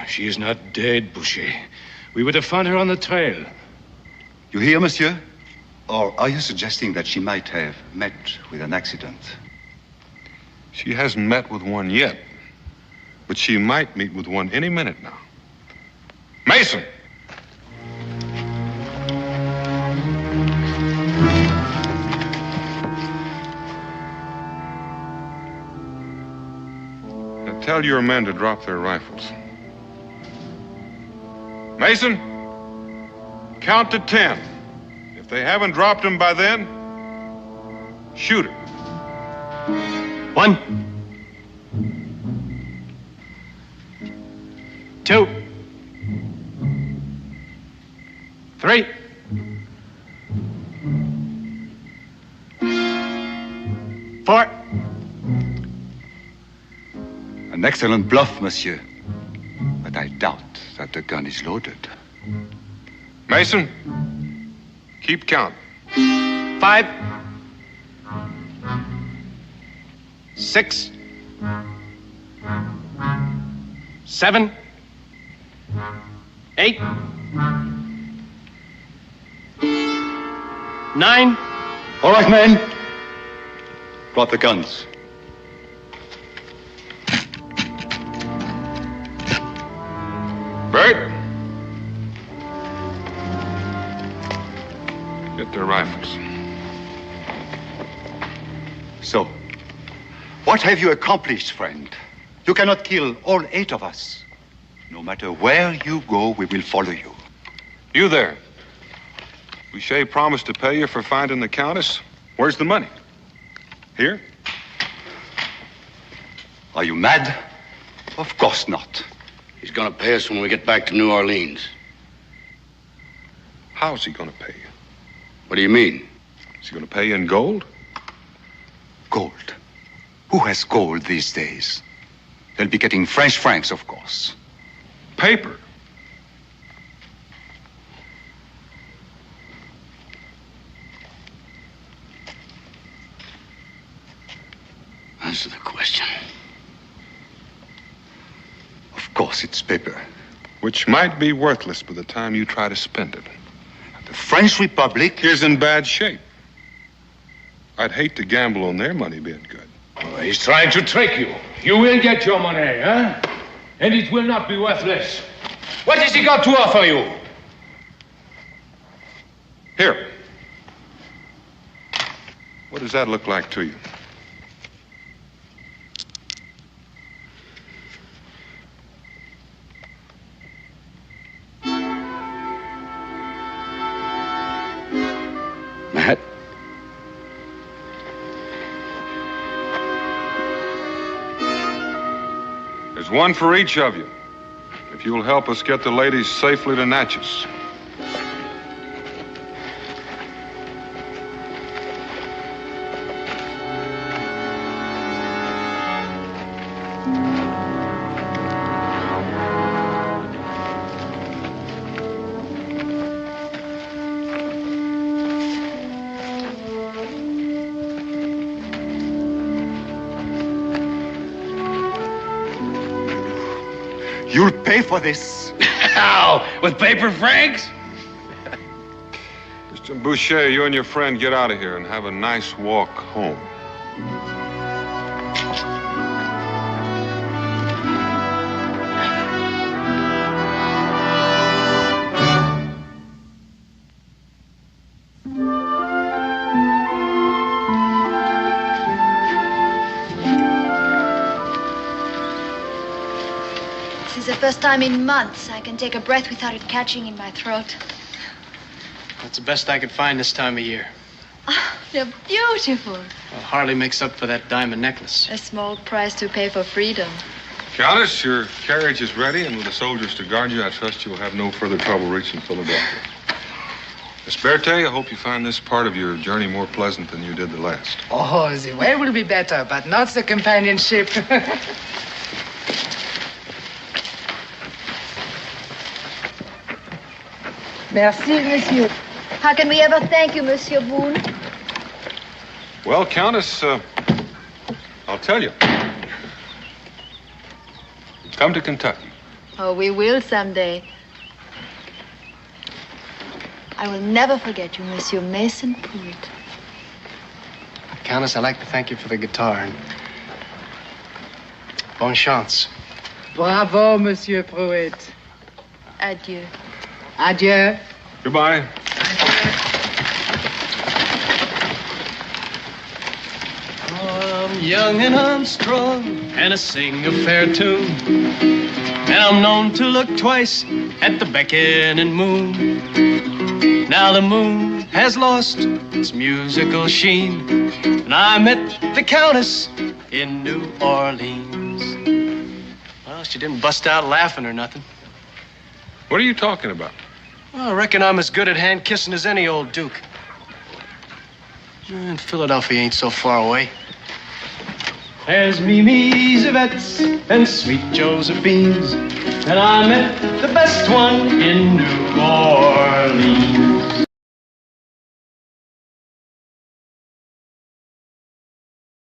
Speaker 20: She is not dead, Boucher. We would have found her on the trail.
Speaker 22: You hear, monsieur? Or are you suggesting that she might have met with an accident?
Speaker 4: She hasn't met with one yet, but she might meet with one any minute now. Mason! Tell your men to drop their rifles. Mason, count to 10. If they haven't dropped them by then, shoot her.
Speaker 6: 1, 2, 3. Four.
Speaker 22: An excellent bluff, monsieur. But I doubt that the gun is loaded.
Speaker 4: Mason, keep count.
Speaker 6: 5, 6, 7, 8, 9.
Speaker 22: All right, men. Drop the guns.
Speaker 4: Bert. Get their rifles.
Speaker 22: So, what have you accomplished, friend? You cannot kill all 8 of us. No matter where you go, we will follow you.
Speaker 4: You there. Boucher promised to pay you for finding the Countess. Where's the money? Here?
Speaker 22: Are you mad? Of course not.
Speaker 8: He's gonna pay us when we get back to New Orleans.
Speaker 4: How's he gonna pay you?
Speaker 8: What do you mean?
Speaker 4: Is he gonna pay you in gold?
Speaker 22: Gold? Who has gold these days? They'll be getting French francs, of course.
Speaker 4: Paper.
Speaker 8: Answer the question.
Speaker 22: Of course it's paper.
Speaker 4: Which might be worthless by the time you try to spend it.
Speaker 22: The French Republic
Speaker 4: is in bad shape. I'd hate to gamble on their money being good.
Speaker 20: Oh, he's trying to trick you. You will get your money, huh? And it will not be worthless. What has he got to offer you?
Speaker 4: Here. What does that look like to you?
Speaker 8: Matt?
Speaker 4: There's one for each of you. If you'll help us get the ladies safely to Natchez.
Speaker 22: You'll pay for this.
Speaker 8: How? With paper francs?
Speaker 4: Mr. Boucher, you and your friend get out of here and have a nice walk home.
Speaker 5: This is the first time in months I can take a breath without it catching in my throat.
Speaker 6: That's the best I could find this time of year.
Speaker 5: Oh, they're beautiful.
Speaker 6: Well, hardly makes up for that diamond necklace.
Speaker 5: A small price to pay for freedom.
Speaker 4: Countess, your carriage is ready, and with the soldiers to guard you, I trust you'll have no further trouble reaching Philadelphia. Miss Berthe, I hope you find this part of your journey more pleasant than you did the last.
Speaker 2: Oh, the way will be better, but not the companionship. Merci, monsieur.
Speaker 5: How can we ever thank you, Monsieur Boone?
Speaker 4: Well, Countess, I'll tell you. Come to Kentucky.
Speaker 5: Oh, we will someday. I will never forget you, Monsieur Mason Pruitt.
Speaker 6: Countess, I'd like to thank you for the guitar and bonne chance.
Speaker 2: Bravo, Monsieur Pruitt.
Speaker 5: Adieu.
Speaker 2: Adieu.
Speaker 4: Goodbye.
Speaker 10: young and I'm strong, and I sing a fair tune. And I'm known to look twice at the beckoning moon. Now the moon has lost its musical sheen, and I met the Countess in New Orleans. Well, she didn't bust out laughing or nothing.
Speaker 4: What are you talking about?
Speaker 10: Well, I reckon I'm as good at hand kissing as any old duke. And Philadelphia ain't so far away. There's Mimi's, Yvette's, and sweet Josephine's, and I met the best one in New Orleans.